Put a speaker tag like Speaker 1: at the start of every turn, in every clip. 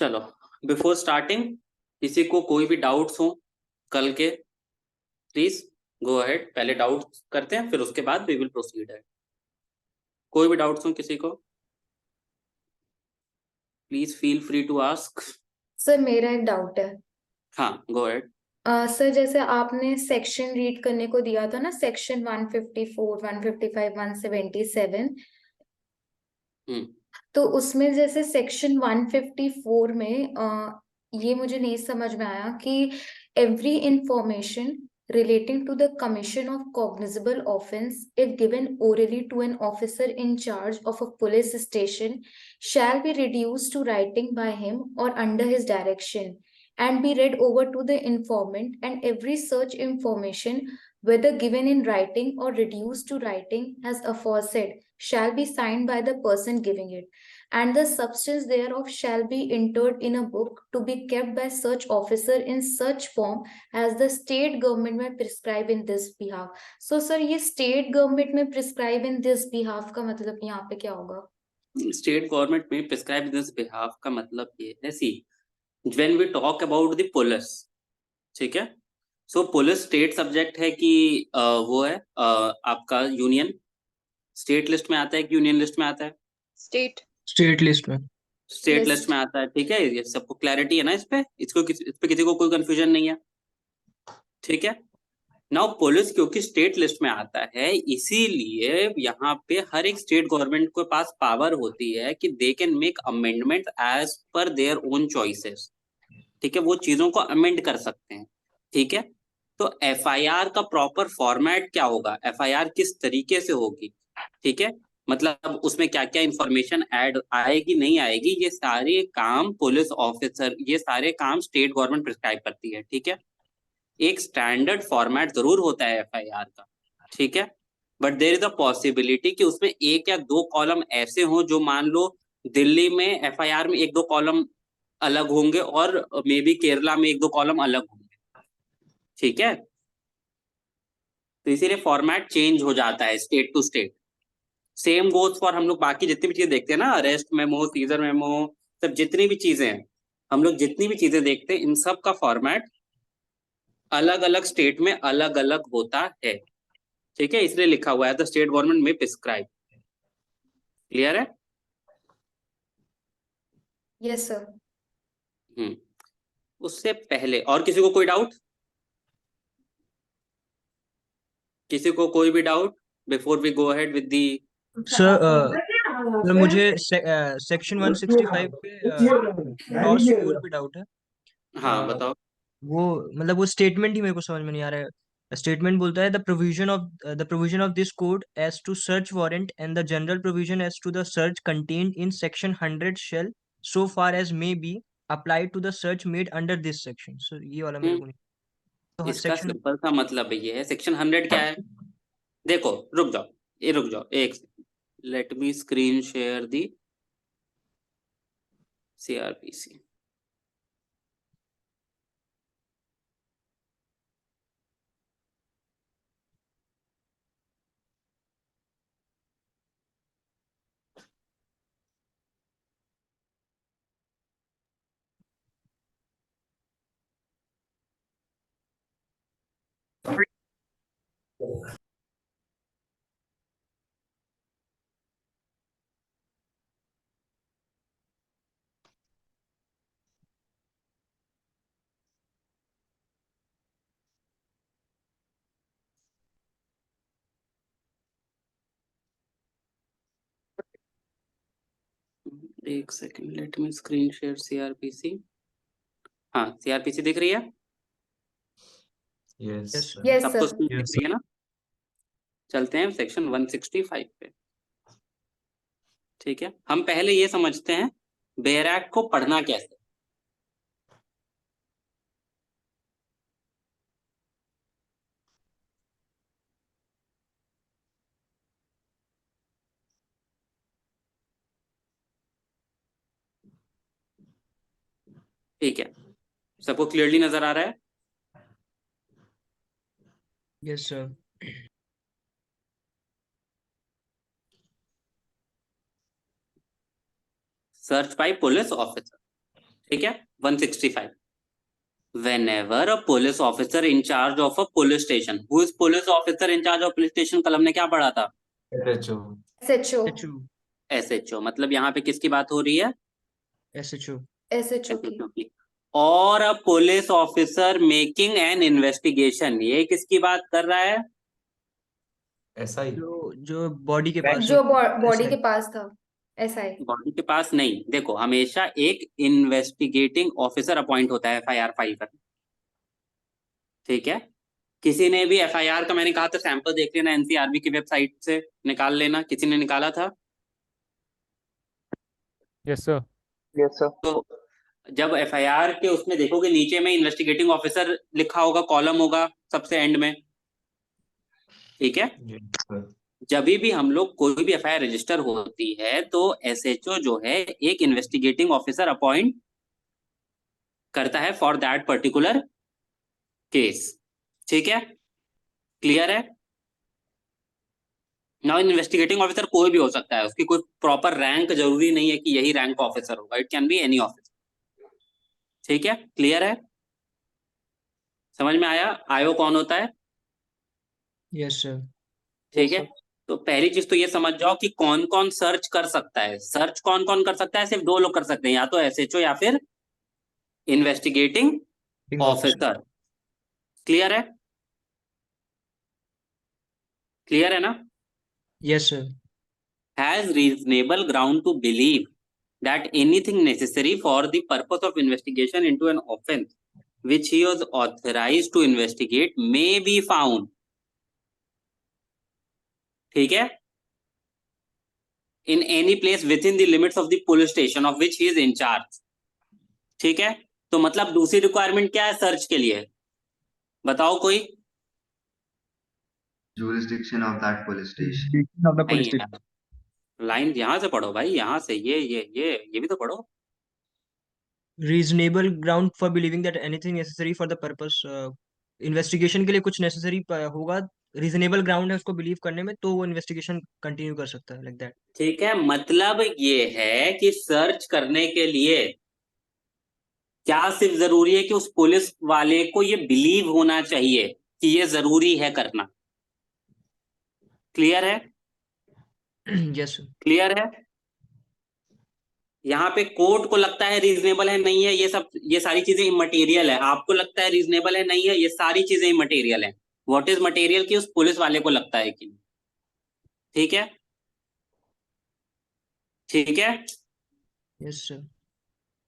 Speaker 1: चलो, before starting किसी को कोई भी डाउट्स हो कल के, प्लीज गो अहेड। पहले डाउट करते हैं, फिर उसके बाद वी विल प्रोसीड है। कोई भी डाउट्स हो किसी को, please feel free to ask.
Speaker 2: Sir मेरा एक डाउट है।
Speaker 1: हाँ, गो अहेड।
Speaker 2: सर जैसे आपने सेक्शन रीड करने को दिया था ना, सेक्शन 154, 155, 177।
Speaker 1: हम्म।
Speaker 2: तो उसमें जैसे सेक्शन 154 में ये मुझे नहीं समझ में आया कि every information relating to the commission of cognizable offense if given orally to an officer in charge of a police station shall be reduced to writing by him or under his direction and be read over to the informant, and every such information, whether given in writing or reduced to writing as aforesaid, shall be signed by the person giving it, and the substance thereof shall be entered in a book to be kept by such officer in such form as the state government may prescribe in this behalf. So sir, ये state government में prescribe in this behalf का मतलब यहाँ पे क्या होगा?
Speaker 1: State government में prescribe this behalf का मतलब ये है, see when we talk about the police, ठीक है। सो पुलिस स्टेट सब्जेक्ट है कि वो है आपका यूनियन स्टेट लिस्ट में आता है कि यूनियन लिस्ट में आता है?
Speaker 3: स्टेट लिस्ट में।
Speaker 1: State
Speaker 2: List.
Speaker 1: लिस्ट में आता है, ठीक है। ये सबको क्लैरिटी है ना इस पे? इस पे किसी को कोई कंफ्यूजन नहीं है, ठीक है। नाउ पुलिस क्योंकि स्टेट लिस्ट में आता है, इसीलिए यहाँ पे हर एक स्टेट गवर्नमेंट के पास पावर होती है कि they can make amendment as per their own choices, ठीक है। वो चीजों को अमेंड कर सकते हैं, ठीक है। तो एफआईआर का प्रॉपर फॉर्मेट क्या होगा, एफआईआर किस तरीके से होगी, ठीक है। मतलब उसमें क्या क्या इंफॉर्मेशन ऐड आएगी नहीं आएगी, ये सारे काम पुलिस ऑफिसर, ये सारे काम स्टेट गवर्नमेंट प्रिस्क्राइब करती है, ठीक है। एक स्टैंडर्ड फॉर्मेट जरूर होता है एफआईआर का, ठीक है। But there is a possibility कि उसमें एक या दो कॉलम ऐसे हों जो, मान लो दिल्ली में एफआईआर में एक दो कॉलम अलग होंगे और मे बी केरला में एक दो कॉलम अलग होंगे, ठीक है। तो इसीलिए फॉर्मेट चेंज हो जाता है state to state. Same goes for हम लोग बाकी जितनी भी चीजें देखते हैं ना, अरेस्ट मेमो, सीजर मेमो, सब जितनी भी चीजें हैं, हम लोग जितनी भी चीजें देखते हैं, इन सब का फॉर्मेट अलग अलग स्टेट में अलग अलग होता है, ठीक है। इसलिए लिखा हुआ है द स्टेट गवर्नमेंट में प्रिस्क्राइब। क्लियर है?
Speaker 2: Yes sir.
Speaker 1: हम्म। उससे पहले और किसी को कोई डाउट, किसी को कोई भी doubt before we go ahead with the?
Speaker 3: Sir मुझे सेक्शन 165 पे क्लॉज 4 पे डाउट है।
Speaker 1: हाँ बताओ।
Speaker 3: वो मतलब वो स्टेटमेंट ही मेरे को समझ में नहीं आ रहा है। स्टेटमेंट बोलता है the provision of this code as to search warrant and the general provision as to the search contained in section 100 shall so far as may be applied to the search made under this section. Sir ये वाला मेरे को नहीं। तो
Speaker 1: इसका
Speaker 3: section
Speaker 1: simple सा मतलब ये है, सेक्शन 100 क्या है? देखो, रुक जाओ एक, let me screen share the CrPC. एक second, let me screen share CrPC. हाँ, सीआरपीसी दिख रही है?
Speaker 3: यस
Speaker 2: Yes
Speaker 1: सबको
Speaker 2: sir.
Speaker 1: स्क्रीन दिख रही है ना? चलते हैं सेक्शन 165 पे, ठीक है। हम पहले ये समझते हैं बेयर एक्ट को पढ़ना कैसे। ठीक है, सबको क्लियरली नजर आ रहा है?
Speaker 3: Yes sir.
Speaker 1: Search by police officer, ठीक है, 165. Whenever a police officer in charge of a police station, who is police officer in charge of police station, कल हमने क्या पढ़ा था?
Speaker 4: SHO.
Speaker 2: SHO
Speaker 3: SHO
Speaker 1: SHO. मतलब यहाँ पे किसकी बात हो रही है?
Speaker 3: SHO
Speaker 2: SHO की
Speaker 1: SHO की. और अ police officer making an investigation, ये किसकी बात कर रहा है?
Speaker 4: SI.
Speaker 3: जो बॉडी के पास
Speaker 2: जो बॉडी
Speaker 3: SI
Speaker 2: के पास था SI
Speaker 1: बॉडी के पास नहीं. देखो, हमेशा एक इन्वेस्टिगेटिंग ऑफिसर अपॉइंट होता है एफआईआर फाइल करने. ठीक है, किसी ने भी एफआईआर का, मैंने कहा था सैंपल देख लेना, एनसीआरबी की वेबसाइट से निकाल लेना. किसी ने निकाला था?
Speaker 5: Yes sir.
Speaker 1: तो जब एफआईआर के उसमें देखोगे, नीचे में इन्वेस्टिगेटिंग ऑफिसर लिखा होगा, कॉलम होगा सबसे एंड में. ठीक है,
Speaker 4: Yes, sir.
Speaker 1: जब भी हम लोग कोई भी एफआईआर रजिस्टर होती है तो एसएचओ जो है एक इन्वेस्टिगेटिंग ऑफिसर अपॉइंट करता है फॉर दैट पर्टिकुलर केस. ठीक है, क्लियर है? नाउ इन्वेस्टिगेटिंग ऑफिसर कोई भी हो सकता है, उसकी कोई प्रॉपर रैंक जरूरी नहीं है कि यही रैंक ऑफिसर होगा. It can be any officer. ठीक है, क्लियर है? समझ में आया आयो कौन होता है?
Speaker 3: Yes sir.
Speaker 1: ठीक है, तो पहली चीज तो ये समझ जाओ कि कौन कौन सर्च कर सकता है. सर्च कौन कौन कर सकता है? सिर्फ दो लोग कर सकते हैं, या तो एसएचओ या फिर इन्वेस्टिगेटिंग ऑफिसर. क्लियर है? क्लियर है ना?
Speaker 3: Yes sir.
Speaker 1: Has reasonable ground to believe that anything necessary for the purpose of investigation into an offense which he was authorized to investigate may be found. ठीक है, in any place within the limits of the police station of which he is in charge. ठीक है, तो मतलब दूसरी requirement क्या है search के लिए? बताओ कोई.
Speaker 6: jurisdiction of that police station.
Speaker 1: नहीं है, लाइन यहां से पढ़ो भाई, यहां से ये भी तो पढ़ो.
Speaker 3: Reasonable ground for believing that anything necessary for the purpose investigation के लिए कुछ नेसेसरी होगा, रीजनेबल ग्राउंड है उसको बिलीव करने में, तो वो इन्वेस्टिगेशन कंटिन्यू कर सकता है लाइक दैट.
Speaker 1: ठीक है, मतलब ये है कि सर्च करने के लिए क्या सिर्फ जरूरी है कि उस पुलिस वाले को ये बिलीव होना चाहिए कि ये जरूरी है करना. क्लियर है?
Speaker 3: Yes sir.
Speaker 1: क्लियर है? यहाँ पे कोर्ट को लगता है रीजनेबल है, नहीं है, ये सारी चीजें इमटेरियल है. आपको लगता है रीजनेबल है, नहीं है, ये सारी चीजें इमटेरियल है. व्हाट इज मटेरियल कि उस पुलिस वाले को लगता है कि. ठीक है, ठीक है.
Speaker 3: Yes sir.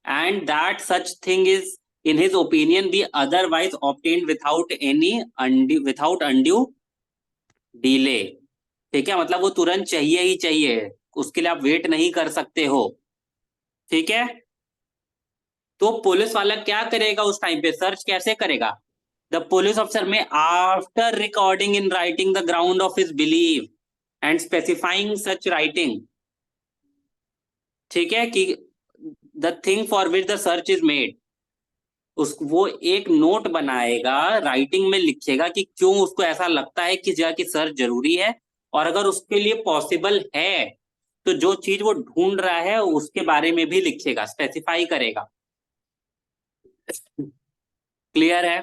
Speaker 1: And that such thing is in his opinion be otherwise obtained without undue delay. ठीक है, मतलब वो तुरंत चाहिए ही चाहिए, उसके लिए आप वेट नहीं कर सकते हो. ठीक है, तो पुलिस वाला क्या करेगा उस टाइम पे? सर्च कैसे करेगा? द पुलिस ऑफिसर में after recording in writing the ground of his believe and specifying such writing. ठीक है, कि the thing for which the search is made, वो एक नोट बनाएगा, राइटिंग में लिखेगा कि क्यों उसको ऐसा लगता है कि जगह की सर्च जरूरी है, और अगर उसके लिए पॉसिबल है तो जो चीज वो ढूंढ रहा है उसके बारे में भी लिखेगा, स्पेसिफाई करेगा. क्लियर है?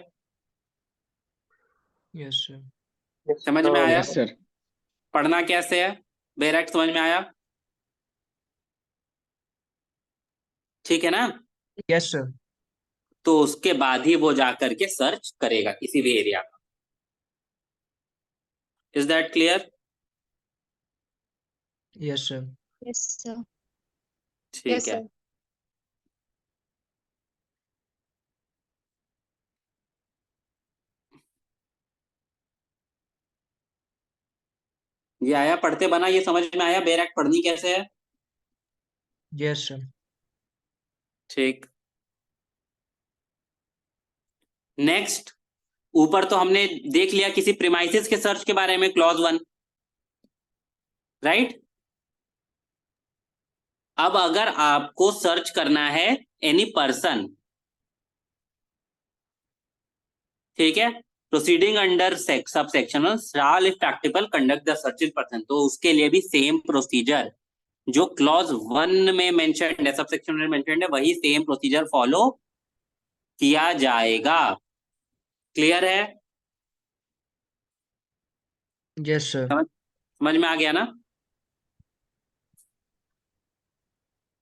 Speaker 3: Yes sir.
Speaker 1: समझ में आया?
Speaker 5: Yes sir.
Speaker 1: पढ़ना कैसे है? बेरेक्ट समझ में आया? ठीक है ना?
Speaker 3: Yes sir.
Speaker 1: तो उसके बाद ही वो जाकर के सर्च करेगा किसी भी एरिया का. Is that clear?
Speaker 3: Yes sir.
Speaker 7: Yes, sir.
Speaker 1: ठीक
Speaker 7: Yes,
Speaker 1: है.
Speaker 7: sir.
Speaker 1: ये आया पढ़ते बना, ये समझ में आया बेरेक्ट पढ़नी कैसे है?
Speaker 3: Yes sir.
Speaker 1: ठीक. नेक्स्ट, ऊपर तो हमने देख लिया किसी प्रीमाइसिस के सर्च के बारे में, क्लॉज 1, राइट? अब अगर आपको सर्च करना है एनी पर्सन, ठीक है, proceeding under sub section shall if practical conduct the search in person, तो उसके लिए भी सेम प्रोसीजर. जो क्लॉज 1 में मेंशन्ड है, सबसेक्शन में मेंशन्ड है, वही सेम प्रोसीजर फॉलो किया जाएगा। क्लियर है?
Speaker 3: Yes sir.
Speaker 1: समझ में आ गया ना?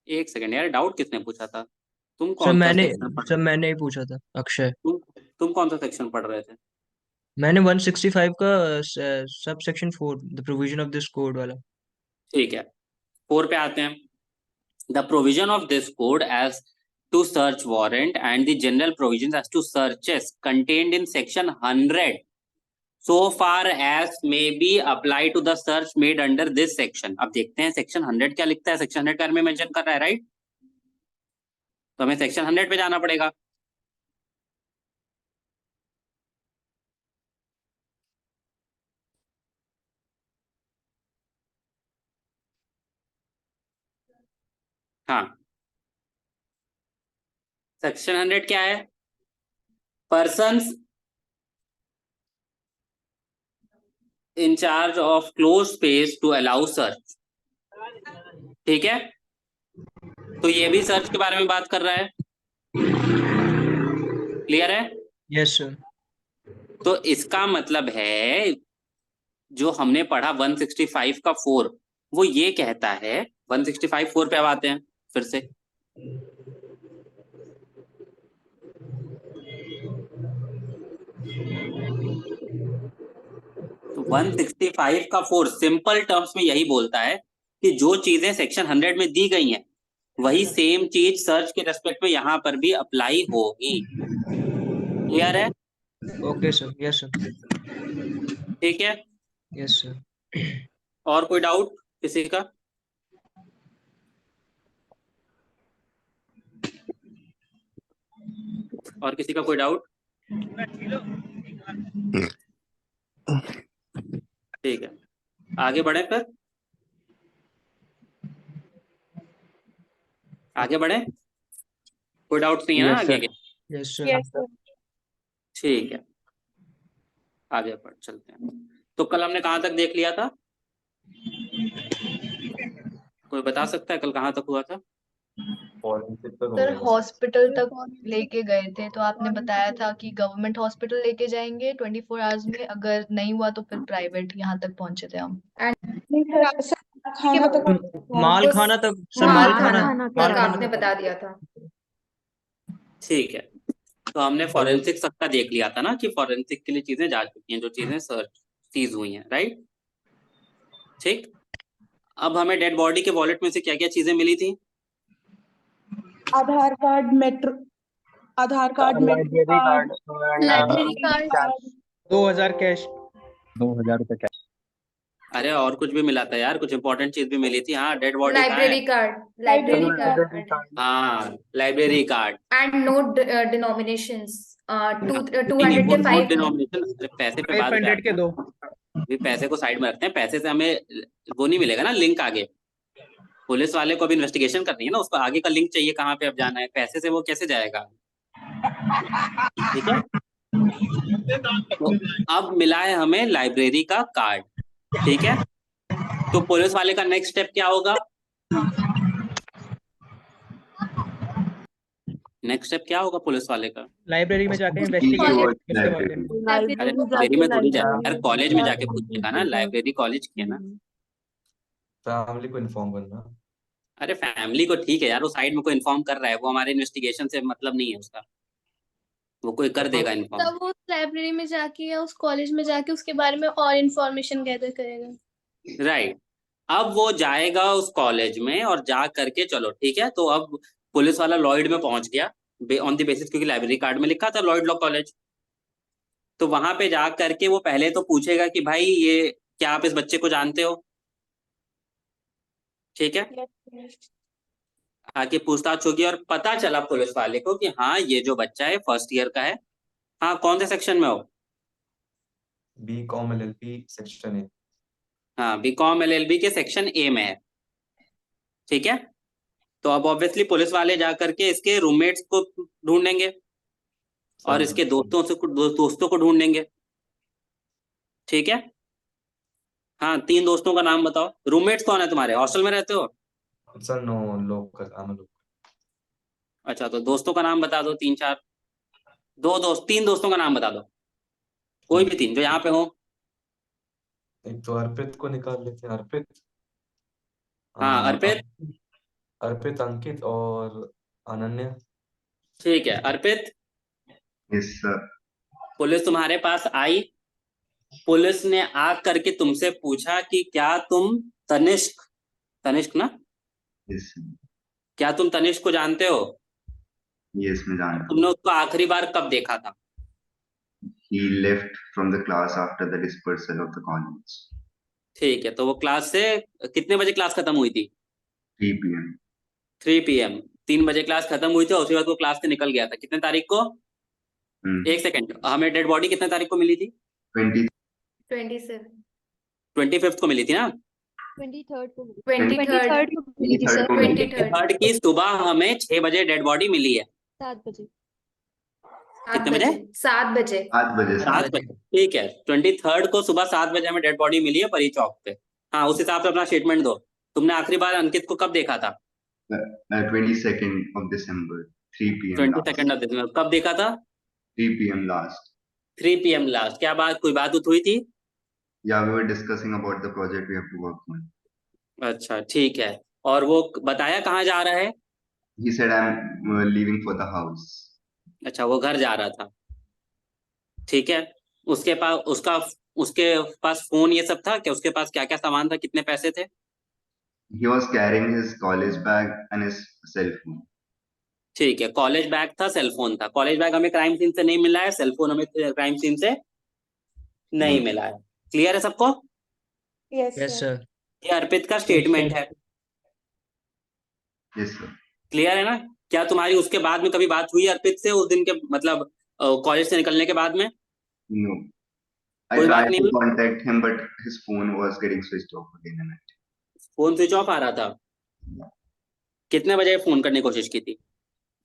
Speaker 1: एक सेकंड यार, डाउट किसने पूछा था? तुम
Speaker 3: सर
Speaker 1: कौन सा
Speaker 3: मैंने
Speaker 1: सेक्शन पढ़
Speaker 3: सर मैंने ही पूछा था, अक्षय।
Speaker 1: तुम कौन सा सेक्शन पढ़ रहे थे?
Speaker 3: मैंने 165 का सब section 4 the provision of this code वाला।
Speaker 1: ठीक है, 4 पे आते हैं। The provision of this code as to search warrant and the general provision as to searches contained in section 100 so far as may be applied to the search made under this section। अब देखते हैं section 100 क्या लिखता है। Section 100 का में mention कर रहा है, राइट? तो हमें सेक्शन 100 पे जाना पड़ेगा। हाँ, सेक्शन 100 क्या है? Persons in charge of close space to allow search. ठीक है, तो ये भी सर्च के बारे में बात कर रहा है। क्लियर है?
Speaker 3: Yes sir.
Speaker 1: तो इसका मतलब है जो हमने पढ़ा 165 का 4, वो ये कहता है 165 4 पे अब आते हैं फिर से। तो 165 का 4 सिंपल टर्म्स में यही बोलता है कि जो चीजें सेक्शन 100 में दी गई हैं वही सेम चीज सर्च के रेस्पेक्ट में यहाँ पर भी अप्लाई होगी। क्लियर है?
Speaker 3: Okay sir. Yes sir.
Speaker 1: ठीक है,
Speaker 3: यस सर।
Speaker 1: और कोई डाउट किसी का? और किसी का कोई डाउट? ठीक है, आगे बढ़े फिर। आगे बढ़े, कोई डाउट नहीं है ना आगे के?
Speaker 3: Yes sir.
Speaker 1: ठीक है, आगे बढ़ चलते हैं। तो कल हमने कहाँ तक देख लिया था? कोई बता सकता है कल कहाँ तक हुआ था?
Speaker 4: फॉरेंसिक तक हो
Speaker 5: सर
Speaker 4: गया।
Speaker 5: हॉस्पिटल तक लेके गए थे, तो आपने बताया था कि गवर्नमेंट हॉस्पिटल लेके जाएंगे 24 आवर्स में, अगर नहीं हुआ तो फिर प्राइवेट। यहाँ तक पहुंचे थे हम।
Speaker 2: खाना
Speaker 3: माल खाना तक सर।
Speaker 2: माल
Speaker 3: माल
Speaker 2: खाना
Speaker 3: खाना
Speaker 2: तक आपने बता दिया था।
Speaker 1: ठीक है, तो हमने फॉरेंसिक सबका देख लिया था ना कि फॉरेंसिक के लिए चीजें जा चुकी हैं, जो चीजें सर्च सीज हुई हैं, राइट? ठीक, अब हमें डेड बॉडी के वॉलेट में से क्या क्या चीजें मिली थी?
Speaker 7: Aadhaar card, metro Aadhaar card, metro card,
Speaker 5: library card,
Speaker 3: 2000 cash.
Speaker 8: 2000 रुपए कैश।
Speaker 1: अरे और कुछ भी मिला था यार, कुछ इंपॉर्टेंट चीज भी मिली थी। हाँ, डेड बॉडी कहाँ है?
Speaker 2: लाइब्रेरी कार्ड
Speaker 1: हाँ, library card
Speaker 2: and note denominations 200 के
Speaker 1: नोट
Speaker 2: 5
Speaker 1: डिनोमिनेशन। अरे पैसे पे बाद में
Speaker 3: 500 के
Speaker 1: आते हैं।
Speaker 3: 2।
Speaker 1: अभी पैसे को साइड में रखते हैं। पैसे से हमें वो नहीं मिलेगा ना लिंक आगे। पुलिस वाले को अभी इन्वेस्टिगेशन करनी है ना, उसको आगे का लिंक चाहिए कहाँ पे अब जाना है। पैसे से वो कैसे जाएगा? ठीक है, तो अब मिला है हमें लाइब्रेरी का कार्ड। ठीक है, तो पुलिस वाले का नेक्स्ट स्टेप क्या होगा? नेक्स्ट स्टेप क्या होगा पुलिस वाले का?
Speaker 3: लाइब्रेरी में जाके
Speaker 6: Library.
Speaker 1: अरे लाइब्रेरी में थोड़ी जाएगा यार, कॉलेज में जाके पूछेगा ना। लाइब्रेरी कॉलेज की है ना।
Speaker 4: फैमिली को इन्फॉर्म करना।
Speaker 1: अरे फैमिली को ठीक है यार, वो साइड में कोई इन्फॉर्म कर रहा है, वो हमारे इन्वेस्टिगेशन से मतलब नहीं है उसका, वो कोई कर देगा इन्फॉर्म।
Speaker 9: तब वो लाइब्रेरी में जाके या उस कॉलेज में जाके उसके बारे में और इन्फॉर्मेशन गैदर करेगा।
Speaker 1: राइट, अब वो जाएगा उस कॉलेज में और जा करके, चलो ठीक है, तो अब पुलिस वाला लॉयड में पहुंच गया ऑन द बेसिस, क्योंकि लाइब्रेरी कार्ड में लिखा था लॉयड लॉ कॉलेज। तो वहां पे जा करके वो पहले तो पूछेगा कि भाई ये क्या आप इस बच्चे को जानते हो? ठीक है, आके पूछताछ होगी और पता चला पुलिस वाले को कि हाँ ये जो बच्चा है फर्स्ट ईयर का है। हाँ, कौन से सेक्शन में हो?
Speaker 4: BCom LLB section A.
Speaker 1: हाँ, बीकॉम एलएलबी के सेक्शन ए में है। ठीक है, तो अब ऑब्वियसली पुलिस वाले जा करके इसके रूममेट्स को ढूंढेंगे और इसके दोस्तों को ढूंढेंगे। ठीक है, हाँ 3 दोस्तों का नाम बताओ। रूममेट्स कौन है तुम्हारे? हॉस्टल में रहते हो?
Speaker 4: It's a no local. I'm a local.
Speaker 1: अच्छा, तो दोस्तों का नाम बता दो, 3-4, 2 दोस्त, 3 दोस्तों का नाम बता दो, कोई भी 3 जो यहाँ पे हो।
Speaker 4: एक तो अर्पित को निकाल लेते हैं, अर्पित।
Speaker 1: हाँ, अर्पित।
Speaker 4: अर्पित, अंकित और अनन्या।
Speaker 1: ठीक है, अर्पित,
Speaker 6: Yes, sir.
Speaker 1: पुलिस तुम्हारे पास आई, पुलिस ने आ करके तुमसे पूछा कि क्या तुम तनिष्क, तनिष्क ना,
Speaker 6: Yes, sir.
Speaker 1: क्या तुम तनिष्क को जानते हो?
Speaker 6: Yes, मैं जानता हूँ.
Speaker 1: तुमने उसको आखिरी बार कब देखा था?
Speaker 6: He left from the class after the dispersal of the college.
Speaker 1: ठीक है, तो वो क्लास से कितने बजे क्लास खत्म हुई थी?
Speaker 6: 3 p.m.
Speaker 1: 3 PM, 3 बजे क्लास खत्म हुई थी और उसके बाद वो क्लास से निकल गया था। कितने तारीख को? एक सेकंड, हमें डेड बॉडी कितने तारीख को मिली थी?
Speaker 6: 20.
Speaker 2: 27
Speaker 1: 25th को मिली थी ना?
Speaker 9: 23rd को
Speaker 2: 23rd
Speaker 9: को मिली थी सर।
Speaker 2: 23rd
Speaker 1: 23rd की सुबह हमें 6 बजे डेड बॉडी मिली है।
Speaker 9: 7 बजे।
Speaker 1: कितने बजे?
Speaker 2: 7 बजे
Speaker 6: 7 बजे.
Speaker 1: 7 बजे, ठीक है। 23rd को सुबह 7 बजे हमें डेड बॉडी मिली है परी चौक पे। हाँ, उस हिसाब से अपना स्टेटमेंट दो। तुमने आखिरी बार अंकित को कब देखा था?
Speaker 6: 22nd of December. 3 p.m.
Speaker 1: 22nd of December, कब देखा था?
Speaker 6: 3 p.m. last.
Speaker 1: 3 PM last. क्या बात, कोई बात हुई थी?
Speaker 6: Yeah, we were discussing about the project we have to work on.
Speaker 1: अच्छा, ठीक है। और वो बताया कहाँ जा रहा है?
Speaker 6: He said I'm leaving for the house.
Speaker 1: अच्छा, वो घर जा रहा था, ठीक है। उसके पास फोन ये सब था क्या? उसके पास क्या क्या सामान था, कितने पैसे थे?
Speaker 6: He was carrying his college bag and his cell phone.
Speaker 1: ठीक है, कॉलेज बैग था, सेल फोन था। कॉलेज बैग हमें क्राइम सीन से नहीं मिला है, सेल फोन हमें क्राइम सीन से नहीं मिला है। क्लियर है सबको?
Speaker 7: Yes,
Speaker 3: yes
Speaker 7: sir.
Speaker 3: सर।
Speaker 1: ये अर्पित का स्टेटमेंट है,
Speaker 6: Yes, sir.
Speaker 1: क्लियर है ना? क्या तुम्हारी उसके बाद में कभी बात हुई अर्पित से, उस दिन के मतलब कॉलेज से निकलने के बाद में?
Speaker 6: No. I
Speaker 1: कोई बात
Speaker 6: tried
Speaker 1: नहीं
Speaker 6: to
Speaker 1: हुई?
Speaker 6: contact him, but his phone was getting switched off again and again.
Speaker 1: Phone switch off आ रहा था? कितने बजे फोन करने की कोशिश की थी?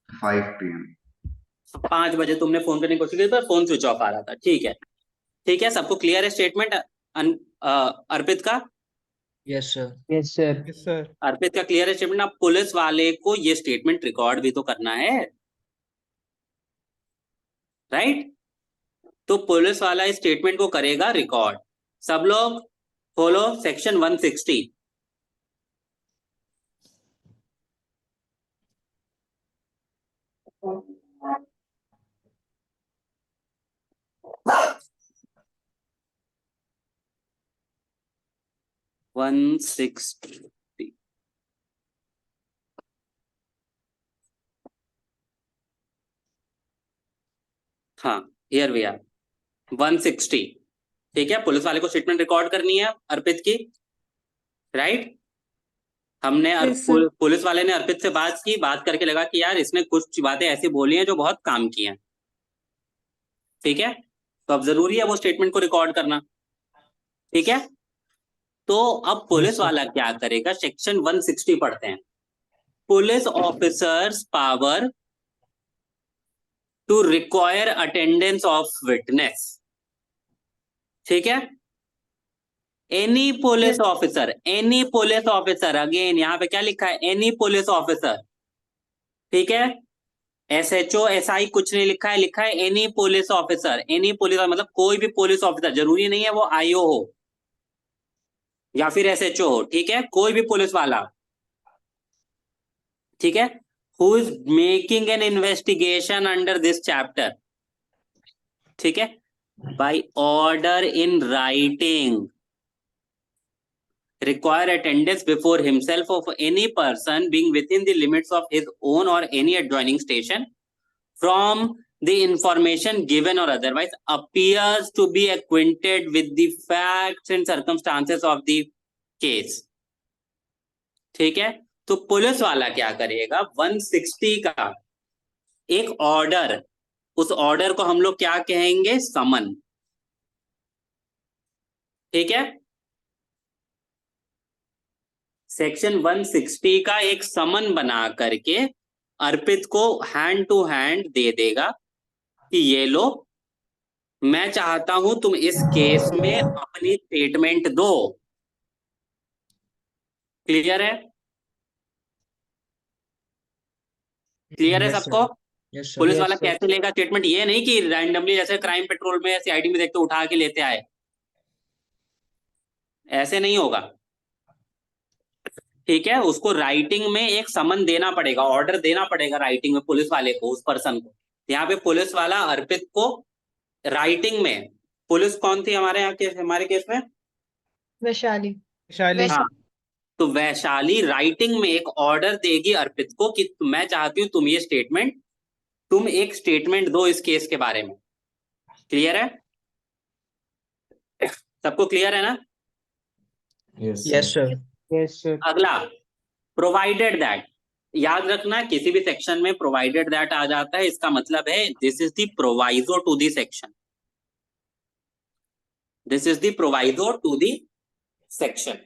Speaker 6: 5 p.m.
Speaker 1: 5 बजे तुमने फोन करने की कोशिश की पर फोन स्विच ऑफ आ रहा था। ठीक है, ठीक है, सबको क्लियर है स्टेटमेंट अर्पित का?
Speaker 3: Yes sir.
Speaker 8: Yes sir.
Speaker 7: Yes, sir.
Speaker 1: अर्पित का क्लियर है स्टेटमेंट। अब पुलिस वाले को ये स्टेटमेंट रिकॉर्ड भी तो करना है, राइट? तो पुलिस वाला इस स्टेटमेंट को करेगा रिकॉर्ड। सब लोग फॉलो सेक्शन 160। हाँ, हियर वी आर 160। ठीक है, पुलिस वाले को स्टेटमेंट रिकॉर्ड करनी है अर्पित की, राइट? हमने
Speaker 7: Yes, sir.
Speaker 1: पुलिस वाले ने अर्पित से बात करके लगा कि यार इसने कुछ बातें ऐसी बोली हैं जो बहुत काम की हैं, ठीक है? तो अब जरूरी है वो स्टेटमेंट को रिकॉर्ड करना, ठीक है? तो अब पुलिस वाला क्या करेगा, सेक्शन 160 पढ़ते हैं। Police officers power to require attendance of witness, ठीक है? एनी पुलिस ऑफिसर, अगेन यहाँ पे क्या लिखा है? एनी पुलिस ऑफिसर, ठीक है? SHO SI कुछ नहीं लिखा है, लिखा है any police officer. Any police मतलब कोई भी पुलिस ऑफिसर, जरूरी नहीं है वो IO हो या फिर SHO हो, ठीक है? कोई भी पुलिस वाला, ठीक है? Who is making an investigation under this chapter, ठीक है? By order in writing require attendance before himself of any person being within the limits of his own or any adjoining station from the information given or otherwise appears to be acquainted with the facts and circumstances of the case, ठीक है? तो police वाला क्या करेगा, 160 का एक order, उस order को हम लोग क्या कहेंगे? समन, ठीक है? सेक्शन 160 का एक समन बना करके अर्पित को हैंड टू हैंड दे देगा कि ये लो, मैं चाहता हूं तुम इस केस में अपनी स्टेटमेंट दो। क्लियर है? क्लियर है
Speaker 3: Yes,
Speaker 1: सबको?
Speaker 3: sir. Yes, sir.
Speaker 1: Police
Speaker 7: Yes,
Speaker 1: वाला
Speaker 7: sir.
Speaker 1: कैसे लेगा स्टेटमेंट? ये नहीं कि रैंडमली जैसे क्राइम पेट्रोल में सीआईडी में देखते उठा के लेते आए, ऐसे नहीं होगा। ठीक है, उसको राइटिंग में एक समन देना पड़ेगा, ऑर्डर देना पड़ेगा राइटिंग में पुलिस वाले को, उस पर्सन को। यहाँ पे पुलिस वाला अर्पित को राइटिंग में, पुलिस कौन थी हमारे यहाँ केस, हमारे केस में?
Speaker 5: वैशाली।
Speaker 7: वैशाली।
Speaker 1: हाँ, तो वैशाली राइटिंग में एक ऑर्डर देगी अर्पित को कि मैं चाहती हूँ तुम ये स्टेटमेंट, तुम एक स्टेटमेंट दो इस केस के बारे में। क्लियर है? सबको क्लियर है ना?
Speaker 4: Yes,
Speaker 3: Yes,
Speaker 4: sir.
Speaker 3: sir.
Speaker 7: Yes, sir.
Speaker 1: अगला, प्रोवाइडेड दैट। याद रखना, किसी भी सेक्शन में प्रोवाइडेड दैट आ जाता है, इसका मतलब है this is the proviso to the section, this is the proviso to the section.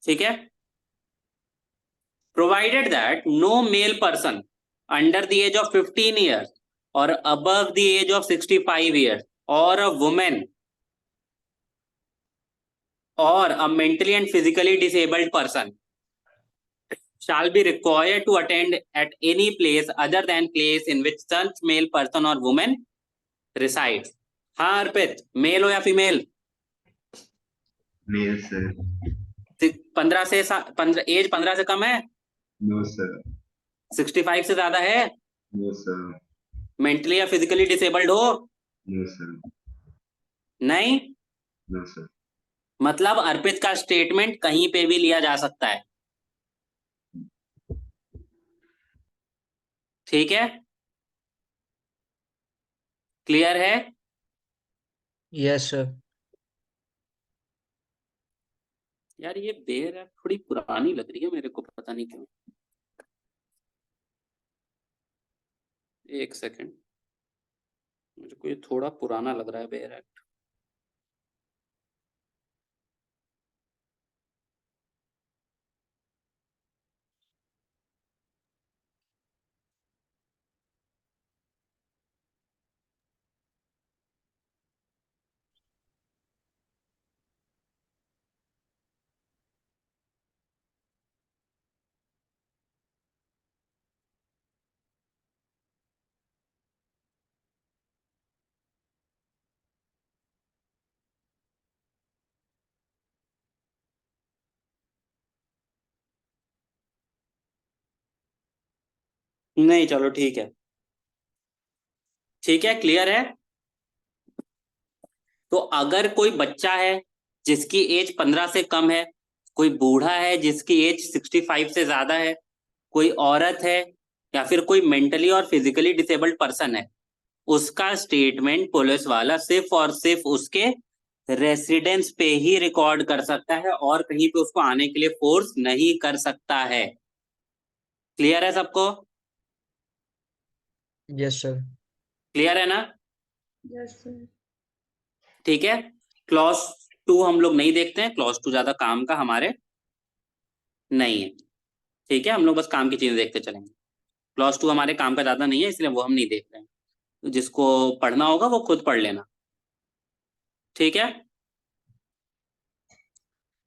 Speaker 1: ठीक है, provided that no male person under the age of 15 years और above the age of 65 years और a women or a mentally and physically disabled person shall be required to attend at any place other than place in which such male person or woman resides. हाँ अर्पित, mail हो या female?
Speaker 6: Male, sir.
Speaker 1: 15 से 15 as 15 से कम है?
Speaker 6: No, sir.
Speaker 1: 65 से ज्यादा है?
Speaker 6: No, sir.
Speaker 1: Mentally या फिजिकली डिसेबल्ड हो?
Speaker 6: No, sir.
Speaker 1: नहीं?
Speaker 6: No, sir.
Speaker 1: मतलब अर्पित का स्टेटमेंट कहीं पे भी लिया जा सकता है। ठीक है, क्लियर है?
Speaker 3: Yes, sir.
Speaker 1: यार ये बेर है, थोड़ी पुरानी लग रही है मेरे को, पता नहीं क्यों। एक सेकंड, मुझे को ये थोड़ा पुराना लग रहा है बेर एक्ट। नहीं, चलो ठीक है, ठीक है, क्लियर है। तो अगर कोई बच्चा है जिसकी एज 15 से कम है, कोई बूढ़ा है जिसकी एज 65 से ज्यादा है, कोई औरत है, या फिर कोई मेंटली और फिजिकली डिसेबल्ड पर्सन है, उसका स्टेटमेंट पुलिस वाला सिर्फ और सिर्फ उसके रेसिडेंस पे ही रिकॉर्ड कर सकता है और कहीं पे उसको आने के लिए फोर्स नहीं कर सकता है। क्लियर है सबको?
Speaker 3: Yes, sir.
Speaker 1: क्लियर है ना?
Speaker 9: Yes sir.
Speaker 1: ठीक है, क्लॉज 2 हम लोग नहीं देखते हैं, क्लॉज 2 ज्यादा काम का हमारे नहीं है। ठीक है, हम लोग बस काम की चीजें देखते चलेंगे। क्लॉज 2 हमारे काम का ज्यादा नहीं है, इसलिए वो हम नहीं देख रहे हैं। तो जिसको पढ़ना होगा वो खुद पढ़ लेना। ठीक है,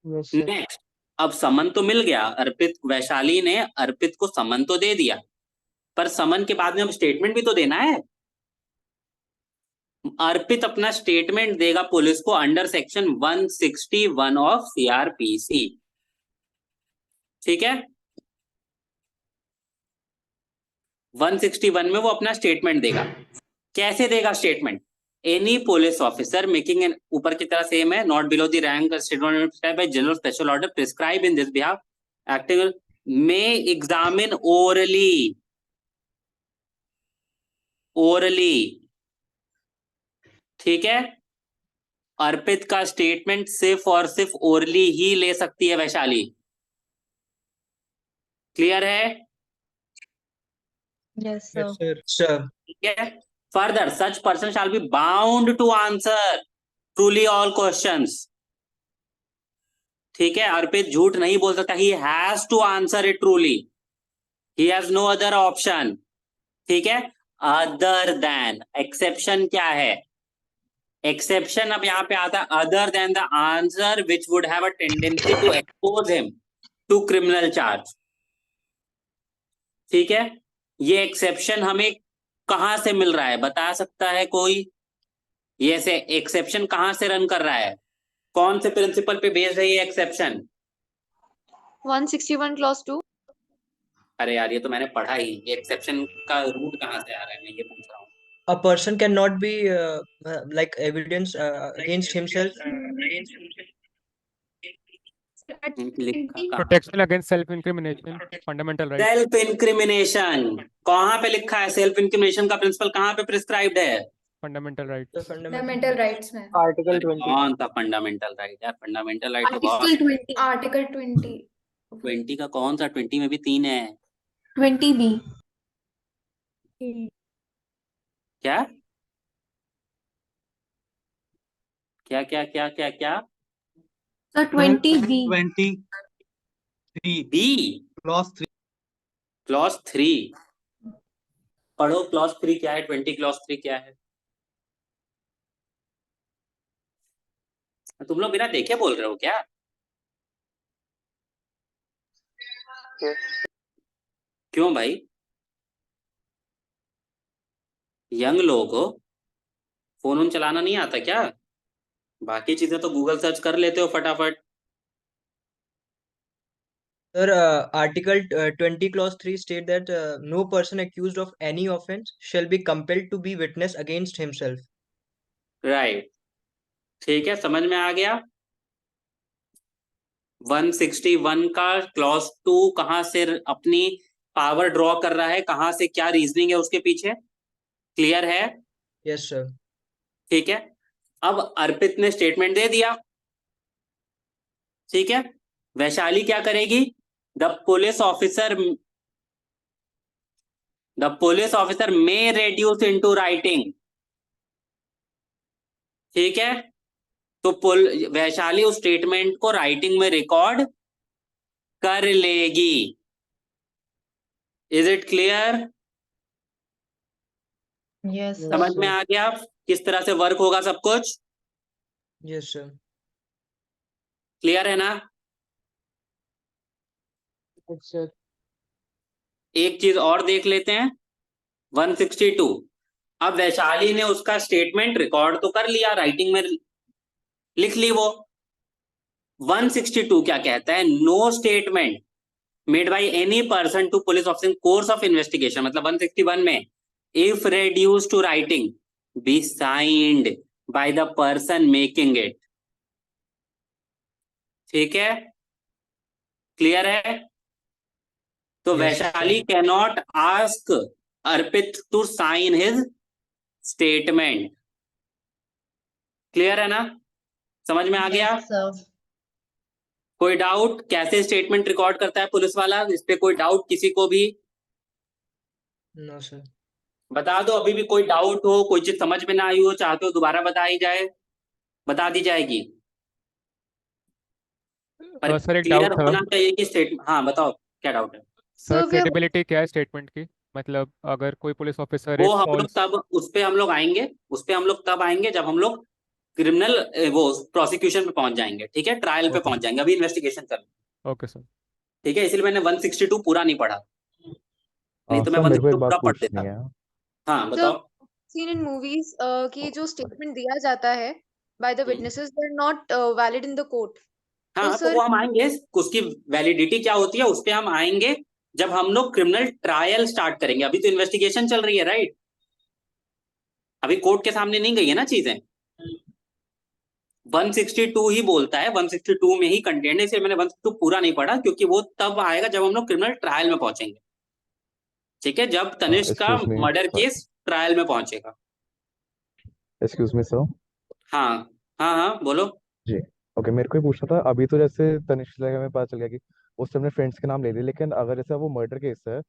Speaker 7: Yes, sir.
Speaker 1: नेक्स्ट, अब समन तो मिल गया, अर्पित, वैशाली ने अर्पित को समन तो दे दिया, पर समन के बाद में अब स्टेटमेंट भी तो देना है। अर्पित अपना स्टेटमेंट देगा पुलिस को अंडर सेक्शन 161 ऑफ सीआरपीसी। ठीक है, 161 में वो अपना स्टेटमेंट देगा। कैसे देगा statement? Any police officer making an, ऊपर की तरह सेम है, not below the rank statement by general special order prescribe in this behalf acting may examine orally, orally. ठीक है, अर्पित का स्टेटमेंट सिर्फ और सिर्फ ओरली ही ले सकती है वैशाली। क्लियर है?
Speaker 5: Yes
Speaker 7: Yes,
Speaker 5: sir.
Speaker 7: sir.
Speaker 3: Sir.
Speaker 1: ठीक है, further such person shall be bound to answer truly all questions. ठीक है, अर्पित झूठ नहीं बोल सकता, he has to answer it truly, he has no other option. ठीक है, अदर देन, एक्सेप्शन क्या है? एक्सेप्शन अब यहाँ पे आता है other than the answer which would have a tendency to expose him to criminal charge. ठीक है, ये एक्सेप्शन हमें कहाँ से मिल रहा है, बता सकता है कोई? ये ऐसे एक्सेप्शन कहाँ से रन कर रहा है, कौन से प्रिंसिपल पे बेस्ड है ये एक्सेप्शन?
Speaker 10: 161 क्लॉज 2।
Speaker 1: अरे यार ये तो मैंने पढ़ा ही, ये एक्सेप्शन का रूट कहाँ से आ रहा है, मैं ये पूछ रहा हूँ।
Speaker 3: A person cannot be like evidence against himself.
Speaker 1: लिखा कहाँ?
Speaker 11: Protection against self incrimination, fundamental right.
Speaker 1: Self incrimination कहाँ पे लिखा है? सेल्फ इंक्रिमिनेशन का प्रिंसिपल कहाँ पे प्रिस्क्राइब्ड है?
Speaker 11: Fundamental right.
Speaker 2: फंडामेंटल राइट्स में
Speaker 3: आर्टिकल 20।
Speaker 1: कौन सा फंडामेंटल राइट यार? फंडामेंटल राइट तो बहुत।
Speaker 9: आर्टिकल 20
Speaker 2: आर्टिकल 20
Speaker 1: 20 का कौन सा? 20 में भी 3 है।
Speaker 9: 20B
Speaker 1: क्या क्या क्या क्या क्या क्या?
Speaker 9: Sir 20B
Speaker 12: 23
Speaker 1: B
Speaker 12: clause 3।
Speaker 1: Clause 3 पढ़ो, क्लॉज 3 क्या है, 20 क्लॉज 3 क्या है? तुम लोग बिना देखे बोल रहे हो क्या? क्यों भाई? यंग लोग हो, फोन वोन चलाना नहीं आता क्या? बाकी चीजें तो गूगल सर्च कर लेते हो फटाफट।
Speaker 3: Sir, Article 20 Clause 3 state that no person accused of any offense shall be compelled to be witness against himself.
Speaker 1: Right, ठीक है, समझ में आ गया। 161 का क्लॉज 2 कहां से अपनी पावर ड्रॉ कर रहा है, कहां से क्या रीजनिंग है उसके पीछे, क्लियर है?
Speaker 3: Yes, sir.
Speaker 1: ठीक है, अब अर्पित ने स्टेटमेंट दे दिया, ठीक है, वैशाली क्या करेगी? The police officer may reduce into writing, ठीक है, तो वैशाली उस स्टेटमेंट को राइटिंग में रिकॉर्ड कर लेगी। Is it clear?
Speaker 5: यस
Speaker 1: समझ में आ गया किस तरह से वर्क होगा सब कुछ?
Speaker 3: Yes, sir.
Speaker 1: क्लियर है ना?
Speaker 11: सर
Speaker 1: एक चीज और देख लेते हैं, 162। अब वैशाली ने उसका स्टेटमेंट रिकॉर्ड तो कर लिया, राइटिंग में लिख ली वो। 162 क्या कहता है? No statement made by any person to police officer in course of investigation, मतलब 161 में if reduce to writing be signed by the person making it, ठीक है, क्लियर है? तो
Speaker 3: Yes,
Speaker 1: Vaishali
Speaker 3: sir.
Speaker 1: Cannot ask Arpit to sign his statement, clear है ना? समझ में आ गया?
Speaker 5: सर
Speaker 1: कोई डाउट कैसे स्टेटमेंट रिकॉर्ड करता है पुलिस वाला? इस पे कोई डाउट किसी को भी?
Speaker 3: No, sir.
Speaker 1: बता दो, अभी भी कोई डाउट हो, कोई चीज समझ में ना आई हो, चाहते हो दोबारा बताई जाए, बता दी जाएगी, पर
Speaker 11: सर एक
Speaker 1: क्लियर
Speaker 11: डाउट था
Speaker 1: होना चाहिए कि स्टेटमेंट। हाँ बताओ, क्या डाउट है?
Speaker 11: Sir,
Speaker 10: So we are
Speaker 11: credibility क्या है स्टेटमेंट की? मतलब अगर कोई पुलिस ऑफिसर
Speaker 1: वो हम लोग
Speaker 11: फॉल्स।
Speaker 1: तब उस पे हम लोग आएंगे, उस पे हम लोग तब आएंगे जब हम लोग क्रिमिनल वो प्रोसिक्यूशन पे पहुंच जाएंगे, ठीक है, ट्रायल पे
Speaker 11: ओके
Speaker 1: पहुंच जाएंगे, अभी इन्वेस्टिगेशन चल रही है,
Speaker 11: ओके सर।
Speaker 1: ठीक है, इसलिए मैंने 162 पूरा नहीं पढ़ा, नहीं तो मैं
Speaker 8: सर मेरे को एक
Speaker 1: 162 पूरा
Speaker 8: बात
Speaker 1: पढ़
Speaker 8: पूछनी
Speaker 1: देता।
Speaker 8: है।
Speaker 1: हाँ
Speaker 10: so
Speaker 1: बताओ।
Speaker 10: seen in movies कि जो स्टेटमेंट दिया जाता है by the witnesses they are not valid in the court. तो
Speaker 1: हाँ तो
Speaker 10: सर
Speaker 1: वो हम आएंगे, उसकी वैलिडिटी क्या होती है उस पे हम आएंगे जब हम लोग क्रिमिनल ट्रायल स्टार्ट करेंगे, अभी तो इन्वेस्टिगेशन चल रही है, राइट? अभी कोर्ट के सामने नहीं गई है ना चीजें। 162 ही बोलता है, 162 में ही कंटेंट है, इसलिए मैंने 162 पूरा नहीं पढ़ा, क्योंकि वो तब आएगा जब हम लोग क्रिमिनल ट्रायल में पहुंचेंगे, ठीक है, जब तनिष्क का
Speaker 8: excuse me
Speaker 1: murder case trial में पहुंचेगा।
Speaker 8: Excuse me sir.
Speaker 1: हाँ हाँ हाँ बोलो।
Speaker 8: जी ओके, मेरे को ही पूछना था। अभी तो जैसे तनिष्क का हमें पता चल गया कि उसने अपने फ्रेंड्स के नाम ले लिए, लेकिन अगर जैसे वो मर्डर केस है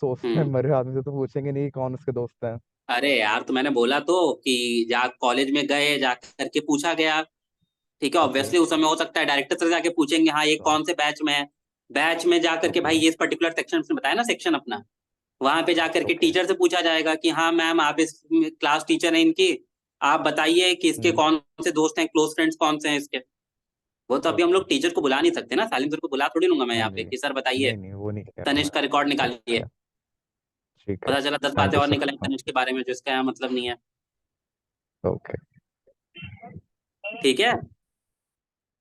Speaker 8: तो उसमें मरे आदमी से तो पूछेंगे नहीं कौन उसके दोस्त हैं।
Speaker 1: अरे यार तो मैंने बोला तो कि जा कॉलेज में गए, जा करके पूछा गया, ठीक है,
Speaker 8: ओके
Speaker 1: ऑब्वियसली उस समय हो सकता है डायरेक्टर से जाके पूछेंगे हाँ ये कौन से बैच में है, बैच में जा करके भाई
Speaker 8: ओके
Speaker 1: ये इस पर्टिकुलर सेक्शन उसने बताया ना सेक्शन अपना, वहां पे जा करके
Speaker 8: ओके
Speaker 1: टीचर से पूछा जाएगा कि हाँ मैम आप इस क्लास टीचर हैं इनकी, आप बताइए कि इसके कौन से दोस्त हैं, क्लोज फ्रेंड्स कौन से हैं इसके। वो तो अभी हम
Speaker 8: ओके।
Speaker 1: लोग टीचर को बुला नहीं सकते ना, सालिम सर को बुला थोड़ी लूंगा मैं
Speaker 8: हाँ
Speaker 1: यहाँ पे
Speaker 8: जी,
Speaker 1: कि सर बताइए
Speaker 8: नहीं नहीं वो नहीं कह रहा
Speaker 1: तनिष्क का रिकॉर्ड
Speaker 8: मैं।
Speaker 1: निकालिए।
Speaker 8: ओके ठीक है,
Speaker 1: पता चला 10
Speaker 8: थैंक
Speaker 1: बातें
Speaker 8: यू
Speaker 1: और
Speaker 8: सर।
Speaker 1: निकल आई तनिष्क के बारे में जो इसका यहाँ मतलब नहीं है।
Speaker 8: ओके,
Speaker 1: ठीक है,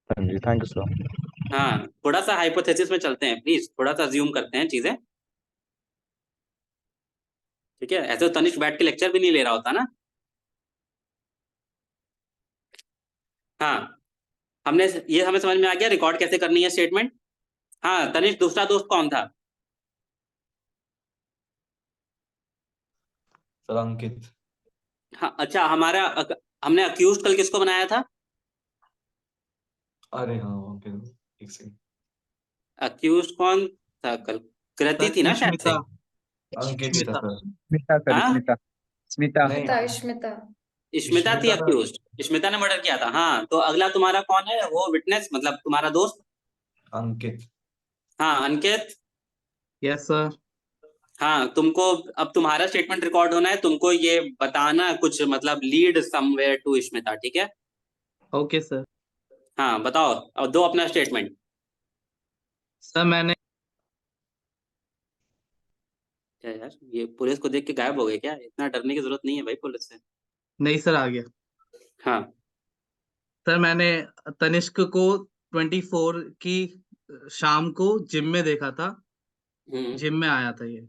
Speaker 8: हाँ जी, थैंक यू सर।
Speaker 1: हाँ थोड़ा सा हाइपोथेसिस में चलते हैं प्लीज, थोड़ा सा अज्यूम करते हैं चीजें। ठीक है, ऐसे तो तनिष्क बैठ के लेक्चर भी नहीं ले रहा होता ना। हाँ, हमने ये हमें समझ में आ गया रिकॉर्ड कैसे करनी है स्टेटमेंट। हाँ तनिष्क, दूसरा दोस्त कौन था?
Speaker 4: सर अंकित।
Speaker 1: हाँ अच्छा, हमने अक्यूज कल किसको बनाया था?
Speaker 4: अरे हाँ ओके, एक सेकंड।
Speaker 1: अक्यूज कौन था कल? कृति थी ना शायद से।
Speaker 4: अंकित ही था सर।
Speaker 12: स्मिता सर,
Speaker 1: हाँ
Speaker 12: स्मिता स्मिता
Speaker 4: नहीं,
Speaker 2: स्मिता, स्मिता।
Speaker 1: स्मिता थी
Speaker 4: स्मिता था।
Speaker 1: अक्यूज, स्मिता ने मर्डर किया था। हाँ तो अगला तुम्हारा कौन है वो विटनेस, मतलब तुम्हारा दोस्त?
Speaker 4: अंकित।
Speaker 1: हाँ अंकित।
Speaker 12: Yes sir.
Speaker 1: हाँ तुमको अब तुम्हारा स्टेटमेंट रिकॉर्ड होना है, तुमको ये बताना कुछ मतलब लीड समवेयर टू स्मिता, ठीक है?
Speaker 12: Okay sir.
Speaker 1: हाँ बताओ, अब दो अपना स्टेटमेंट।
Speaker 12: सर मैंने
Speaker 1: क्या यार, ये पुलिस को देख के गायब हो गए क्या? इतना डरने की जरूरत नहीं है भाई पुलिस से।
Speaker 12: नहीं सर, आ गया।
Speaker 1: हाँ
Speaker 12: सर मैंने तनिष्क को 24 की शाम को जिम में देखा था। जिम में आया था ये।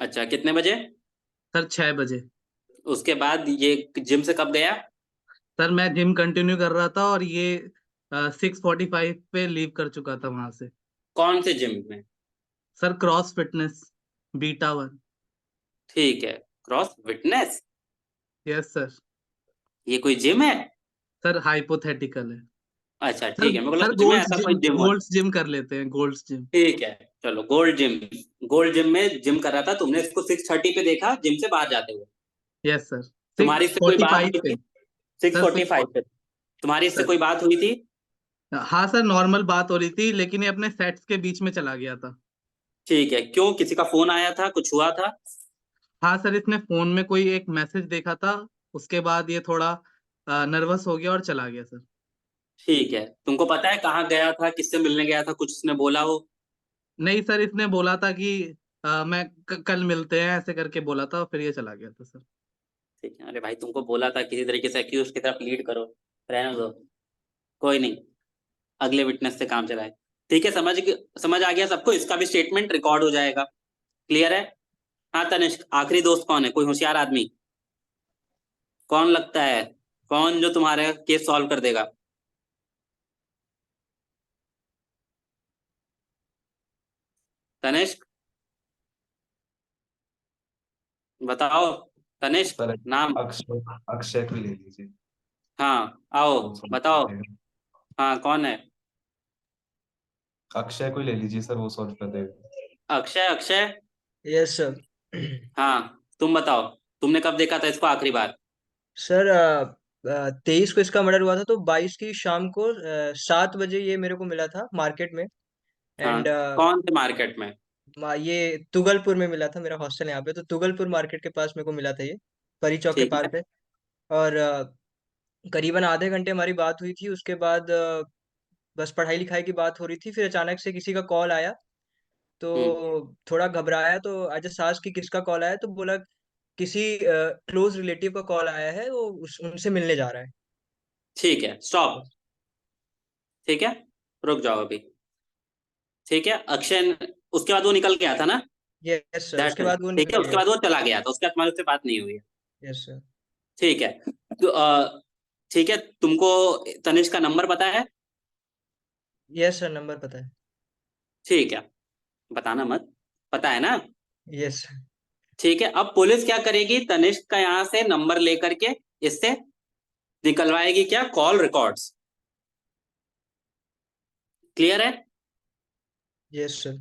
Speaker 1: अच्छा, कितने बजे?
Speaker 12: सर 6 बजे।
Speaker 1: उसके बाद ये जिम से कब गया?
Speaker 12: सर मैं जिम कंटिन्यू कर रहा था और ये 6:45 पे लीव कर चुका था वहां से।
Speaker 1: कौन से जिम में?
Speaker 12: Sir cross fitness beta 1।
Speaker 1: ठीक है, क्रॉस विटनेस।
Speaker 12: Yes sir.
Speaker 1: ये कोई जिम है?
Speaker 12: सर हाइपोथेटिकल है।
Speaker 1: अच्छा
Speaker 12: सर
Speaker 1: ठीक है, मेरे को
Speaker 12: सर
Speaker 1: लगा सच में ऐसा कोई जिम हो।
Speaker 12: गोल्ड्स जिम कर लेते हैं, गोल्ड्स जिम।
Speaker 1: ठीक है, चलो गोल्ड जिम। गोल्ड जिम में जिम कर रहा था, तुमने इसको 6:30 पे देखा जिम से बाहर जाते हुए।
Speaker 12: Yes sir.
Speaker 1: तुम्हारी इससे कोई बात
Speaker 12: 6:45
Speaker 1: हुई
Speaker 12: पे।
Speaker 1: थी?
Speaker 12: सर
Speaker 1: 6:45 पे तुम्हारी इससे
Speaker 12: सर
Speaker 1: कोई बात हुई थी?
Speaker 12: हाँ सर, नॉर्मल बात हो रही थी लेकिन ये अपने सेट्स के बीच में चला गया था।
Speaker 1: ठीक है, क्यों, किसी का फोन आया था, कुछ हुआ था?
Speaker 12: हाँ सर, इसने फोन में कोई एक मैसेज देखा था, उसके बाद ये थोड़ा नर्वस हो गया और चला गया सर।
Speaker 1: ठीक है, तुमको पता है कहाँ गया था, किससे मिलने गया था, कुछ इसने बोला हो?
Speaker 12: नहीं सर, इसने बोला था कि मैं कल मिलते हैं ऐसे करके बोला था, फिर ये चला गया था सर।
Speaker 1: ठीक है, अरे भाई तुमको बोला था किसी तरीके से एक्यूज की तरफ लीड करो, रहने दो, कोई नहीं, अगले विटनेस से काम चलाए। ठीक है, समझ आ गया सबको, इसका भी स्टेटमेंट रिकॉर्ड हो जाएगा। क्लियर है? हाँ तनिष्क, आखिरी दोस्त कौन है, कोई होशियार आदमी कौन लगता है, कौन जो तुम्हारे केस सॉल्व कर देगा? तनिष्क बताओ, तनिष्क
Speaker 4: सर
Speaker 1: नाम।
Speaker 4: अक्षय, अक्षय को ले लीजिए।
Speaker 1: हाँ आओ
Speaker 4: वो सॉल्व कर
Speaker 1: बताओ।
Speaker 4: देगा।
Speaker 1: हाँ कौन है?
Speaker 4: अक्षय को ले लीजिए सर, वो सॉल्व कर देगा।
Speaker 1: अक्षय, अक्षय।
Speaker 3: Yes sir.
Speaker 1: हाँ तुम बताओ, तुमने कब देखा था इसको आखिरी बार?
Speaker 3: सर 23 को इसका मर्डर हुआ था, तो 22 की शाम को 7 बजे ये मेरे को मिला था मार्केट में।
Speaker 1: हाँ
Speaker 3: एंड
Speaker 1: कौन से मार्केट में?
Speaker 3: ये तुगलपुर में मिला था, मेरा हॉस्टल यहाँ पे, तो तुगलपुर मार्केट के पास मेरे को मिला था ये, परी चौक के
Speaker 1: ठीक
Speaker 3: पार
Speaker 1: है।
Speaker 3: पे। और करीबन आधे घंटे हमारी बात हुई थी। उसके बाद बस पढ़ाई लिखाई की बात हो रही थी, फिर अचानक से किसी का कॉल आया, तो थोड़ा घबराया, तो आज सास की किसका कॉल आया, तो बोला किसी क्लोज रिलेटिव का कॉल आया है, वो उनसे मिलने जा रहा है।
Speaker 1: ठीक है, स्टॉप।
Speaker 3: बस।
Speaker 1: ठीक है, रुक जाओ अभी। ठीक है अक्षय, उसके बाद वो निकल गया था ना?
Speaker 3: यस सर,
Speaker 1: दैट
Speaker 3: उसके बाद वो
Speaker 1: ठीक है,
Speaker 3: निकल
Speaker 1: उसके
Speaker 3: गया।
Speaker 1: बाद वो चला गया था, उसके बाद तुम्हारी उससे बात नहीं हुई है।
Speaker 3: Yes sir.
Speaker 1: ठीक है, तो ठीक है, तुमको तनिष्क का नंबर पता है?
Speaker 3: यस सर, नंबर पता है।
Speaker 1: ठीक है, बताना मत, पता है ना?
Speaker 3: Yes sir.
Speaker 1: ठीक है, अब पुलिस क्या करेगी, तनिष्क का यहाँ से नंबर लेकर के इससे निकलवाएगी क्या, कॉल रिकॉर्ड्स। क्लियर है?
Speaker 3: Yes sir.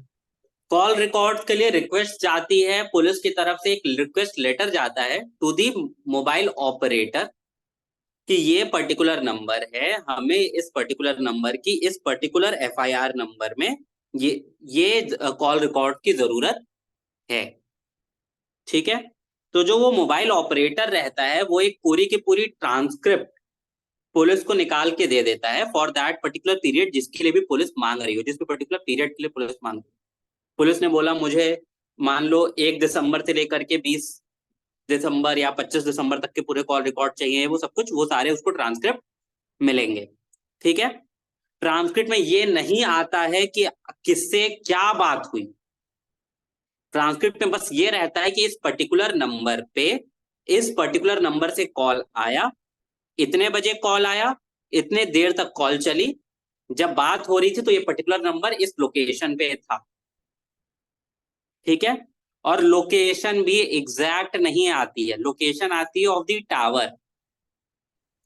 Speaker 1: कॉल रिकॉर्ड्स के लिए रिक्वेस्ट जाती है पुलिस की तरफ से, एक रिक्वेस्ट लेटर जाता है टू दी मोबाइल ऑपरेटर कि ये पर्टिकुलर नंबर है, हमें इस पर्टिकुलर नंबर की इस पर्टिकुलर एफआईआर नंबर में ये कॉल रिकॉर्ड की जरूरत है। ठीक है, तो जो वो मोबाइल ऑपरेटर रहता है वो एक पूरी की पूरी ट्रांसक्रिप्ट पुलिस को निकाल के दे देता है फॉर दैट पर्टिकुलर पीरियड जिसके लिए भी पुलिस मांग रही हो, जिस भी पर्टिकुलर पीरियड के लिए पुलिस मांग रही हो। पुलिस ने बोला मुझे मान लो 1 दिसंबर से लेकर के 20 दिसंबर या 25 दिसंबर तक के पूरे कॉल रिकॉर्ड चाहिए, वो सब कुछ, वो सारे उसको ट्रांसक्रिप्ट मिलेंगे। ठीक है, ट्रांसक्रिप्ट में ये नहीं आता है कि किससे क्या बात हुई। ट्रांसक्रिप्ट में बस ये रहता है कि इस पर्टिकुलर नंबर पे, इस पर्टिकुलर नंबर से कॉल आया, इतने बजे कॉल आया, इतने देर तक कॉल चली, जब बात हो रही थी तो ये पर्टिकुलर नंबर इस लोकेशन पे था। ठीक है, और लोकेशन भी एग्जैक्ट नहीं आती है, लोकेशन आती है ऑफ द टावर।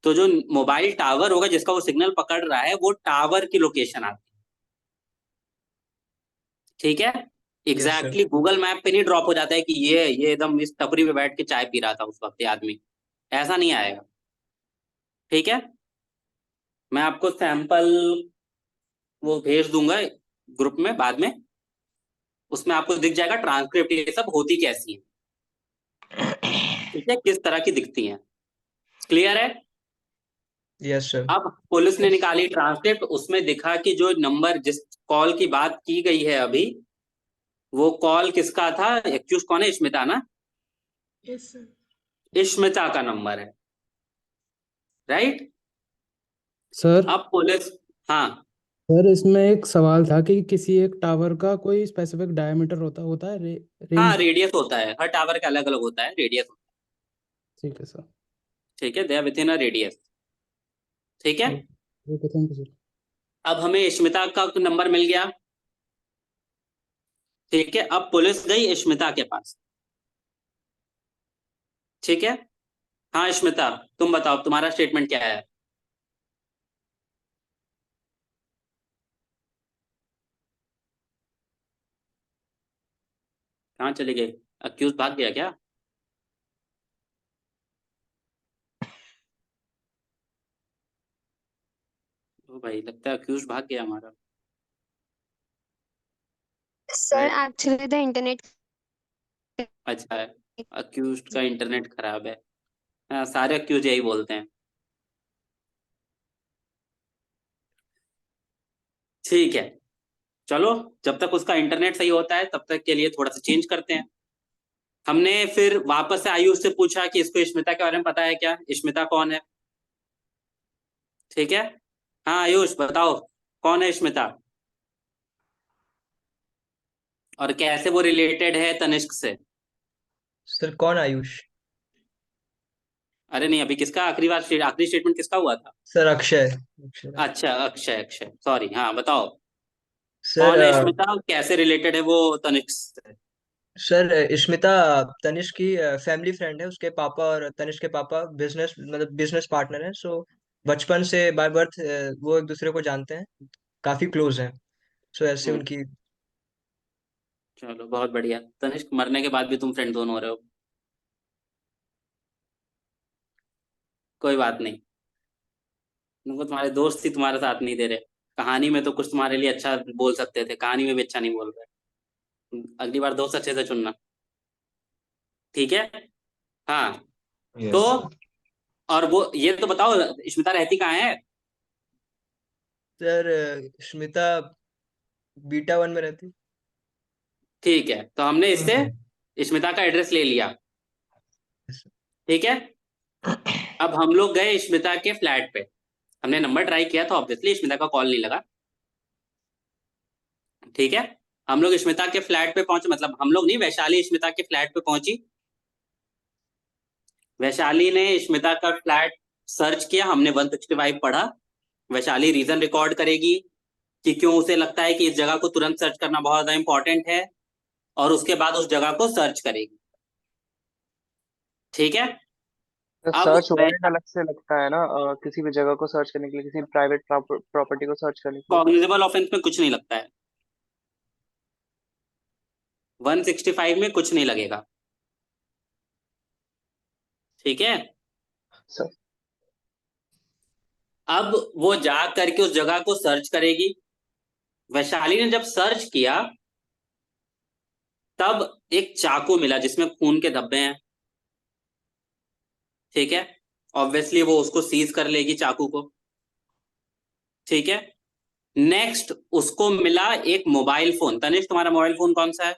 Speaker 1: तो जो मोबाइल टावर होगा जिसका वो सिग्नल पकड़ रहा है, वो टावर की लोकेशन आती है। ठीक है, एग्जैक्टली गूगल मैप पे नहीं ड्रॉप हो जाता है कि ये एकदम इस टपरी पे बैठ के चाय पी रहा था उस वक्त ये आदमी, ऐसा नहीं आएगा। ठीक है, मैं आपको सैंपल वो भेज दूंगा ग्रुप में बाद में, उसमें आपको दिख जाएगा ट्रांसक्रिप्ट ये सब होती कैसी है। ठीक है, किस तरह की दिखती हैं। क्लियर है?
Speaker 3: Yes sir.
Speaker 1: अब पुलिस ने निकाली ट्रांसक्रिप्ट, उसमें दिखा कि जो नंबर जिस कॉल की बात की गई है अभी, वो कॉल किसका था? एक्यूज कौन है? स्मिता ना?
Speaker 9: Yes sir.
Speaker 1: स्मिता का नंबर है, राइट?
Speaker 13: सर
Speaker 1: अब पुलिस, हाँ
Speaker 13: सर इसमें एक सवाल था कि किसी एक टावर का कोई स्पेसिफिक डायमीटर होता है
Speaker 1: हाँ,
Speaker 13: रेंज।
Speaker 1: रेडियस होता है, हर टावर का अलग अलग होता है रेडियस।
Speaker 13: ठीक है सर।
Speaker 1: ठीक है, they are within a radius. ठीक है,
Speaker 13: ओके थैंक यू सर।
Speaker 1: अब हमें स्मिता का नंबर मिल गया। ठीक है, अब पुलिस गई स्मिता के पास। ठीक है, हाँ स्मिता, तुम बताओ तुम्हारा स्टेटमेंट क्या है? कहाँ चले गए? अक्यूज भाग गया क्या? ओ भाई, लगता है अक्यूज भाग गया हमारा।
Speaker 14: Sir actually the internet.
Speaker 1: अच्छा है, अक्यूज का इंटरनेट खराब है। हाँ, सारे अक्यूज यही बोलते हैं। ठीक है, चलो, जब तक उसका इंटरनेट सही होता है तब तक के लिए थोड़ा सा चेंज करते हैं। हमने फिर वापस से आयुष से पूछा कि इसको स्मिता के बारे में पता है क्या, स्मिता कौन है? ठीक है, हाँ आयुष बताओ, कौन है स्मिता और कैसे वो रिलेटेड है तनिष्क से?
Speaker 3: सर कौन आयुष?
Speaker 1: अरे नहीं, अभी किसका आखिरी स्टेटमेंट किसका हुआ था?
Speaker 3: सर अक्षय।
Speaker 1: अच्छा, अक्षय, अक्षय सॉरी, हाँ बताओ,
Speaker 3: सर
Speaker 1: कौन है स्मिता और कैसे रिलेटेड है वो तनिष्क से?
Speaker 3: सर स्मिता तनिष्क की फैमिली फ्रेंड है। उसके पापा और तनिष्क के पापा बिजनेस पार्टनर हैं। सो बचपन से बाय बर्थ वो एक दूसरे को जानते हैं, काफी क्लोज हैं। सो ऐसे उनकी।
Speaker 1: चलो बहुत बढ़िया, तनिष्क मरने के बाद भी तुम फ्रेंड दोनों हो रहे हो, कोई बात नहीं। तुमको तुम्हारे दोस्त ही तुम्हारा साथ नहीं दे रहे। कहानी में तो कुछ तुम्हारे लिए अच्छा बोल सकते थे, कहानी में भी अच्छा नहीं बोल रहे। अगली बार दोस्त अच्छे से चुनना, ठीक है? हाँ, तो और वो ये तो बताओ स्मिता रहती कहाँ है?
Speaker 3: सर स्मिता बीटा 1 में रहती।
Speaker 1: ठीक है, तो हमने इससे स्मिता का एड्रेस ले लिया। ठीक है, अब हम लोग गए स्मिता के फ्लैट पे, हमने नंबर ट्राई किया तो ऑब्वियसली स्मिता का कॉल नहीं लगा। ठीक है, हम लोग स्मिता के फ्लैट पे पहुंचे, मतलब हम लोग नहीं, वैशाली स्मिता के फ्लैट पे पहुंची। वैशाली ने स्मिता का फ्लैट सर्च किया, हमने 165 पढ़ा। वैशाली रीजन रिकॉर्ड करेगी कि क्यों उसे लगता है कि इस जगह को तुरंत सर्च करना बहुत ज्यादा इंपॉर्टेंट है, और उसके बाद उस जगह को सर्च करेगी। ठीक है, अब
Speaker 15: सर्च वारंट अलग से लगता है ना किसी भी जगह को सर्च करने के लिए, किसी प्राइवेट प्रॉपर्टी को सर्च करने के लिए।
Speaker 1: कॉग्निजेबल ऑफेंस में कुछ नहीं लगता है, 165 में कुछ नहीं लगेगा। ठीक है,
Speaker 15: सर
Speaker 1: अब वो जा करके उस जगह को सर्च करेगी। वैशाली ने जब सर्च किया तब एक चाकू मिला जिसमें खून के धब्बे हैं। ठीक है, ऑब्वियसली वो उसको सीज कर लेगी चाकू को। ठीक है, नेक्स्ट उसको मिला एक मोबाइल फोन। तनिष्क तुम्हारा मोबाइल फोन कौन सा है?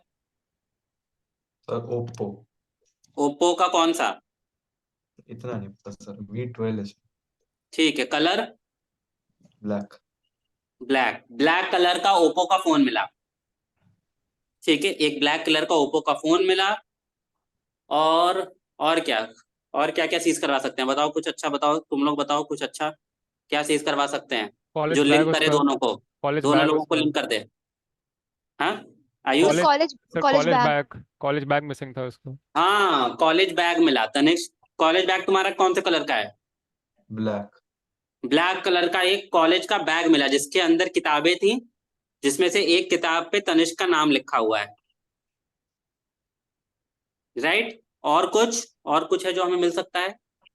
Speaker 4: Sir Oppo.
Speaker 1: ओप्पो का कौन सा?
Speaker 4: इतना नहीं पता सर, V12 है।
Speaker 1: ठीक है, colour?
Speaker 4: Black.
Speaker 1: Black. Black colour का ओप्पो का फोन मिला। ठीक है, एक ब्लैक कलर का ओप्पो का फोन मिला। और और क्या? और क्या क्या सीज करवा सकते हैं? बताओ कुछ अच्छा, बताओ तुम लोग, बताओ कुछ अच्छा क्या सीज करवा सकते हैं
Speaker 11: कॉलेज
Speaker 1: जो
Speaker 11: बैग
Speaker 1: लिंक करे
Speaker 11: उसका,
Speaker 1: दोनों को,
Speaker 11: कॉलेज
Speaker 1: दोनों
Speaker 11: बैग
Speaker 1: लोगों को
Speaker 11: उसका,
Speaker 1: लिंक कर दे। हाँ Ayush?
Speaker 11: College,
Speaker 10: college
Speaker 11: sir
Speaker 10: college
Speaker 11: college
Speaker 10: bag.
Speaker 11: Bag, college bag missing था उसको।
Speaker 1: हाँ कॉलेज बैग मिला। तनिष्क, कॉलेज बैग तुम्हारा कौन से कलर का है?
Speaker 4: ब्लैक।
Speaker 1: ब्लैक कलर का एक कॉलेज का बैग मिला जिसके अंदर किताबें थी, जिसमें से एक किताब पे तनिष्क का नाम लिखा हुआ है। राइट? और कुछ है जो हमें मिल सकता है?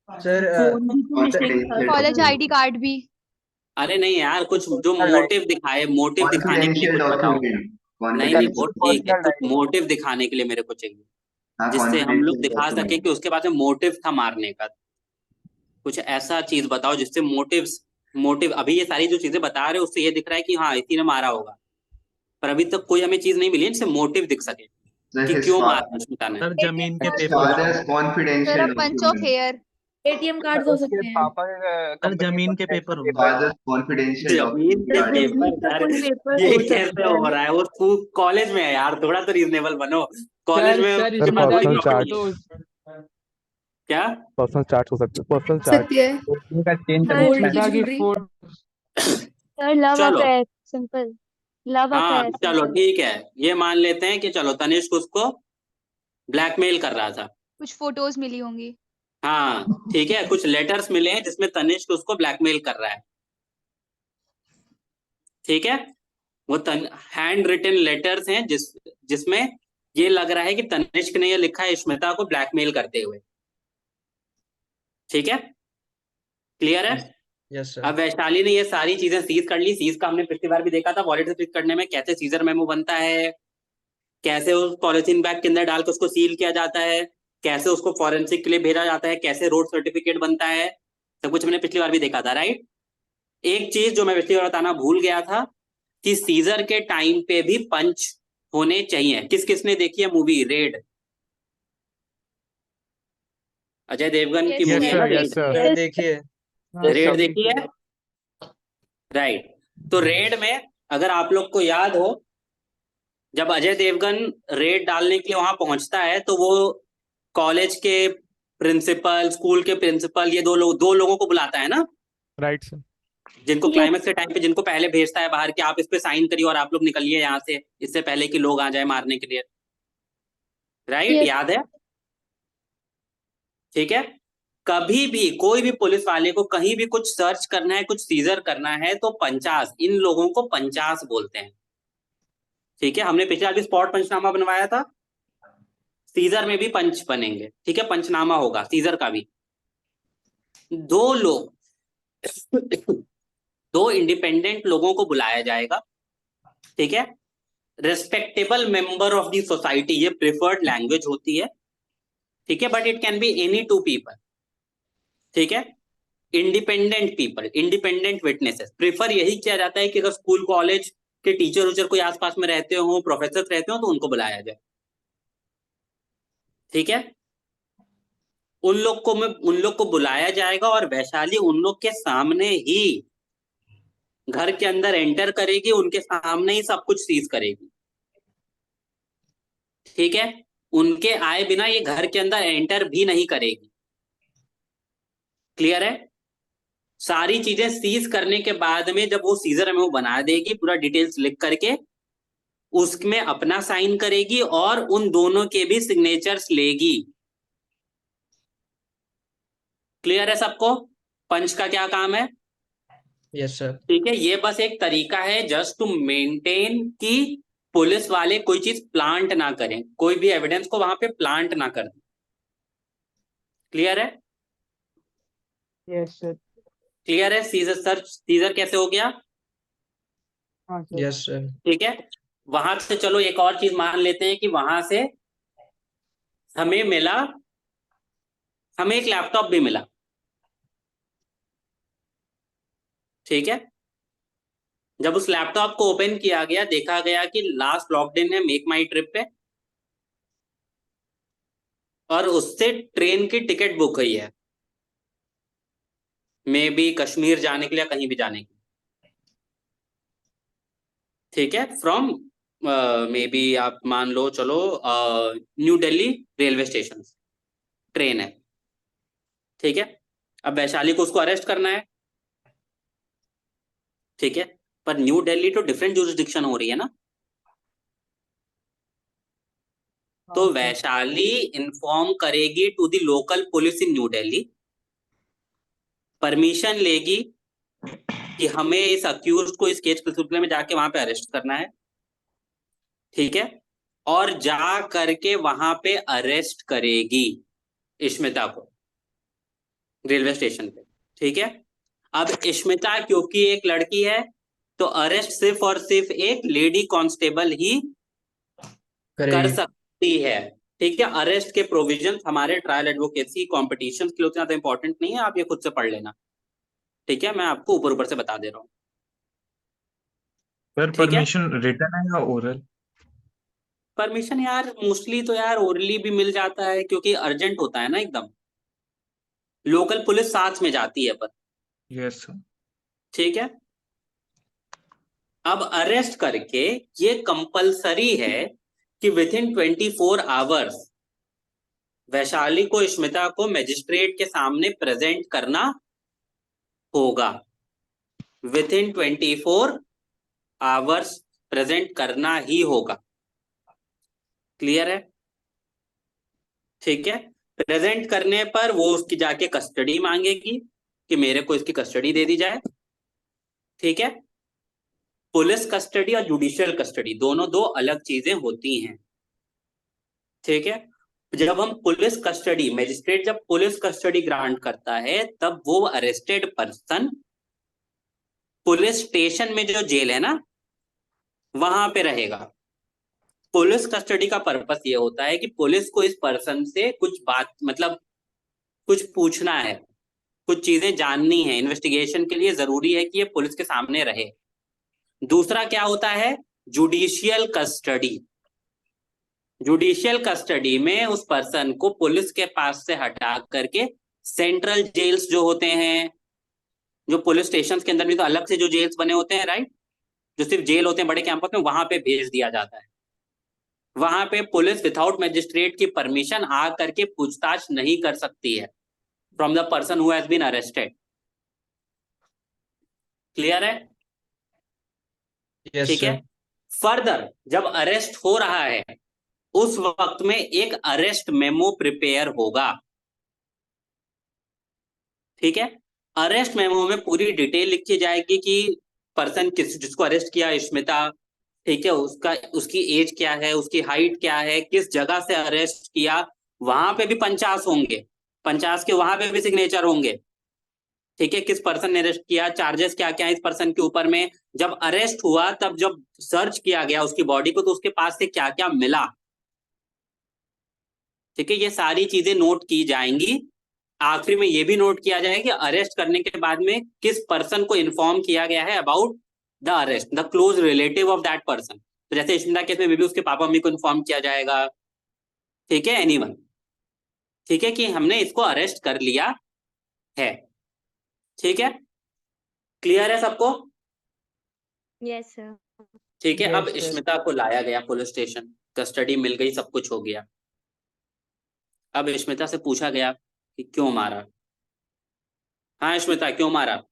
Speaker 3: सर
Speaker 7: फोन भी तो मिसिंग था।
Speaker 6: Confidential
Speaker 10: college
Speaker 6: document.
Speaker 10: ID card भी।
Speaker 1: अरे नहीं यार, कुछ जो मोटिव दिखाए, मोटिव दिखाने के लिए
Speaker 6: कॉन्फिडेंशियल
Speaker 1: कुछ बताओ।
Speaker 6: डॉक्यूमेंट।
Speaker 1: नहीं नहीं, वो
Speaker 6: कॉन्फिडेंशियल।
Speaker 1: ठीक है, कुछ मोटिव दिखाने के लिए मेरे को चाहिए,
Speaker 6: हाँ,
Speaker 1: जिससे हम लोग
Speaker 6: कॉन्फिडेंशियल
Speaker 1: दिखा सके
Speaker 6: डॉक्यूमेंट।
Speaker 1: कि उसके पास में मोटिव था मारने का। कुछ ऐसा चीज बताओ जिससे मोटिव, अभी ये सारी जो चीजें बता रहे हो उससे ये दिख रहा है कि हाँ इसी ने मारा होगा, पर अभी तक कोई हमें चीज नहीं मिली है जिससे मोटिव दिख सके
Speaker 6: सर
Speaker 1: कि
Speaker 6: हिज
Speaker 1: क्यों मारा सुल्तान ने।
Speaker 12: सर जमीन के पेपर
Speaker 6: फादर्स
Speaker 12: होंगे।
Speaker 10: Sir
Speaker 6: confidential
Speaker 10: a bunch of
Speaker 6: document.
Speaker 10: Here.
Speaker 7: ATM card हो सकते हैं।
Speaker 15: पापा
Speaker 12: सर
Speaker 15: कंपनी में
Speaker 12: जमीन के
Speaker 15: कॉन्ट्रैक्ट
Speaker 12: पेपर
Speaker 15: का
Speaker 12: होंगे।
Speaker 15: पेपर है।
Speaker 6: फादर्स कॉन्फिडेंशियल
Speaker 1: जमीन के
Speaker 6: डॉक्यूमेंट।
Speaker 7: बिजनेस
Speaker 1: पेपर
Speaker 7: का
Speaker 1: यार,
Speaker 7: कोई पेपर
Speaker 1: ये
Speaker 7: हो
Speaker 1: कैसे
Speaker 7: सकता
Speaker 1: हो
Speaker 7: है।
Speaker 1: रहा है? वो तू कॉलेज में है यार, थोड़ा तो रीजनेबल बनो। कॉलेज में
Speaker 13: सर
Speaker 1: उसके पास कोई
Speaker 8: पर्सनल
Speaker 13: की
Speaker 1: प्रॉपर्टी
Speaker 8: चार्ट्स।
Speaker 13: फोटोज।
Speaker 1: क्या?
Speaker 8: पर्सनल चार्ट्स हो सकते हैं, पर्सनल
Speaker 9: सकती
Speaker 8: चार्ट्स।
Speaker 9: है।
Speaker 15: का चेंज
Speaker 9: हाँ,
Speaker 15: करने
Speaker 9: गोल्ड की
Speaker 13: पिता की
Speaker 9: ज्वेलरी।
Speaker 13: फोटो।
Speaker 14: सर लव
Speaker 1: चलो
Speaker 14: अफेयर सिंपल, लव
Speaker 1: हाँ
Speaker 14: अफेयर
Speaker 1: चलो
Speaker 14: सिंपल।
Speaker 1: ठीक है, ये मान लेते हैं कि चलो तनिष्क उसको ब्लैकमेल कर रहा था।
Speaker 10: कुछ फोटोज मिली होंगी।
Speaker 1: हाँ ठीक है, कुछ लेटर्स मिले हैं जिसमें तनिष्क उसको ब्लैकमेल कर रहा है। ठीक है, वो हैंड रिटन लेटर्स हैं जिसमें ये लग रहा है कि तनिष्क ने ये लिखा है स्मिता को ब्लैकमेल करते हुए। ठीक है, क्लियर है?
Speaker 3: Yes sir.
Speaker 1: अब वैशाली ने ये सारी चीजें सीज कर ली। सीज का हमने पिछली बार भी देखा था, वॉलेट से सीज करने में कैसे सीजर मेमो बनता है, कैसे उस पॉलिथीन बैग के अंदर डाल के उसको सील किया जाता है, कैसे उसको फॉरेंसिक के लिए भेजा जाता है, कैसे रोड सर्टिफिकेट बनता है, सब कुछ हमने पिछली बार भी देखा था। राइट? एक चीज जो मैं पिछली बार बताना भूल गया था कि सीजर के टाइम पे भी पंच होने चाहिए। किस किसने देखी है मूवी रेड? अजय देवगन की
Speaker 10: यस
Speaker 1: मूवी
Speaker 11: यस
Speaker 1: है ना
Speaker 10: sir.
Speaker 11: Sir, yes
Speaker 1: red?
Speaker 11: Sir.
Speaker 3: Sir देखिए।
Speaker 1: रेड देखी है? राइट। तो रेड में अगर आप लोग को याद हो, जब अजय देवगन रेड डालने के लिए वहां पहुंचता है तो वो कॉलेज के प्रिंसिपल, स्कूल के प्रिंसिपल, ये दो लोगों को बुलाता है ना,
Speaker 11: राइट सर।
Speaker 1: जिनको
Speaker 14: यस
Speaker 1: क्लाइमेक्स के टाइम पे जिनको पहले भेजता है बाहर कि आप इस पे साइन करिए और आप लोग निकलिए यहाँ से इससे पहले कि लोग आ जाए मारने के लिए। राइट?
Speaker 14: यस
Speaker 1: याद है? ठीक है, कभी भी कोई भी पुलिस वाले को कहीं भी कुछ सर्च करना है, कुछ सीजर करना है तो 50, इन लोगों को 50 बोलते हैं। ठीक है, हमने पिछले बार भी स्पॉट पंचनामा बनवाया था, सीजर में भी पंच बनेंगे। ठीक है, पंचनामा होगा सीजर का भी। दो लोग दो इंडिपेंडेंट लोगों को बुलाया जाएगा। ठीक है, respectable member of the society, ये प्रिफर्ड लैंग्वेज होती है। ठीक है, but it can be any two people. ठीक है, independent people, independent witnesses. Prefer यही किया जाता है कि अगर स्कूल कॉलेज के टीचर उचर कोई आसपास में रहते हो, प्रोफेसर रहते हो, तो उनको बुलाया जाए। ठीक है, उन लोग को बुलाया जाएगा और वैशाली उन लोग के सामने ही घर के अंदर एंटर करेगी, उनके सामने ही सब कुछ सीज करेगी। ठीक है, उनके आए बिना ये घर के अंदर एंटर भी नहीं करेगी। क्लियर है? सारी चीजें सीज करने के बाद में जब वो सीजर में वो बना देगी पूरा डिटेल्स लिख करके, उसमें अपना साइन करेगी और उन दोनों के भी सिग्नेचर्स लेगी। क्लियर है सबको? पंच का क्या काम है?
Speaker 3: Yes sir.
Speaker 1: ठीक है, ये बस एक तरीका है जस्ट टू मेंटेन कि पुलिस वाले कोई चीज प्लांट ना करें, कोई भी एविडेंस को वहां पे प्लांट ना कर दें। क्लियर है?
Speaker 7: Yes sir.
Speaker 1: क्लियर है? सीजर सर्च, सीजर कैसे हो गया?
Speaker 7: हाँ सर।
Speaker 3: Yes sir.
Speaker 1: ठीक है, वहां से चलो एक और चीज मान लेते हैं कि वहां से हमें मिला, हमें एक लैपटॉप भी मिला। ठीक है, जब उस लैपटॉप को ओपन किया गया देखा गया कि लास्ट लॉक्ड इन है मेक माई ट्रिप पे। और उससे ट्रेन की टिकट बुक हुई है, मे बी कश्मीर जाने के लिए, कहीं भी जाने के लिए, ठीक है। फ्रॉम मे बी आप मान लो चलो new Delhi railway station train है, ठीक है। अब वैशाली को उसको अरेस्ट करना है, ठीक है, पर न्यू दिल्ली तो डिफरेंट जुरिस्डिक्शन हो रही है ना, तो वैशाली इन्फॉर्म करेगी to the local police in New Delhi, permission लेगी कि हमें इस अक्यूज को इस केस के सिलसिले में जाके वहां पे अरेस्ट करना है, ठीक है, और जा करके वहां पे अरेस्ट करेगी इश्मिता को रेलवे स्टेशन पे, ठीक है। अब इश्मिता क्योंकि एक लड़की है तो अरेस्ट सिर्फ और सिर्फ एक लेडी कांस्टेबल ही कर
Speaker 3: करेगी।
Speaker 1: सकती है, ठीक है। अरेस्ट के प्रोविजन हमारे ट्रायल एडवोकेसी कॉम्पिटिशन के लिए उतना तो इंपॉर्टेंट नहीं है, आप ये खुद से पढ़ लेना, ठीक है, मैं आपको ऊपर ऊपर से बता दे रहा हूँ,
Speaker 4: पर
Speaker 1: ठीक है।
Speaker 4: परमिशन रिटर्न है या ओरल?
Speaker 1: परमिशन यार मोस्टली तो यार ओरली भी मिल जाता है, क्योंकि अर्जेंट होता है ना एकदम, लोकल पुलिस साथ में जाती है पर,
Speaker 4: यस
Speaker 1: ठीक है। अब अरेस्ट करके ये कंपलसरी है कि विद इन 24 आवर्स वैशाली को इश्मिता को मजिस्ट्रेट के सामने प्रेजेंट करना होगा, विद इन 24 आवर्स प्रेजेंट करना ही होगा, क्लियर है, ठीक है। प्रेजेंट करने पर वो उसकी जाके कस्टडी मांगेगी कि मेरे को इसकी कस्टडी दे दी जाए, ठीक है। पुलिस कस्टडी और जुडिशियल कस्टडी दोनों दो अलग चीजें होती हैं, ठीक है। जब हम पुलिस कस्टडी, मजिस्ट्रेट जब पुलिस कस्टडी ग्रांट करता है तब वो अरेस्टेड पर्सन पुलिस स्टेशन में जो जेल है ना वहां पे रहेगा। पुलिस कस्टडी का पर्पस ये होता है कि पुलिस को इस पर्सन से कुछ बात मतलब कुछ पूछना है, कुछ चीजें जाननी है, इन्वेस्टिगेशन के लिए जरूरी है कि ये पुलिस के सामने रहे। दूसरा क्या होता है, जुडिशियल कस्टडी। जुडिशियल कस्टडी में उस पर्सन को पुलिस के पास से हटा करके सेंट्रल जेल्स जो होते हैं, जो पुलिस स्टेशन के अंदर भी तो अलग से जो जेल्स बने होते हैं, राइट, जो सिर्फ जेल होते हैं बड़े कैंपस में, वहां पे भेज दिया जाता है। वहां पे पुलिस विदाउट मजिस्ट्रेट की परमिशन आ करके पूछताछ नहीं कर सकती है from the person who has been arrested, clear है,
Speaker 3: यस
Speaker 1: ठीक है।
Speaker 3: सर।
Speaker 1: फर्दर जब अरेस्ट हो रहा है उस वक्त में एक अरेस्ट मेमो प्रिपेयर होगा, ठीक है। अरेस्ट मेमो में पूरी डिटेल लिखी जाएगी कि पर्सन जिसको अरेस्ट किया इश्मिता, ठीक है, उसकी एज क्या है, उसकी हाइट क्या है, किस जगह से अरेस्ट किया, वहां पे भी 50 होंगे, 50 के वहां पे भी सिग्नेचर होंगे, ठीक है, किस पर्सन ने अरेस्ट किया, चार्जेस क्या क्या है इस पर्सन के ऊपर में, जब अरेस्ट हुआ तब जब सर्च किया गया उसकी बॉडी को तो उसके पास से क्या क्या मिला, ठीक है, ये सारी चीजें नोट की जाएंगी। आखिर में ये भी नोट किया जाएगा कि अरेस्ट करने के बाद में किस पर्सन को इन्फॉर्म किया गया है about the arrest, the close relative of that person. तो जैसे इश्मिता केस में भी उसके पापा मम्मी को इन्फॉर्म किया जाएगा, ठीक है, एनीवन, ठीक है, कि हमने इसको अरेस्ट कर लिया है, ठीक है, क्लियर है सबको,
Speaker 14: यस सर।
Speaker 1: ठीक है। अब
Speaker 3: यस सर।
Speaker 1: इश्मिता को लाया गया पुलिस स्टेशन, कस्टडी मिल गई, सब कुछ हो गया। अब इश्मिता से पूछा गया कि क्यों मारा, हाँ इश्मिता क्यों मारा?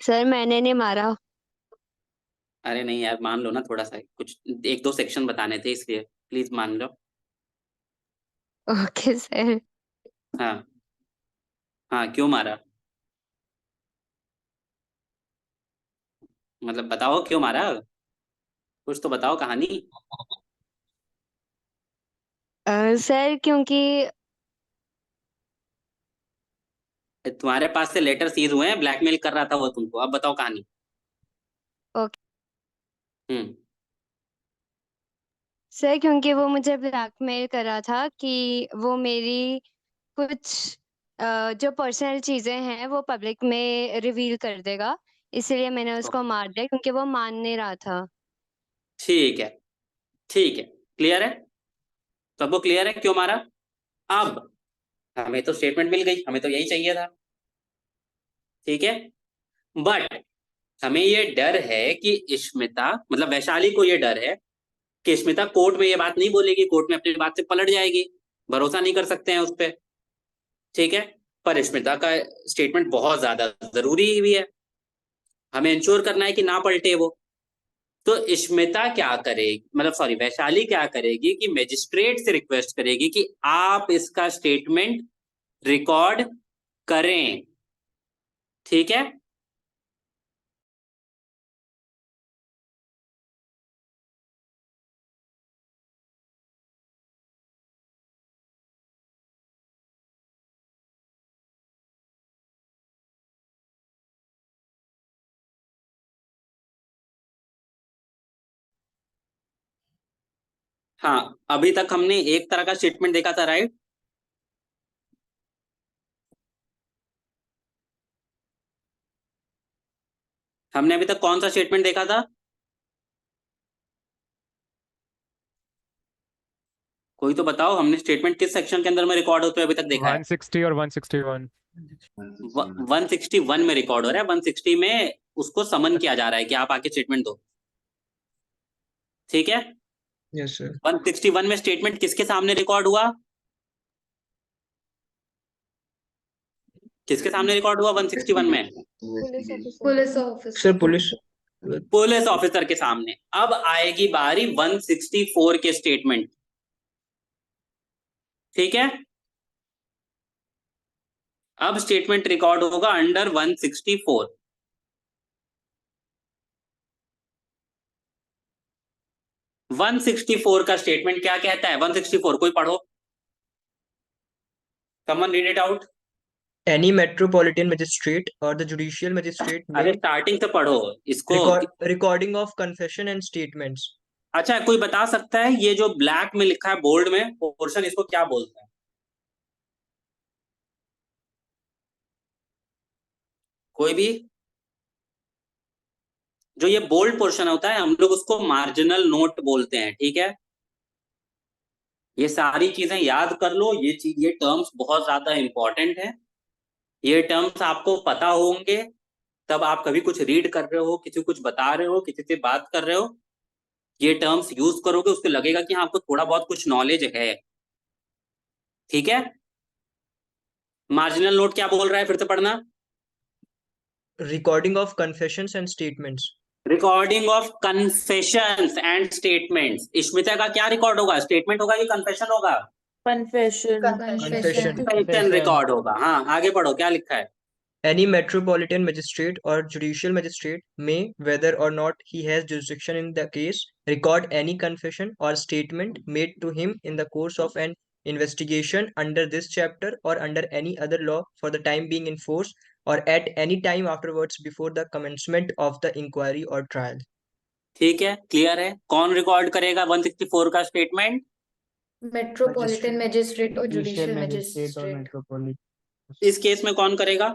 Speaker 14: सर मैंने नहीं मारा।
Speaker 1: अरे नहीं यार मान लो ना, थोड़ा सा कुछ एक दो सेक्शन बताने थे इसलिए प्लीज मान लो।
Speaker 14: Okay sir.
Speaker 1: हाँ हाँ क्यों मारा, मतलब बताओ क्यों मारा, कुछ तो बताओ कहानी।
Speaker 14: सर क्योंकि
Speaker 1: तुम्हारे पास से लेटर सीज हुए हैं, ब्लैकमेल कर रहा था वो तुमको, अब बताओ कहानी।
Speaker 14: ओके
Speaker 1: हम्म,
Speaker 14: सर क्योंकि वो मुझे ब्लैकमेल कर रहा था कि वो मेरी कुछ जो पर्सनल चीजें हैं वो पब्लिक में रिवील कर देगा, इसलिए मैंने उसको मार दिया क्योंकि वो मान नहीं रहा था।
Speaker 1: ठीक है, ठीक है, क्लियर है। सबको क्लियर है क्यों मारा? अब हमें तो स्टेटमेंट मिल गई, हमें तो यही चाहिए था, ठीक है। बट हमें ये डर है कि स्मिता, मतलब वैशाली को ये डर है कि स्मिता कोर्ट में ये बात नहीं बोलेगी, कोर्ट में अपनी बात से पलट जाएगी, भरोसा नहीं कर सकते हैं उस पर, ठीक है। पर स्मिता का स्टेटमेंट बहुत ज्यादा जरूरी भी है, हमें इंश्योर करना है कि ना पलटे वो। तो स्मिता क्या करेगी, मतलब सॉरी वैशाली क्या करेगी कि मजिस्ट्रेट से रिक्वेस्ट करेगी कि आप इसका स्टेटमेंट रिकॉर्ड करें, ठीक है। हाँ, अभी तक हमने एक तरह का स्टेटमेंट देखा था, राइट? हमने अभी तक कौन सा स्टेटमेंट देखा था? कोई तो बताओ, हमने स्टेटमेंट किस सेक्शन के अंदर में रिकॉर्ड होते हुए अभी तक देखा है?
Speaker 11: 160 और 161।
Speaker 1: 161 में रिकॉर्ड हो रहा है, 160 में उसको समन किया जा रहा है कि आप आके स्टेटमेंट दो, ठीक है।
Speaker 3: Yes sir.
Speaker 1: 161 में स्टेटमेंट किसके सामने रिकॉर्ड हुआ? किसके सामने रिकॉर्ड हुआ 161 में?
Speaker 2: Police officer.
Speaker 3: Sir police
Speaker 1: police officer के सामने। अब आएगी बारी 164 के स्टेटमेंट, ठीक है। अब स्टेटमेंट रिकॉर्ड होगा अंडर 164। वन 164 का स्टेटमेंट क्या कहता है? 164 कोई पढ़ो, someone read it out.
Speaker 3: Any metropolitan magistrate or the judicial magistrate
Speaker 1: अरे
Speaker 3: may
Speaker 1: स्टार्टिंग से पढ़ो इसको।
Speaker 3: recording of confession and statements.
Speaker 1: अच्छा, कोई बता सकता है ये जो ब्लैक में लिखा है बोल्ड में पोर्शन, इसको क्या बोलते हैं? कोई भी? जो ये बोल्ड पोर्शन होता है हम लोग उसको मार्जिनल नोट बोलते हैं, ठीक है। ये सारी चीजें याद कर लो, ये टर्म्स बहुत ज्यादा इंपॉर्टेंट है। ये टर्म्स आपको पता होंगे तब आप कभी कुछ रीड कर रहे हो, किसी कुछ बता रहे हो, किसी से बात कर रहे हो, ये टर्म्स यूज करोगे, उसको लगेगा कि हाँ आपको थोड़ा बहुत कुछ नॉलेज है, ठीक है। मार्जिनल नोट क्या बोल रहा है, फिर से पढ़ना।
Speaker 3: Recording of confessions and statements.
Speaker 1: Recording of confessions and statements. Smita का क्या रिकॉर्ड होगा? स्टेटमेंट होगा कि कन्फेशन होगा?
Speaker 7: कन्फेशन।
Speaker 1: कन्फेशन रिकॉर्ड होगा। हाँ, आगे पढ़ो, क्या लिखा है?
Speaker 3: Any metropolitan magistrate or judicial magistrate may, whether or not he has jurisdiction in the case, record any confession or statement made to him in the course of an investigation under this chapter or under any other law for the time being in force or at any time afterwards before the commencement of the inquiry or trial.
Speaker 1: ठीक है, clear है। कौन record करेगा 164 का statement?
Speaker 2: Metropolitan magistrate और judicial magistrate.
Speaker 1: इस case में कौन करेगा?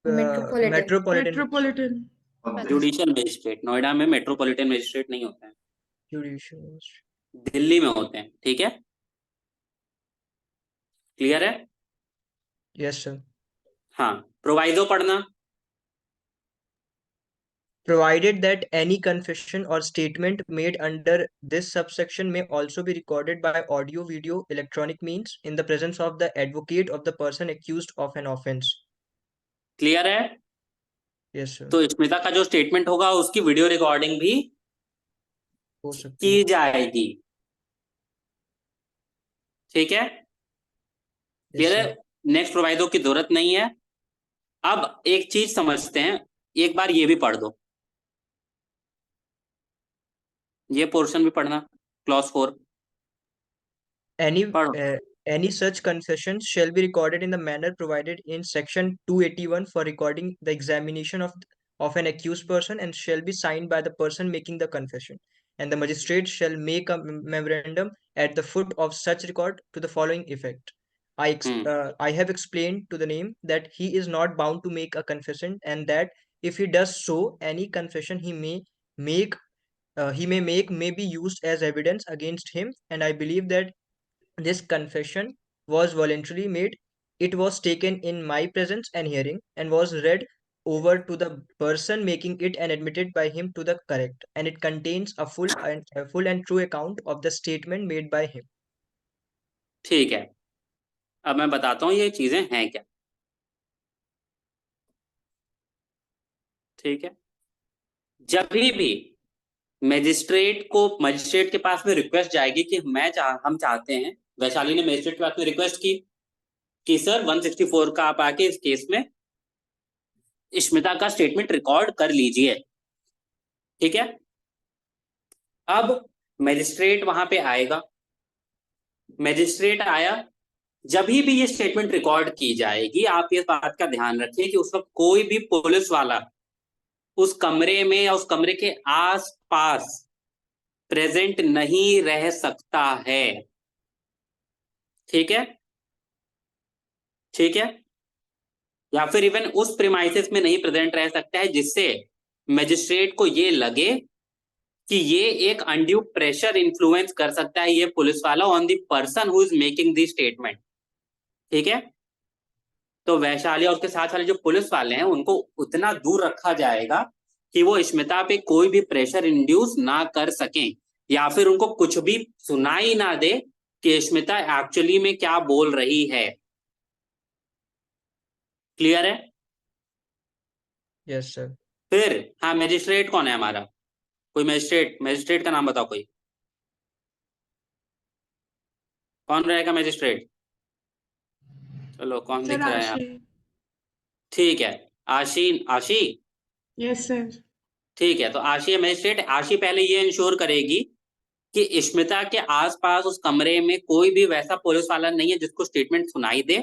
Speaker 2: मेट्रोपॉलिटन।
Speaker 1: Judicial magistrate. नोएडा में मेट्रोपॉलिटन मैजिस्ट्रेट नहीं होते हैं,
Speaker 3: Judicial.
Speaker 1: दिल्ली में होते हैं, ठीक है। क्लियर है?
Speaker 3: Yes, sir.
Speaker 1: हाँ, प्रोवाइजो पढ़ना।
Speaker 3: Provided that any confession or statement made under this subsection may also be recorded by audio, video, electronic means in the presence of the advocate of the person accused of an offense.
Speaker 1: Clear है?
Speaker 3: Yes, sir.
Speaker 1: तो स्मिता का जो statement होगा उसकी video recording भी
Speaker 3: हो सकती है।
Speaker 1: की जाएगी, ठीक है। क्लियर है? नेक्स्ट प्रोवाइडो की जरूरत नहीं है। अब एक चीज समझते हैं, एक बार ये भी पढ़ दो, ये पोर्शन भी पढ़ना, clause 4।
Speaker 3: Any such confession shall be recorded in the manner provided in section 281 for recording the examination of an accused person and shall be signed by the person making the confession, and the magistrate shall make a memorandum at the foot of such record to the following effect. I have explained to the name that he is not bound to make a confession, and that if he does so, any confession he may make he may make may be used as evidence against him, and I believe that this confession was voluntarily made. It was taken in my presence and hearing, and was read over to the person making it and admitted by him to the correct, and it contains a full and true account of the statement made by him.
Speaker 1: ठीक है, अब मैं बताता हूँ ये चीजें हैं क्या। ठीक है, जब भी मजिस्ट्रेट के पास में रिक्वेस्ट जाएगी कि हम चाहते हैं, वैशाली ने मजिस्ट्रेट के पास में रिक्वेस्ट की कि सर 164 का आप आके इस केस में स्मिता का स्टेटमेंट रिकॉर्ड कर लीजिए। ठीक है, अब मजिस्ट्रेट वहां पे आएगा, मजिस्ट्रेट आया, जब भी ये स्टेटमेंट रिकॉर्ड की जाएगी, आप ये बात का ध्यान रखिए कि उस वक्त कोई भी पुलिस वाला उस कमरे में या उस कमरे के आसपास प्रेजेंट नहीं रह सकता है। ठीक है, ठीक है, या फिर इवन उस प्रीमाइसेस में नहीं प्रेजेंट रह सकता है जिससे मजिस्ट्रेट को ये लगे कि ये एक अनड्यू प्रेशर इन्फ्लुएंस कर सकता है ये पुलिस वाला on the person who is making the statement. ठीक है, तो वैशाली और उसके साथ वाले जो पुलिस वाले हैं उनको उतना दूर रखा जाएगा कि वो स्मिता पे कोई भी प्रेशर इंड्यूस ना कर सकें, या फिर उनको कुछ भी सुनाई ना दे कि स्मिता एक्चुअली में क्या बोल रही है। क्लियर है?
Speaker 3: Yes sir.
Speaker 1: फिर हाँ, मजिस्ट्रेट कौन है हमारा? कोई मजिस्ट्रेट का नाम बताओ कोई, कौन रहेगा मजिस्ट्रेट? चलो कौन दिख रहा है यहाँ? ठीक है, आशी।
Speaker 7: Yes sir.
Speaker 1: ठीक है, तो आशी है मजिस्ट्रेट। आशी पहले ये इंश्योर करेगी कि स्मिता के आसपास उस कमरे में कोई भी वैसा पुलिस वाला नहीं है जिसको स्टेटमेंट सुनाई दे,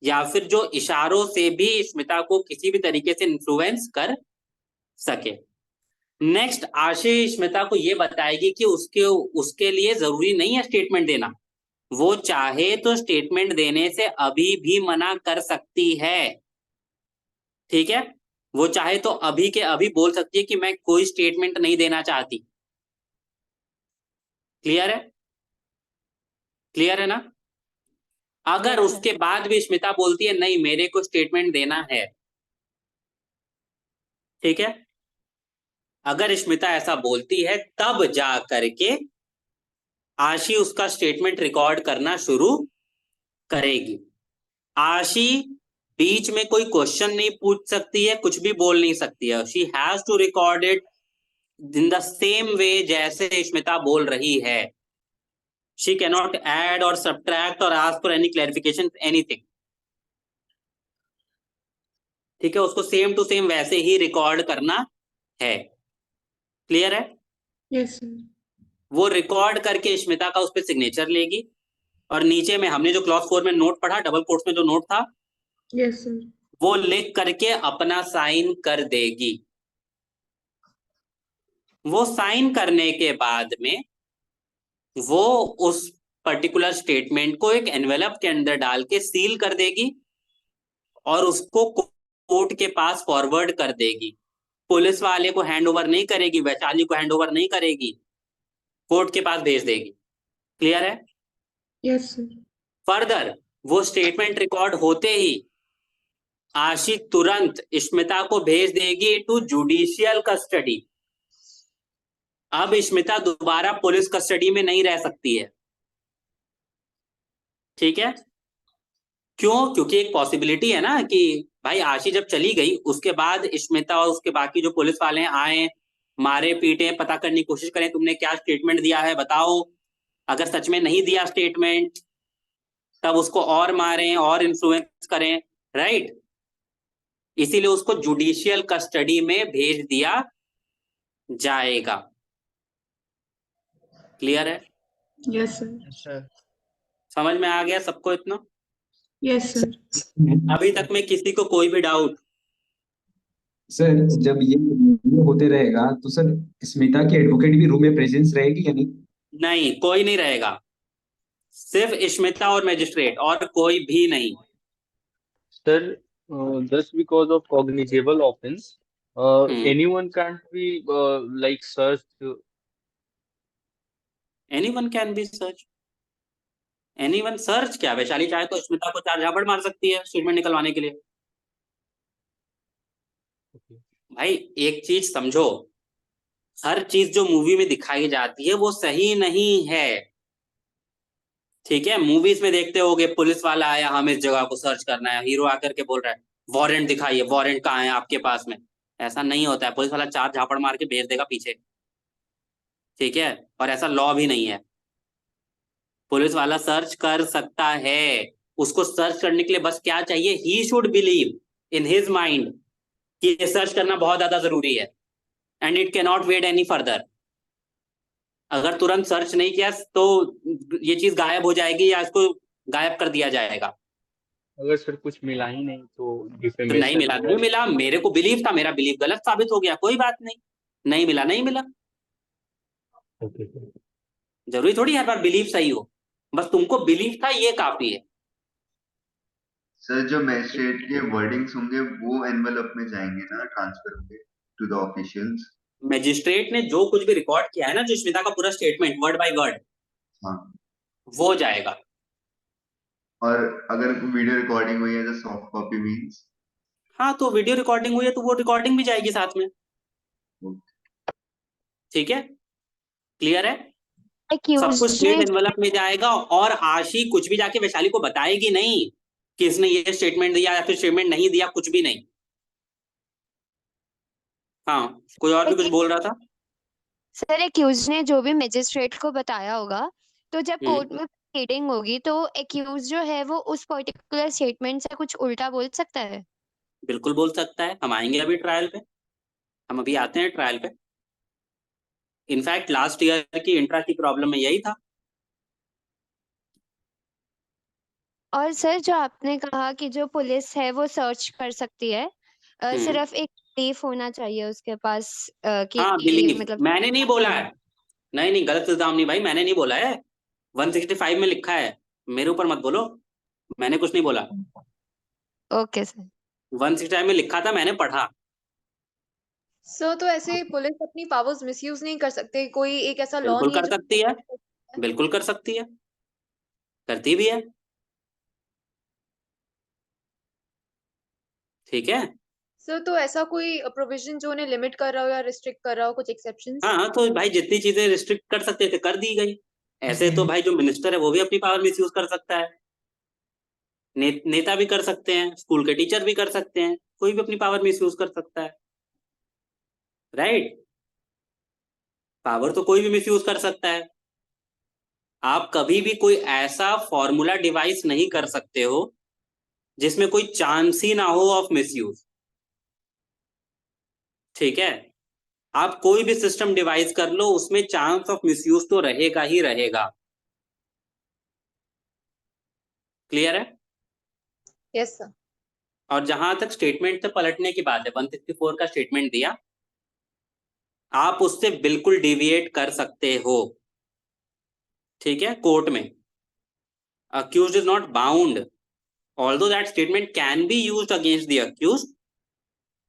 Speaker 1: या फिर जो इशारों से भी स्मिता को किसी भी तरीके से इन्फ्लुएंस कर सके। नेक्स्ट, आशी स्मिता को ये बताएगी कि उसके लिए जरूरी नहीं है स्टेटमेंट देना, वो चाहे तो स्टेटमेंट देने से अभी भी मना कर सकती है। ठीक है, वो चाहे तो अभी के अभी बोल सकती है कि मैं कोई स्टेटमेंट नहीं देना चाहती। क्लियर है? क्लियर है ना? अगर उसके बाद भी स्मिता बोलती है नहीं मेरे को स्टेटमेंट देना है, ठीक है, अगर स्मिता ऐसा बोलती है तब जा करके आशी उसका स्टेटमेंट रिकॉर्ड करना शुरू करेगी। आशी बीच में कोई क्वेश्चन नहीं पूछ सकती है, कुछ भी बोल नहीं सकती है। She has to record it in the same way जैसे स्मिता बोल रही है। शी कैनॉट ऐड और सब्ट्रैक्ट और ask for any clarification anything. ठीक है, उसको सेम टू सेम वैसे ही रिकॉर्ड करना है। क्लियर है?
Speaker 7: Yes sir.
Speaker 1: वो रिकॉर्ड करके स्मिता का उस पर सिग्नेचर लेगी, और नीचे में हमने जो क्लॉज 4 में नोट पढ़ा, डबल कोट्स में जो नोट था,
Speaker 7: यस सर।
Speaker 1: वो लिख करके अपना साइन कर देगी। वो साइन करने के बाद में वो उस पर्टिकुलर स्टेटमेंट को एक एनवेलप के अंदर डाल के सील कर देगी और उसको कोर्ट के पास फॉरवर्ड कर देगी। पुलिस वाले को हैंड ओवर नहीं करेगी, वैशाली को हैंड ओवर नहीं करेगी, कोर्ट के पास भेज देगी। क्लियर है?
Speaker 7: Yes sir.
Speaker 1: फर्दर वो स्टेटमेंट रिकॉर्ड होते ही आशी तुरंत स्मिता को भेज देगी टू जुडिशियल कस्टडी। अब स्मिता दोबारा पुलिस कस्टडी में नहीं रह सकती है। ठीक है, क्यों? क्योंकि एक पॉसिबिलिटी है ना कि भाई आशी जब चली गई उसके बाद स्मिता और उसके बाकी जो पुलिस वाले हैं आए, मारे पीटे, पता करने की कोशिश करें तुमने क्या स्टेटमेंट दिया है बताओ। अगर सच में नहीं दिया स्टेटमेंट तब उसको और मारें और इन्फ्लुएंस करें, राइट? इसीलिए उसको जुडिशियल कस्टडी में भेज दिया जाएगा। क्लियर है?
Speaker 7: Yes sir.
Speaker 1: समझ में आ गया सबको इतना?
Speaker 7: Yes sir.
Speaker 1: अभी तक में किसी को कोई भी डाउट?
Speaker 16: सर जब ये होते रहेगा तो सर स्मिता की एडवोकेट भी रूम में प्रेजेंस रहेगी या नहीं?
Speaker 1: नहीं, कोई नहीं रहेगा, सिर्फ स्मिता और मैजिस्ट्रेट, और कोई भी नहीं।
Speaker 17: Sir, just because of cognizable offense, anyone can't be like searched
Speaker 1: anyone can be search, anyone search क्या, वैशाली चाहे तो स्मिता को 4 झापड़ मार सकती है स्टेटमेंट निकलवाने के लिए। भाई एक चीज समझो, हर चीज जो मूवी में दिखाई जाती है वो सही नहीं है, ठीक है। मूवीज में देखते होगे पुलिस वाला आया, हमें इस जगह को सर्च करना है, हीरो आकर के बोल रहा है वारंट दिखाइए, वारंट कहाँ है आपके पास में। ऐसा नहीं होता है, पुलिस वाला 4 झापड़ मार के भेज देगा पीछे, ठीक है। और ऐसा लॉ भी नहीं है, पुलिस वाला सर्च कर सकता है। उसको सर्च करने के लिए बस क्या चाहिए, he should believe in his mind कि ये सर्च करना बहुत ज्यादा जरूरी है, and it can not wait any further. अगर तुरंत सर्च नहीं किया तो ये चीज गायब हो जाएगी या इसको गायब कर दिया जाएगा।
Speaker 17: अगर सर कुछ मिला ही नहीं तो
Speaker 1: तो नहीं
Speaker 17: डिफेमेशन
Speaker 1: मिला, नहीं मिला, मेरे को बिलीव था, मेरा बिलीव गलत साबित हो गया, कोई बात नहीं, नहीं मिला नहीं मिला।
Speaker 17: Okay sir.
Speaker 1: जरूरी थोड़ी हर बार बिलीव सही हो, बस तुमको बिलीव था ये काफी है।
Speaker 6: सर जो मैजिस्ट्रेट के वर्डिंग्स होंगे वो एनवेलप में जाएंगे ना, ट्रांसफर होंगे टू द ऑफिशियल्स।
Speaker 1: मैजिस्ट्रेट ने जो कुछ भी रिकॉर्ड किया है ना, जो स्मिता का पूरा स्टेटमेंट वर्ड बाय वर्ड,
Speaker 6: हाँ,
Speaker 1: वो जाएगा।
Speaker 6: और अगर वीडियो रिकॉर्डिंग हुई है तो सॉफ्ट कॉपी मींस।
Speaker 1: हाँ तो वीडियो रिकॉर्डिंग हुई है तो वो रिकॉर्डिंग भी जाएगी साथ में, ठीक है, क्लियर है। सब कुछ
Speaker 14: accused
Speaker 1: स्टेट
Speaker 14: ने
Speaker 1: एनवलप में जाएगा, और आशी कुछ भी जाके वैशाली को बताएगी नहीं कि इसने ये स्टेटमेंट दिया या फिर स्टेटमेंट नहीं दिया, कुछ भी नहीं। हाँ कोई और भी कुछ बोल रहा था।
Speaker 14: सर एक्यूज ने जो भी मजिस्ट्रेट को बताया होगा, तो जब कोर्ट में प्रोसीडिंग होगी तो एक्यूज जो है वो उस पर्टिकुलर स्टेटमेंट से कुछ उल्टा बोल सकता है।
Speaker 1: बिल्कुल बोल सकता है, हम आएंगे अभी ट्रायल पे, हम अभी आते हैं ट्रायल पे। इनफैक्ट लास्ट ईयर की इंट्रा की प्रॉब्लम में यही था।
Speaker 14: और सर जो आपने कहा कि जो पुलिस है वो सर्च कर सकती है, सिर्फ एक बिलीफ होना चाहिए उसके पास कि
Speaker 1: हाँ बिलीव,
Speaker 14: मतलब
Speaker 1: मैंने नहीं बोला है, नहीं नहीं गलत इल्जाम नहीं भाई, मैंने नहीं बोला है, 165 में लिखा है, मेरे ऊपर मत बोलो, मैंने कुछ नहीं बोला।
Speaker 14: Okay sir.
Speaker 1: 165 में लिखा था, मैंने पढ़ा।
Speaker 10: सर तो ऐसे पुलिस अपनी पावर्स मिसयूज नहीं कर सकते, कोई एक ऐसा लॉ
Speaker 1: बिल्कुल
Speaker 10: नहीं है
Speaker 1: कर
Speaker 10: जो
Speaker 1: सकती है, बिल्कुल कर सकती है, करती भी है, ठीक है।
Speaker 10: सर तो ऐसा कोई प्रोविजन जो उन्हें लिमिट कर रहा हो या रिस्ट्रिक्ट कर रहा हो, कुछ एक्सेप्शंस।
Speaker 1: हाँ तो भाई जितनी चीजें रिस्ट्रिक्ट कर सकते थे कर दी गई। ऐसे तो भाई जो मिनिस्टर है वो भी अपनी पावर मिसयूज कर सकता है, नेता भी कर सकते हैं, स्कूल के टीचर भी कर सकते हैं, कोई भी अपनी पावर मिसयूज कर सकता है, राइट। पावर तो कोई भी मिसयूज कर सकता है। आप कभी भी कोई ऐसा फॉर्मूला डिवाइस नहीं कर सकते हो जिसमें कोई चांस ही ना हो ऑफ मिसयूज, ठीक है। आप कोई भी सिस्टम डिवाइस कर लो, उसमें चांस ऑफ मिसयूज तो रहेगा ही रहेगा, क्लियर है।
Speaker 10: Yes sir.
Speaker 1: और जहां तक स्टेटमेंट से पलटने की बात है, 164 का स्टेटमेंट दिया, आप उससे बिल्कुल डिविएट कर सकते हो, ठीक है, कोर्ट में। Accused is not bound, although that statement can be used against the accused,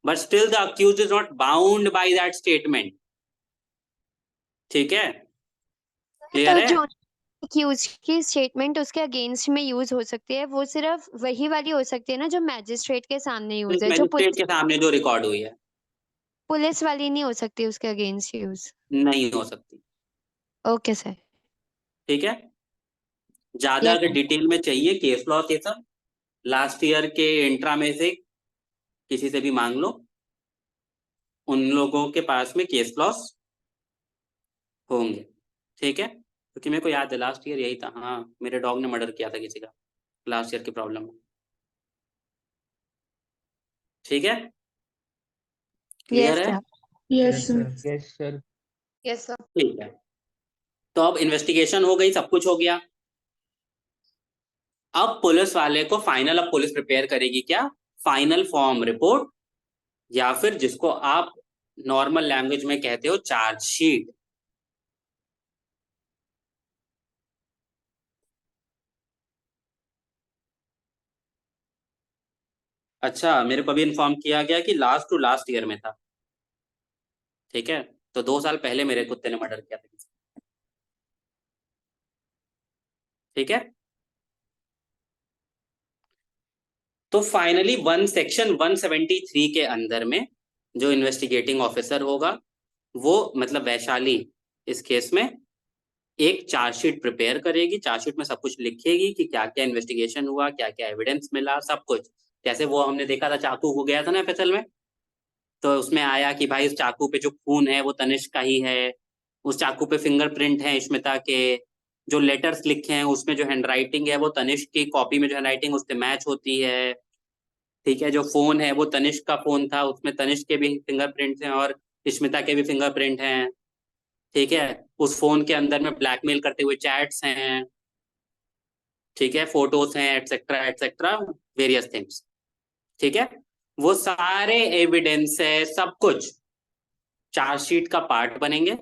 Speaker 1: but still the accused is not bound by that statement, ठीक है, क्लियर
Speaker 14: तो
Speaker 1: है।
Speaker 14: जो एक्यूज की स्टेटमेंट उसके अगेंस्ट में यूज हो सकती है वो सिर्फ वही वाली हो सकती है ना जो मैजिस्ट्रेट के सामने यूज है, जो
Speaker 1: मैजिस्ट्रेट के सामने जो रिकॉर्ड हुई है,
Speaker 14: पुलिस वाली नहीं हो सकती उसके अगेंस्ट यूज।
Speaker 1: नहीं हो सकती,
Speaker 14: ओके सर।
Speaker 1: ठीक है। ज्यादा
Speaker 14: Yes,
Speaker 1: अगर डिटेल में चाहिए केस लॉ के सब लास्ट ईयर के इंट्रा में से किसी से भी मांग लो, उन लोगों के पास में केस लॉस होंगे, ठीक है। क्योंकि मेरे को याद है लास्ट ईयर यही था, हाँ मेरे डॉग ने मर्डर किया था किसी का लास्ट ईयर की प्रॉब्लम में, ठीक है, क्लियर है।
Speaker 7: Yes sir.
Speaker 17: Yes sir.
Speaker 10: Yes sir.
Speaker 1: ठीक है, तो अब इन्वेस्टिगेशन हो गई, सब कुछ हो गया। अब पुलिस वाले को फाइनल, अब पुलिस प्रिपेयर करेगी क्या, फाइनल फॉर्म रिपोर्ट, या फिर जिसको आप नॉर्मल लैंग्वेज में कहते हो चार्जशीट। अच्छा मेरे को अभी इन्फॉर्म किया गया कि लास्ट टू लास्ट ईयर में था, ठीक है, तो 2 साल पहले मेरे कुत्ते ने मर्डर किया था। ठीक है। तो फाइनली सेक्शन 173 के अंदर में जो इन्वेस्टिगेटिंग ऑफिसर होगा वो मतलब वैशाली इस केस में एक चार्जशीट प्रिपेयर करेगी। चार्जशीट में सब कुछ लिखेगी कि क्या क्या इन्वेस्टिगेशन हुआ, क्या क्या एविडेंस मिला, सब कुछ। जैसे वो हमने देखा था चाकू को गया था ना एफएसएल में, तो उसमें आया कि भाई उस चाकू पे जो खून है वो तनिष्क का ही है, उस चाकू पे फिंगरप्रिंट है स्मिता के, जो लेटर्स लिखे हैं उसमें जो हैंडराइटिंग है वो तनिष्क की कॉपी में जो हैंडराइटिंग उससे मैच होती है। ठीक है, जो फोन है वो तनिष्क का फोन था, उसमें तनिष्क के भी फिंगरप्रिंट्स हैं और स्मिता के भी फिंगरप्रिंट हैं। ठीक है, उस फोन के अंदर में ब्लैकमेल करते हुए चैट्स हैं, ठीक है, फोटोज हैं, एटसेट्रा एटसेट्रा, वेरियस थिंग्स। ठीक है, वो सारे एविडेंस है, सब कुछ चार्जशीट का पार्ट बनेंगे।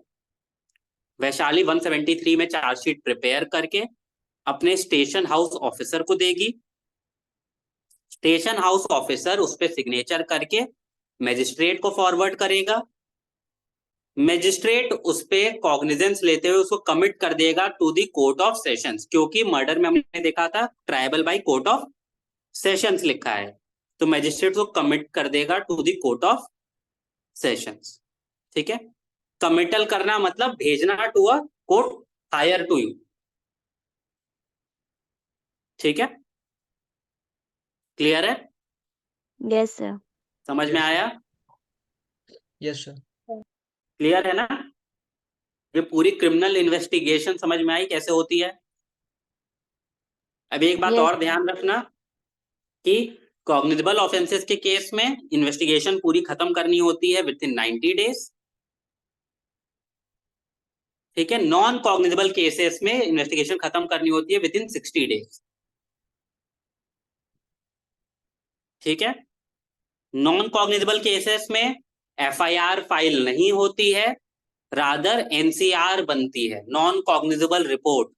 Speaker 1: वैशाली 173 में चार्जशीट प्रिपेयर करके अपने स्टेशन हाउस ऑफिसर को देगी। स्टेशन हाउस ऑफिसर उस पर सिग्नेचर करके मजिस्ट्रेट को फॉरवर्ड करेगा। मजिस्ट्रेट उस पे कॉग्निजेंस लेते हुए उसको कमिट कर देगा to the court of sessions, क्योंकि मर्डर में हमने देखा था triable by court of sessions लिखा है, तो मजिस्ट्रेट को कमिट कर देगा to the court of sessions. ठीक है, कमिटल करना मतलब भेजना to a court higher to you. ठीक है, क्लियर है?
Speaker 14: Yes sir.
Speaker 1: समझ में आया?
Speaker 3: Yes sir.
Speaker 1: क्लियर है ना? ये पूरी क्रिमिनल इन्वेस्टिगेशन समझ में आई कैसे होती है? अभी एक बात और ध्यान रखना कि कॉग्निजेबल ऑफेंसेस के केस में इन्वेस्टिगेशन पूरी खत्म करनी होती है विद इन 90 डेज। ठीक है, नॉन कॉग्निजेबल केसेस में इन्वेस्टिगेशन खत्म करनी होती है विद इन 60 डेज। ठीक है, नॉन कॉग्निजेबल केसेस में एफआईआर फाइल नहीं होती है, रादर एनसीआर बनती है, नॉन कॉग्निजेबल रिपोर्ट,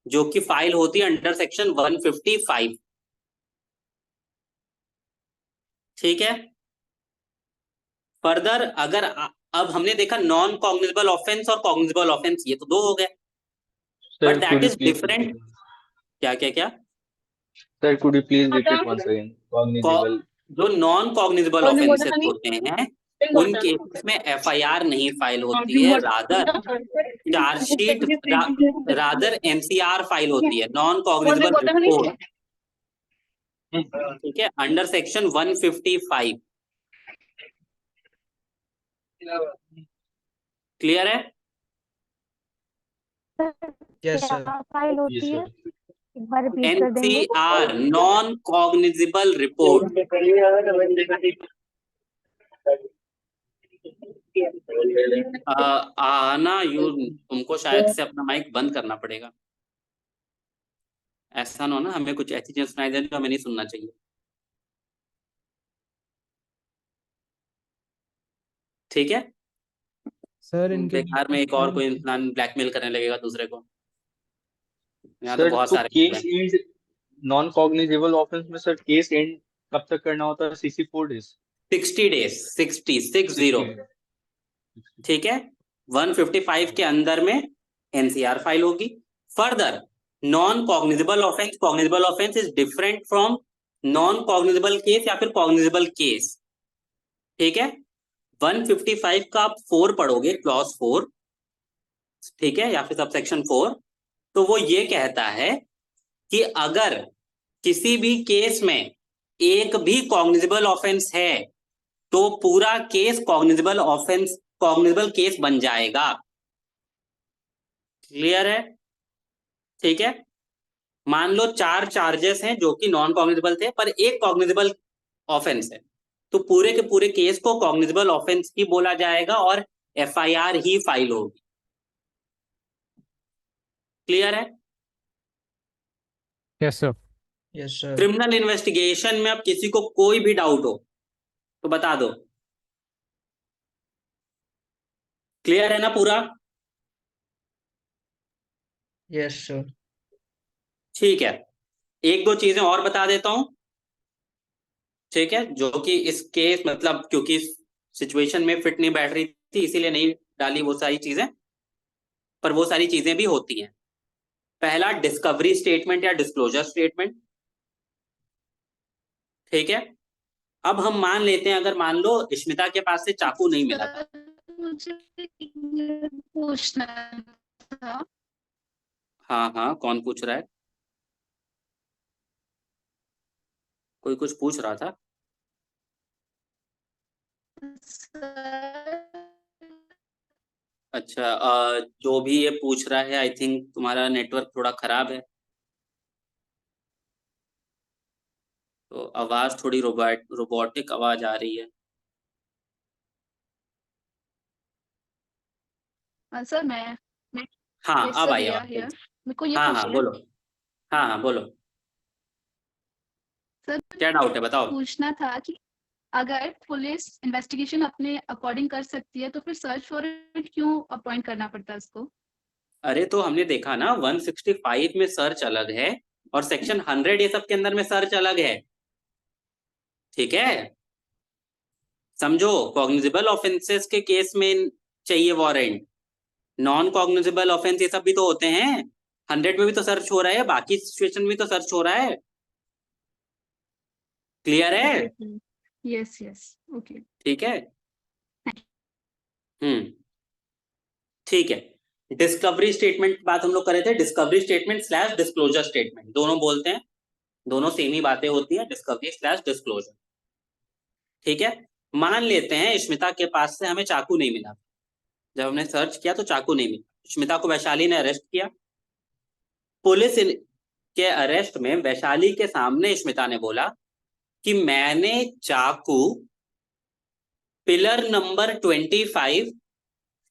Speaker 1: जो कि फाइल होती है अंडर सेक्शन 155। ठीक है, फर्दर अगर अब हमने देखा नॉन कॉग्निजेबल ऑफेंस और कॉग्निजेबल ऑफेंस, ये तो दो हो गए, बट दैट इज डिफरेंट। क्या क्या क्या
Speaker 17: sir could you please repeat once again? Cognizable,
Speaker 1: जो नॉन कॉग्निजेबल ऑफेंसेस होते हैं उन केसेस में एफआईआर नहीं फाइल होती है, rather chargesheet, rather NCR file होती है, नॉन कॉग्निजेबल रिपोर्ट। ठीक है, अंडर सेक्शन 155। क्लियर है?
Speaker 3: Yes sir.
Speaker 14: फाइल होती है, एक बार रिपीट कर देंगे?
Speaker 1: NCR, non cognizable report. आना यू, तुमको शायद से अपना माइक बंद करना पड़ेगा। ऐसा ना हो ना हमें कुछ ऐसी चीजें सुनाई दे जो हमें नहीं सुनना चाहिए। ठीक है,
Speaker 13: सर इनके
Speaker 1: बेकार में एक और कोई इंसान ब्लैकमेल करने लगेगा दूसरे को। यहाँ तो
Speaker 17: सर
Speaker 1: बहुत
Speaker 17: तो
Speaker 1: सारे
Speaker 17: case and non cognizable offence में सर केस एंड कब तक करना होता है? 64 डेज,
Speaker 1: 60 डेज, 60। ठीक है, 155 के अंदर में एनसीआर फाइल होगी। Further non cognizable offence is different from non cognizable case या फिर कॉग्निजेबल केस। ठीक है, 155 का आप 4 पढ़ोगे, क्लॉज 4, ठीक है, या फिर सबसेक्शन 4, तो वो ये कहता है कि अगर किसी भी केस में एक भी कॉग्निजेबल ऑफेंस है तो पूरा केस कॉग्निजेबल केस बन जाएगा। क्लियर है? ठीक है, मान लो 4 चार्जेस हैं जो कि नॉन कॉग्निजेबल थे पर एक कॉग्निजेबल ऑफेंस है, तो पूरे के पूरे केस को कॉग्निजेबल ऑफेंस ही बोला जाएगा और एफआईआर ही फाइल होगी। क्लियर है?
Speaker 11: Yes sir.
Speaker 3: Yes sir.
Speaker 1: Criminal investigation में अब किसी को कोई भी डाउट हो तो बता दो। क्लियर है ना पूरा?
Speaker 3: Yes sir.
Speaker 1: ठीक है, एक दो चीजें और बता देता हूं, ठीक है, जो कि इस केस मतलब क्योंकि सिचुएशन में फिट नहीं बैठ रही थी इसीलिए नहीं डाली वो सारी चीजें, पर वो सारी चीजें भी होती हैं। पहला डिस्कवरी स्टेटमेंट या डिस्क्लोजर स्टेटमेंट, ठीक है। अब हम मान लेते हैं, अगर मान लो स्मिता के पास से चाकू नहीं मिला था,
Speaker 9: मुझे पूछना था।
Speaker 1: हाँ हाँ, कौन पूछ रहा है? कोई कुछ पूछ रहा था? अच्छा, जो भी ये पूछ रहा है, आई थिंक तुम्हारा नेटवर्क थोड़ा खराब है, तो आवाज थोड़ी रोबोटिक आवाज आ रही है।
Speaker 9: सर मैं
Speaker 1: हाँ,
Speaker 9: yes
Speaker 1: अब
Speaker 9: sir,
Speaker 1: आई
Speaker 9: रिया
Speaker 1: आवाज।
Speaker 9: हियर। मेरे को ये
Speaker 1: हाँ हाँ
Speaker 9: पूछना है
Speaker 1: बोलो, हाँ हाँ बोलो,
Speaker 9: सर,
Speaker 1: क्या डाउट है बताओ।
Speaker 9: पूछना था कि अगर पुलिस इन्वेस्टिगेशन अपने अकॉर्डिंग कर सकती है तो फिर सर्च वारंट क्यों अपॉइंट करना पड़ता है उसको?
Speaker 1: अरे तो हमने देखा ना, 165 में सर्च अलग है और सेक्शन 100 ये सब के अंदर में सर्च अलग है, ठीक है। समझो, कॉग्निजेबल ऑफेंसेस के केस में चाहिए वारंट, नॉन कॉग्निजेबल ऑफेंस ये सब भी तो होते हैं, 100 में भी तो सर्च हो रहा है, बाकी सिचुएशन में भी तो सर्च हो रहा है। क्लियर है?
Speaker 9: Yes yes okay.
Speaker 1: ठीक है, ठीक है। डिस्कवरी स्टेटमेंट बात हम लोग कर रहे थे, discovery statement slash disclosure statement, दोनों बोलते हैं, दोनों सेम ही बातें होती हैं, डिस्कवरी स्लैश डिस्क्लोजर, ठीक है। मान लेते हैं स्मिता के पास से हमें चाकू नहीं मिला, जब हमने सर्च किया तो चाकू नहीं मिला, स्मिता को वैशाली ने अरेस्ट किया। पुलिस के अरेस्ट में वैशाली के सामने स्मिता ने बोला कि मैंने चाकू पिलर नंबर 25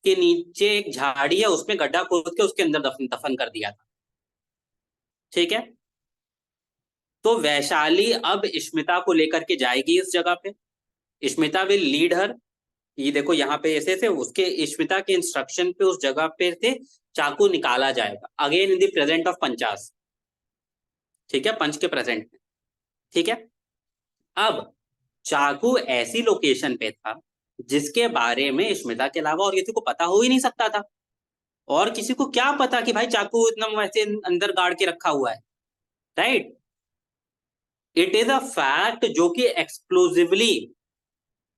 Speaker 1: के नीचे एक झाड़ी है उसमें गड्ढा खोद के उसके अंदर दफन कर दिया था, ठीक है। तो वैशाली अब स्मिता को लेकर के जाएगी इस जगह पे, स्मिता विल लीड हर, ये देखो यहाँ पे ऐसे से उसके स्मिता के इंस्ट्रक्शन पे उस जगह पे से चाकू निकाला जाएगा, again in the present of panchas, ठीक है, पंच के प्रेजेंट में, ठीक है। अब चाकू ऐसी लोकेशन पे था जिसके बारे में स्मिता के अलावा और किसी को पता हो ही नहीं सकता था, और किसी को क्या पता कि भाई चाकू इतना वैसे अंदर गाड़ के रखा हुआ है, right. It is a fact जो कि exclusively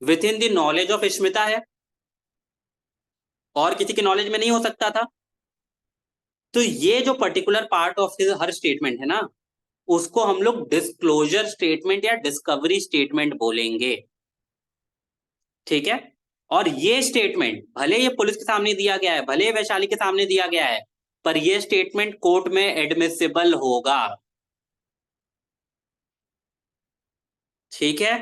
Speaker 1: with in the knowledge of Smita है और किसी के नॉलेज में नहीं हो सकता था। तो ये जो particular part of her statement है ना, उसको हम लोग डिस्क्लोजर स्टेटमेंट या डिस्कवरी स्टेटमेंट बोलेंगे, ठीक है। और ये स्टेटमेंट भले ये पुलिस के सामने दिया गया है, भले वैशाली के सामने दिया गया है, पर ये स्टेटमेंट कोर्ट में एडमिसिबल होगा, ठीक है।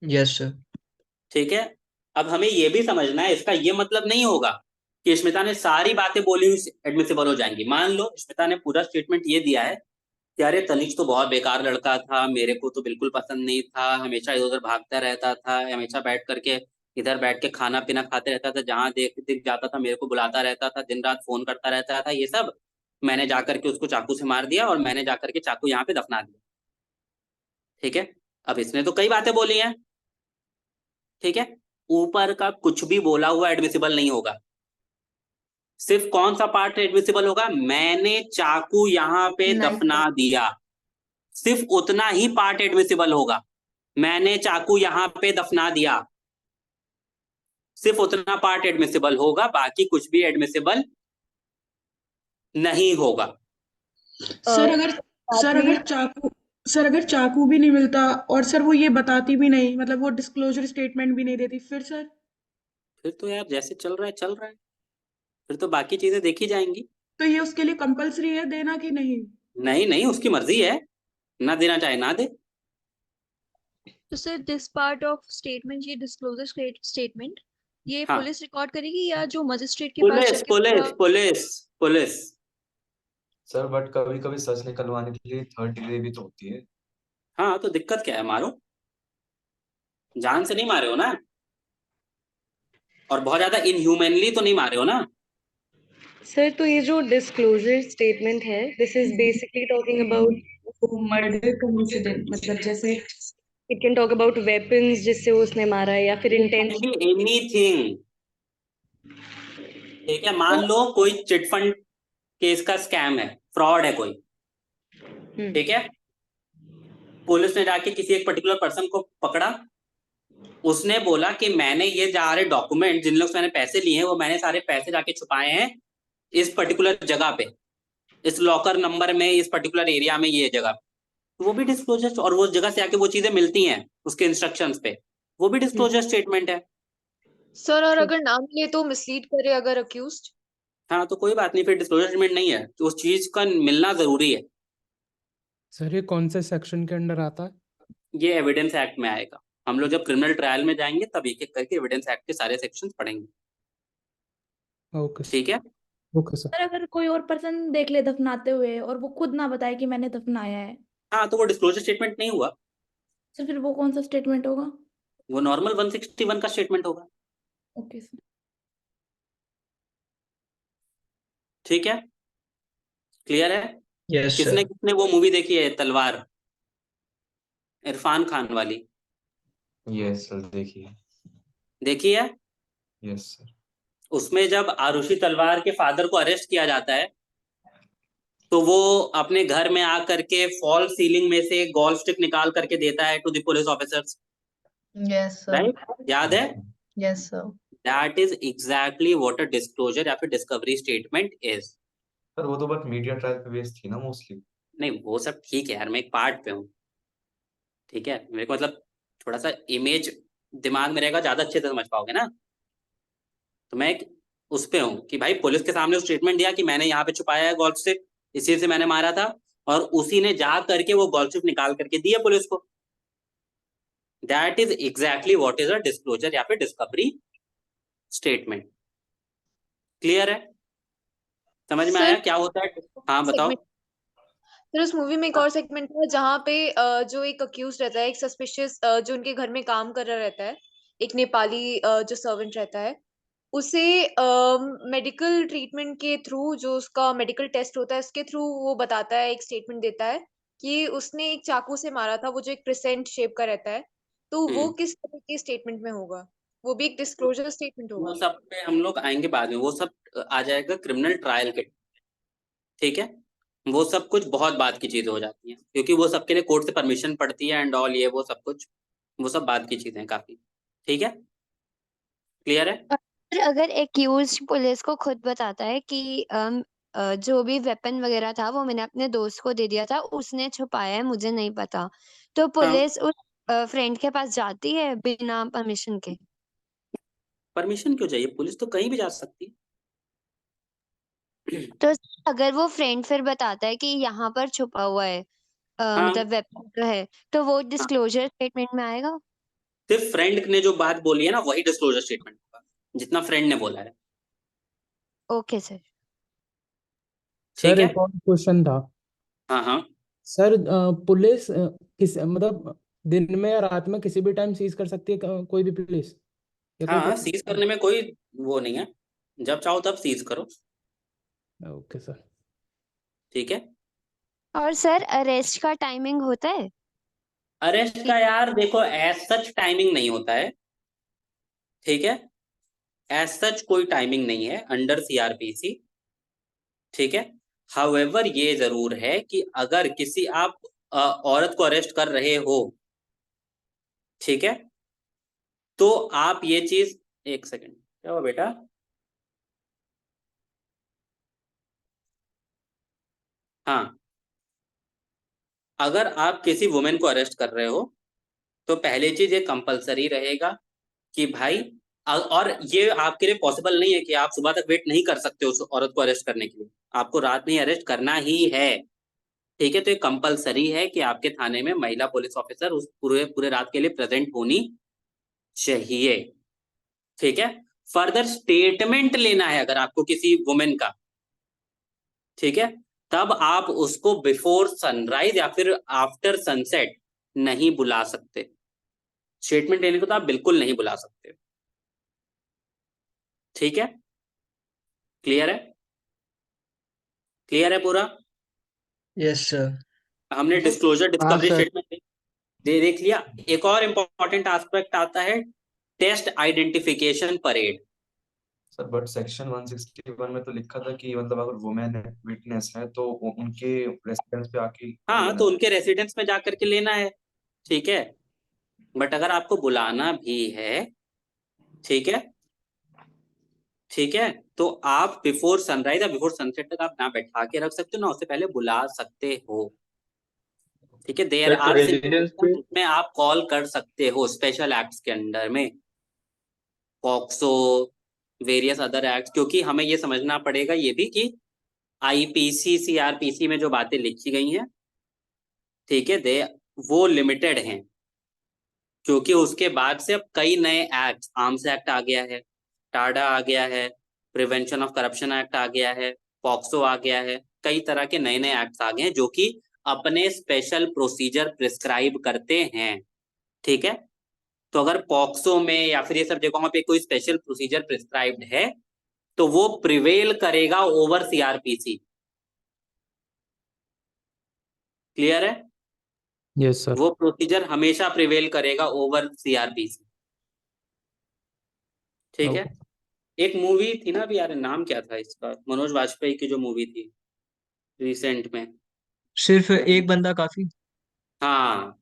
Speaker 3: Yes sir.
Speaker 1: ठीक है, अब हमें ये भी समझना है, इसका ये मतलब नहीं होगा कि स्मिता ने सारी बातें बोली हुई एडमिसिबल हो जाएंगी। मान लो स्मिता ने पूरा स्टेटमेंट ये दिया है कि अरे तनिष्क तो बहुत बेकार लड़का था, मेरे को तो बिल्कुल पसंद नहीं था, हमेशा इधर उधर भागता रहता था, हमेशा बैठ करके इधर बैठ के खाना पीना खाते रहता था, जहां दिख जाता था मेरे को बुलाता रहता था, दिन रात फोन करता रहता था, ये सब मैंने जाकर के उसको चाकू से मार दिया और मैंने जाकर के चाकू यहाँ पे दफना दिया, ठीक है। अब इसने तो कई बातें बोली हैं, ठीक है, ऊपर का कुछ भी बोला हुआ एडमिसिबल नहीं होगा, सिर्फ कौन सा पार्ट एडमिसिबल होगा, मैंने चाकू यहाँ पे दफना दिया, सिर्फ उतना ही पार्ट एडमिसिबल होगा, मैंने चाकू यहाँ पे दफना दिया, सिर्फ उतना पार्ट एडमिसिबल होगा, बाकी कुछ भी एडमिसिबल नहीं होगा।
Speaker 7: सर अगर चाकू भी नहीं मिलता और सर वो ये बताती भी नहीं, मतलब वो डिस्क्लोजर स्टेटमेंट भी नहीं देती, फिर सर?
Speaker 1: फिर तो यार जैसे चल रहा है चल रहा है, फिर तो बाकी चीजें देखी जाएंगी।
Speaker 7: तो ये उसके लिए कंपलसरी है देना कि नहीं?
Speaker 1: नहीं नहीं, उसकी मर्जी है, ना देना चाहे ना दे।
Speaker 18: तो sir this part of statement, ये डिस्क्लोजर स्टेटमेंट, ये
Speaker 1: हाँ,
Speaker 18: पुलिस रिकॉर्ड करेगी या जो मजिस्ट्रेट के पास
Speaker 1: पुलिस
Speaker 18: जाके
Speaker 1: police police police
Speaker 4: sir but कभी कभी सच निकलवाने के लिए थर्ड डिग्री भी तो होती है।
Speaker 1: हाँ, तो दिक्कत क्या है, मारो, जान से नहीं मारे हो ना, और बहुत ज्यादा इनह्यूमनली तो नहीं मारे हो ना।
Speaker 19: सर तो ये जो डिस्क्लोजर स्टेटमेंट है, this is basically talking about murder का इंसिडेंट, मतलब जैसे it can talk about weapons जिससे उसने मारा है, या फिर इंटेंशन
Speaker 1: एनीथिंग, ठीक है, मान लो कोई चिटफंड केस का स्कैम है, फ्रॉड है कोई, ठीक है, पुलिस ने जाके किसी एक पर्टिकुलर पर्सन को पकड़ा, उसने बोला कि मैंने ये सारे डॉक्यूमेंट जिन लोग से मैंने पैसे लिए हैं वो मैंने सारे पैसे जाके छुपाए हैं इस पर्टिकुलर जगह पे, इस लॉकर नंबर में, इस पर्टिकुलर एरिया में, ये जगह, तो वो भी डिस्क्लोजर, और वो जगह से आके वो चीजें मिलती हैं उसके इंस्ट्रक्शंस पे, वो भी डिस्क्लोजर स्टेटमेंट है।
Speaker 10: सर और अगर ना मिले तो मिसलीड करे अगर अक्यूज्ड?
Speaker 1: हाँ तो कोई बात नहीं, फिर डिस्क्लोजर स्टेटमेंट नहीं है, तो उस चीज का मिलना जरूरी है।
Speaker 13: सर ये कौन से सेक्शन के अंडर आता है?
Speaker 1: ये एविडेंस एक्ट में आएगा, हम लोग जब क्रिमिनल ट्रायल में जाएंगे तब एक एक करके एविडेंस एक्ट के सारे सेक्शंस पढ़ेंगे।
Speaker 13: ओके
Speaker 1: ठीक है,
Speaker 13: ओके सर।
Speaker 20: सर अगर कोई और पर्सन देख ले दफनाते हुए और वो खुद ना बताए कि मैंने दफनाया है,
Speaker 1: हाँ तो वो डिस्क्लोजर स्टेटमेंट नहीं हुआ,
Speaker 20: सर फिर वो कौन सा स्टेटमेंट होगा?
Speaker 1: वो नॉर्मल 161 का स्टेटमेंट होगा।
Speaker 20: Okay sir.
Speaker 1: ठीक है, क्लियर है?
Speaker 3: यस
Speaker 1: किसने
Speaker 3: सर।
Speaker 1: किसने वो मूवी देखी है तलवार, इरफान खान वाली?
Speaker 4: यस सर, देखिए।
Speaker 1: देखी है?
Speaker 4: Yes sir.
Speaker 1: उसमें जब आरुषि तलवार के फादर को अरेस्ट किया जाता है तो वो अपने घर में आकर के फॉल सीलिंग में से गोल्फ स्टिक निकाल करके देता है to the police officers,
Speaker 5: yes sir.
Speaker 1: Right? याद है?
Speaker 5: Yes sir.
Speaker 1: That is exactly what a disclosure या फिर डिस्कवरी स्टेटमेंट इज।
Speaker 4: पर वो तो बस मीडिया ट्रायल पे बेस्ड थी ना मोस्टली।
Speaker 1: नहीं वो सब ठीक है यार, मैं एक पार्ट पे हूँ, ठीक है, मेरे को मतलब थोड़ा सा इमेज दिमाग में रहेगा, ज्यादा अच्छे से समझ पाओगे ना। तो मैं एक उस पे हूँ कि भाई पुलिस के सामने स्टेटमेंट दिया कि मैंने यहाँ पे छुपाया है गोल्फ स्टिक, इसी से मैंने मारा था, और उसी ने जा करके वो गोल्फ स्टिक निकाल करके दिया पुलिस को। That is exactly what is a disclosure या फिर डिस्कवरी स्टेटमेंट। क्लियर है? समझ में आया क्या होता है? हाँ बताओ।
Speaker 10: फिर उस मूवी में एक और सेगमेंट था जहाँ पे जो एक अक्यूज रहता है, एक सस्पिशियस जो उनके घर में काम कर रहा रहता है, एक नेपाली जो सर्वेंट रहता है, उसे मेडिकल ट्रीटमेंट के थ्रू, जो उसका मेडिकल टेस्ट होता है उसके थ्रू वो बताता है, एक स्टेटमेंट देता है कि उसने एक चाकू से मारा था, वो जो एक क्रिसेंट शेप का रहता है, तो वो किस तरह के स्टेटमेंट में होगा? वो भी एक डिस्क्लोजर स्टेटमेंट होगा?
Speaker 1: वो सब पे हम लोग आएंगे बाद में, वो सब आ जाएगा क्रिमिनल ट्रायल के, ठीक है, वो सब कुछ बहुत बात की चीजें हो जाती हैं क्योंकि वो सबके लिए कोर्ट से परमिशन पड़ती है एंड ऑल, ये वो सब कुछ, वो सब बात की चीजें हैं काफी। ठीक है, क्लियर है?
Speaker 14: और अगर एक्यूज पुलिस को खुद बताता है कि जो भी वेपन वगैरह था वो मैंने अपने दोस्त को दे दिया था, उसने छुपाया है, मुझे नहीं पता, तो पुलिस उस फ्रेंड के पास जाती है बिना परमिशन के?
Speaker 1: परमिशन क्यों चाहिए, पुलिस तो कहीं भी जा सकती है।
Speaker 14: तो अगर वो फ्रेंड फिर बताता है कि यहाँ पर छुपा हुआ है मतलब वेपन जो है, तो वो डिस्क्लोजर स्टेटमेंट में आएगा?
Speaker 1: सिर्फ फ्रेंड ने जो बात बोली है ना वही डिस्क्लोजर स्टेटमेंट होगा, जितना फ्रेंड ने बोला है।
Speaker 14: Okay sir.
Speaker 13: सर एक और क्वेश्चन था।
Speaker 1: हाँ हाँ।
Speaker 13: सर पुलिस किस मतलब दिन में या रात में किसी भी टाइम सीज कर सकती है कोई भी पुलिस?
Speaker 1: हाँ सीज करने में कोई वो नहीं है, जब चाहो तब सीज करो।
Speaker 13: Okay sir.
Speaker 1: ठीक है।
Speaker 14: और सर अरेस्ट का टाइमिंग होता है?
Speaker 1: अरेस्ट का यार देखो एज सच टाइमिंग नहीं होता है, ठीक है, एज सच कोई टाइमिंग नहीं है अंडर सीआरपीसी, ठीक है। हाउएवर ये जरूर है कि अगर किसी आप औरत को अरेस्ट कर रहे हो, ठीक है, तो आप ये चीज, एक सेकंड क्या हुआ बेटा? हाँ, अगर आप किसी वुमेन को अरेस्ट कर रहे हो तो पहली चीज ये कंपलसरी रहेगा कि भाई, और ये आपके लिए पॉसिबल नहीं है कि आप सुबह तक वेट नहीं कर सकते उस औरत को अरेस्ट करने के लिए, आपको रात में ही अरेस्ट करना ही है, ठीक है। तो ये कंपलसरी है कि आपके थाने में महिला पुलिस ऑफिसर उस पूरे रात के लिए प्रेजेंट होनी चाहिए, ठीक है। फर्दर स्टेटमेंट लेना है अगर आपको किसी वुमेन का, ठीक है, तब आप उसको बिफोर सनराइज या फिर आफ्टर सनसेट नहीं बुला सकते, स्टेटमेंट लेने को तो आप बिल्कुल नहीं बुला सकते, ठीक है। क्लियर है? क्लियर है पूरा?
Speaker 3: Yes sir.
Speaker 1: हमने डिस्क्लोजर डिस्कवरी
Speaker 13: सर।
Speaker 1: स्टेटमेंट देख लिया। एक और इंपॉर्टेंट एस्पेक्ट आता है test identification parade.
Speaker 4: Sir but section 161 में तो लिखा था कि मतलब अगर वुमेन विटनेस है तो उनके रेसिडेंस पे आके
Speaker 1: हाँ,
Speaker 4: लेना
Speaker 1: तो
Speaker 4: है।
Speaker 1: उनके रेसिडेंस में जा करके लेना है, ठीक है। बट अगर आपको बुलाना भी है, ठीक है, ठीक है, तो आप बिफोर सनराइज या बिफोर सनसेट तक आप ना बैठा के रख सकते हो, ना उससे पहले बुला सकते हो, ठीक है। देयर
Speaker 17: सर तो
Speaker 1: आर
Speaker 17: रेजिडेंस पे
Speaker 1: सिचुएशन जिसमें आप कॉल कर सकते हो स्पेशल एक्ट्स के अंडर में, पॉक्सो, वेरियस अदर एक्ट्स, क्योंकि हमें ये समझना पड़ेगा ये भी कि आईपीसी सीआरपीसी में जो बातें लिखी गई हैं, ठीक है, दे वो लिमिटेड हैं, क्योंकि उसके बाद से अब कई नए एक्ट, आर्म्स एक्ट आ गया है, टाडा आ गया है, प्रिवेंशन ऑफ करप्शन एक्ट आ गया है, पॉक्सो आ गया है, कई तरह के नए नए एक्ट आ गए हैं जो कि अपने स्पेशल प्रोसीजर प्रिस्क्राइब करते हैं, ठीक है। तो अगर पॉक्सो में या फिर ये सब जगहों पे कोई स्पेशल प्रोसीजर प्रिस्क्राइब्ड है तो वो प्रिवेल करेगा ओवर सीआरपीसी। क्लियर है?
Speaker 13: Yes sir.
Speaker 1: वो प्रोसीजर हमेशा प्रिवेल करेगा ओवर सीआरपीसी, ठीक है। एक मूवी थी ना अभी यार, नाम क्या था इसका, मनोज वाजपेयी की जो मूवी थी रिसेंट में,
Speaker 3: सिर्फ एक बंदा काफी।
Speaker 1: हाँ,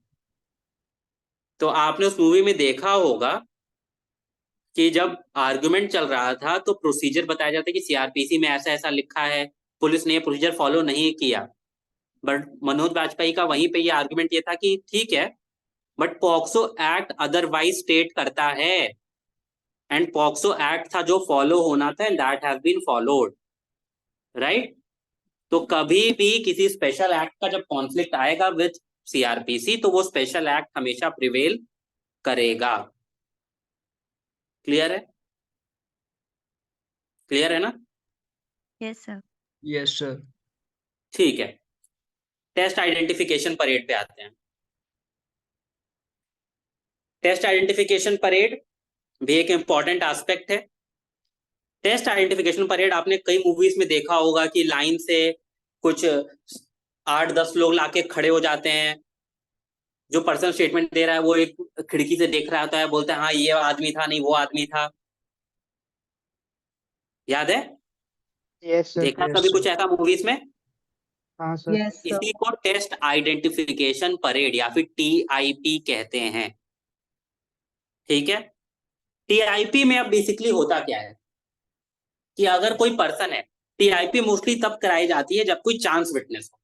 Speaker 1: तो आपने उस मूवी में देखा होगा कि जब आर्गुमेंट चल रहा था तो प्रोसीजर बताया जाता है कि सीआरपीसी में ऐसा ऐसा लिखा है, पुलिस ने ये प्रोसीजर फॉलो नहीं किया। बट मनोज वाजपेयी का वहीं पे ये आर्गुमेंट ये था कि ठीक है, but POCSO act otherwise state करता है, एंड पॉक्सो एक्ट था जो फॉलो होना था, and that has been followed, right. तो कभी भी किसी स्पेशल एक्ट का जब कॉन्फ्लिक्ट आएगा विद सीआरपीसी तो वो स्पेशल एक्ट हमेशा प्रिवेल करेगा। क्लियर है? क्लियर है ना?
Speaker 14: Yes sir.
Speaker 3: Yes sir.
Speaker 1: ठीक है, टेस्ट आइडेंटिफिकेशन परेड पे आते हैं। टेस्ट आइडेंटिफिकेशन परेड भी एक इंपॉर्टेंट एस्पेक्ट है। टेस्ट आइडेंटिफिकेशन परेड आपने कई मूवीज में देखा होगा कि लाइन से कुछ 8-10 लोग लाके खड़े हो जाते हैं, जो पर्सन स्टेटमेंट दे रहा है वो एक खिड़की से देख रहा होता है, बोलता है हाँ ये आदमी था, नहीं वो आदमी था। याद है?
Speaker 15: Yes sir.
Speaker 1: देखा कभी कुछ ऐसा मूवीज में?
Speaker 15: हाँ सर।
Speaker 10: Yes sir.
Speaker 1: इसी को टेस्ट आइडेंटिफिकेशन परेड या फिर टीआईपी कहते हैं, ठीक है। टीआईपी में अब बेसिकली होता क्या है कि अगर कोई पर्सन है, टीआईपी मोस्टली तब कराई जाती है जब कोई चांस विटनेस हो,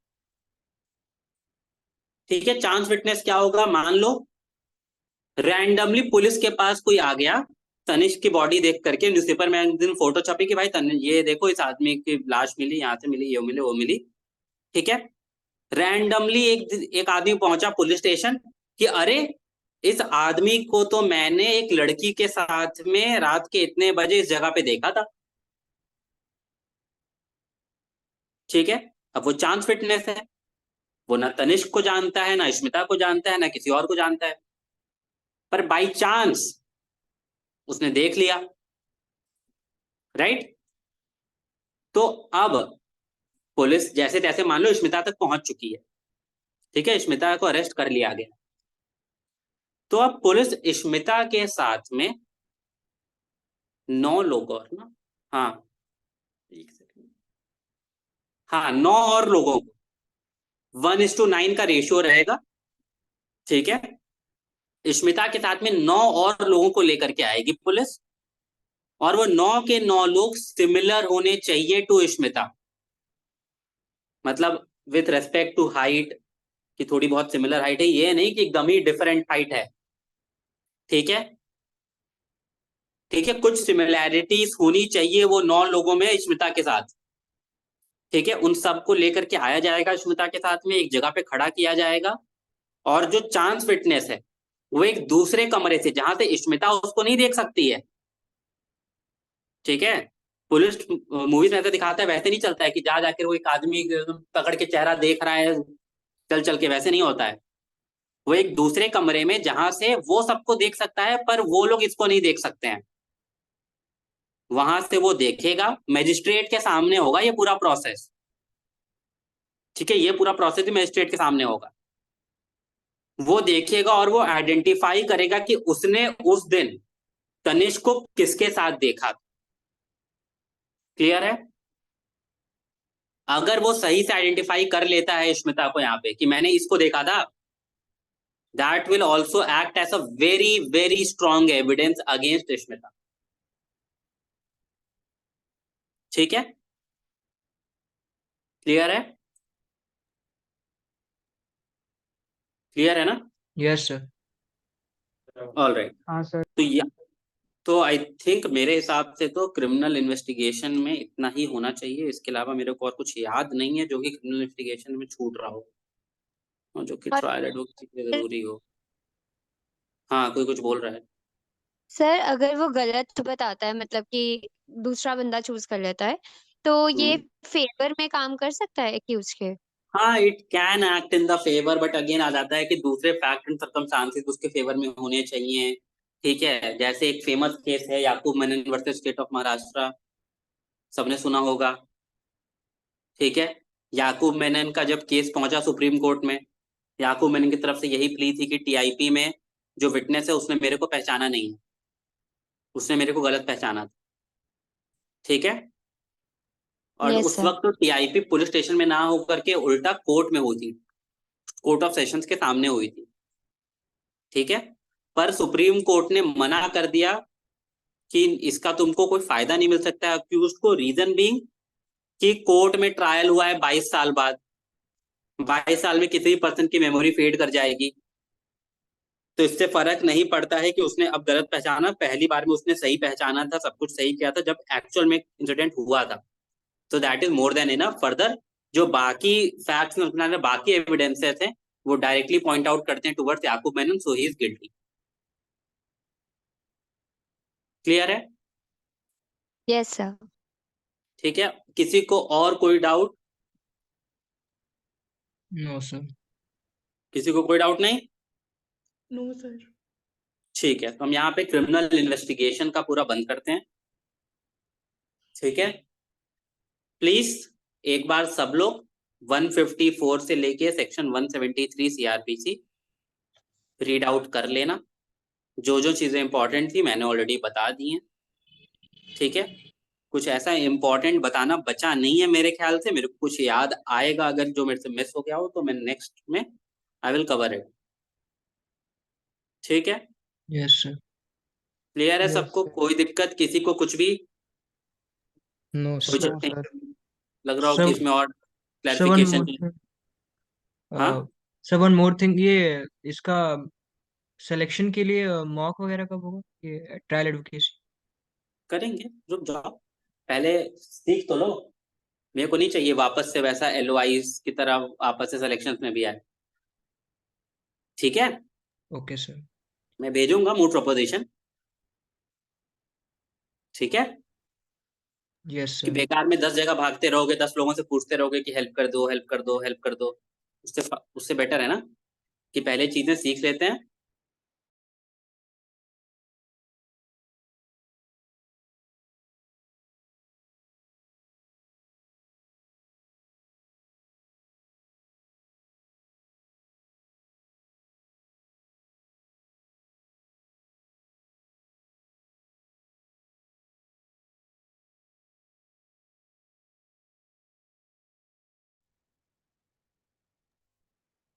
Speaker 1: ठीक है। चांस विटनेस क्या होगा, मान लो रैंडमली पुलिस के पास कोई आ गया, तनिष्क की बॉडी देख करके न्यूज़पेपर में एक दिन फोटो छपी कि भाई ये देखो इस आदमी की लाश मिली, यहाँ से मिली, ये मिली, वो मिली, ठीक है। रैंडमली एक आदमी पहुंचा पुलिस स्टेशन कि अरे इस आदमी को तो मैंने एक लड़की के साथ में रात के इतने बजे इस जगह पे देखा था, ठीक है। अब वो चांस फिटनेस है, वो ना तनिष्क को जानता है, ना स्मिता को जानता है, ना किसी और को जानता है, पर बाई चांस उसने देख लिया, राइट। तो अब पुलिस जैसे तैसे मान लो स्मिता तक पहुंच चुकी है, ठीक है, स्मिता को अरेस्ट कर लिया गया। तो अब पुलिस स्मिता के साथ में 9 लोग और ना, हाँ एक सेकंड, हाँ 9 और लोगों को 1:9 का रेशियो रहेगा, ठीक है। स्मिता के साथ में 9 और लोगों को लेकर के आएगी पुलिस, और वो 9 के 9 लोग सिमिलर होने चाहिए टू स्मिता, मतलब विथ रेस्पेक्ट टू हाइट, कि थोड़ी बहुत सिमिलर हाइट है, ये नहीं कि एकदम ही डिफरेंट हाइट है, ठीक है, ठीक है। कुछ सिमिलैरिटीज होनी चाहिए वो 9 लोगों में स्मिता के साथ, ठीक है। उन सबको लेकर के आया जाएगा स्मिता के साथ में, एक जगह पे खड़ा किया जाएगा, और जो चांस फिटनेस है वो एक दूसरे कमरे से, जहां से स्मिता उसको नहीं देख सकती है, ठीक है। पुलिस मूवीज में ऐसा दिखाता है, वैसे नहीं चलता है कि जा जाकर वो एक आदमी पकड़ के चेहरा देख रहा है चल चल के, वैसे नहीं होता है। वो एक दूसरे कमरे में जहां से वो सबको देख सकता है पर वो लोग इसको नहीं देख सकते हैं, वहां से वो देखेगा, मजिस्ट्रेट के सामने होगा ये पूरा प्रोसेस, ठीक है। ये पूरा प्रोसेस भी मजिस्ट्रेट के सामने होगा, वो देखेगा और वो आइडेंटिफाई करेगा कि उसने उस दिन तनिष्क को किसके साथ देखा, क्लियर है? अगर वो सही से आइडेंटिफाई कर लेता है स्मिता को यहाँ पे कि मैंने इसको देखा था, that will also act as a very very strong evidence against Smita. ठीक है? क्लियर है? क्लियर है ना?
Speaker 3: Yes sir.
Speaker 1: All right.
Speaker 13: हाँ सर।
Speaker 1: तो आई थिंक मेरे हिसाब से तो क्रिमिनल इन्वेस्टिगेशन में इतना ही होना चाहिए। इसके अलावा मेरे को और कुछ याद नहीं है जो कि क्रिमिनल इन्वेस्टिगेशन में छूट रहा हो और जो कि ट्रायल एडवोकेसी के लिए जरूरी हो। हाँ, कोई कुछ बोल रहा है।
Speaker 14: सर अगर वो गलत बताता है, मतलब कि दूसरा बंदा चूज कर लेता है, तो ये फेवर में काम कर सकता है एक्यूज के?
Speaker 1: हाँ, it can act in the favour, but again आ जाता है कि दूसरे फैक्ट एंड सर्कमस्टांसेस उसके फेवर में होने चाहिए। ठीक है? जैसे एक फेमस केस है Yakub Memon versus state of Maharashtra, सबने सुना होगा। ठीक है? याकूब मेनन का जब केस पहुंचा सुप्रीम कोर्ट में, याकूब मेनन की तरफ से यही प्ली थी कि टीआईपी में जो विटनेस है उसने मेरे को पहचाना नहीं, उसने मेरे को गलत पहचाना था। ठीक है? और
Speaker 14: यस
Speaker 1: उस
Speaker 14: सर।
Speaker 1: वक्त तो टीआईपी पुलिस स्टेशन में ना होकर के उल्टा कोर्ट में हुई थी, कोर्ट ऑफ सेशंस के सामने हुई थी। ठीक है? पर सुप्रीम कोर्ट ने मना कर दिया कि इसका तुमको कोई फायदा नहीं मिल सकता है अक्यूज्ड को। रीजन बीइंग कि कोर्ट में ट्रायल हुआ है 22 साल बाद, 22 साल में किसी भी पर्सन की मेमोरी फेड कर जाएगी, तो इससे फर्क नहीं पड़ता है कि उसने अब गलत पहचाना, पहली बार में उसने सही पहचाना था, सब कुछ सही किया था जब एक्चुअल में इंसिडेंट हुआ था। तो that is more than enough. Further जो बाकी फैक्ट्स में बाकी एविडेंसेस हैं वो डायरेक्टली पॉइंट आउट करते हैं towards Yakub Memon, so he is guilty. Clear है?
Speaker 14: Yes sir.
Speaker 1: ठीक है? किसी को और कोई डाउट?
Speaker 3: No sir.
Speaker 1: किसी को कोई डाउट नहीं?
Speaker 7: No sir.
Speaker 1: ठीक है, तो हम यहाँ पे क्रिमिनल इन्वेस्टिगेशन का पूरा बंद करते हैं। ठीक है? प्लीज एक बार सब लोग 154 से लेके सेक्शन 173 सीआरपीसी रीड आउट कर लेना। जो जो चीजें इंपॉर्टेंट थी मैंने ऑलरेडी बता दी हैं। ठीक है? कुछ ऐसा इंपॉर्टेंट बताना बचा नहीं है मेरे ख्याल से। मेरे को कुछ याद आएगा अगर जो मेरे से मिस हो गया हो तो मैं नेक्स्ट में आई विल कवर इट। ठीक है?
Speaker 3: Yes sir.
Speaker 1: क्लियर है
Speaker 13: यस
Speaker 1: सबको?
Speaker 13: सर।
Speaker 1: कोई दिक्कत, किसी को कुछ भी
Speaker 3: नो
Speaker 1: कोई
Speaker 3: सर।
Speaker 13: No sir.
Speaker 1: लग रहा हो कि
Speaker 3: सर
Speaker 1: इसमें और
Speaker 3: सर वन
Speaker 1: क्लैरिफिकेशन
Speaker 3: मोर
Speaker 1: की?
Speaker 3: थिंग।
Speaker 1: हाँ,
Speaker 3: सर वन मोर थिंग, ये इसका सिलेक्शन के लिए मॉक वगैरह कब होगा, ये ट्रायल एडवोकेसी?
Speaker 1: करेंगे, रुक जाओ, पहले सीख तो लो। मेरे को नहीं चाहिए वापस से वैसा एलओआईज की तरह वापस से सिलेक्शन में भी आए। ठीक है?
Speaker 3: Okay sir.
Speaker 1: मैं भेजूंगा मूड प्रपोजिशन। ठीक है?
Speaker 3: यस
Speaker 1: कि
Speaker 3: सर।
Speaker 1: बेकार में 10 जगह भागते रहोगे, 10 लोगों से पूछते रहोगे कि हेल्प कर दो, हेल्प कर दो, हेल्प कर दो। उससे बेटर है ना कि पहले चीजें सीख लेते हैं।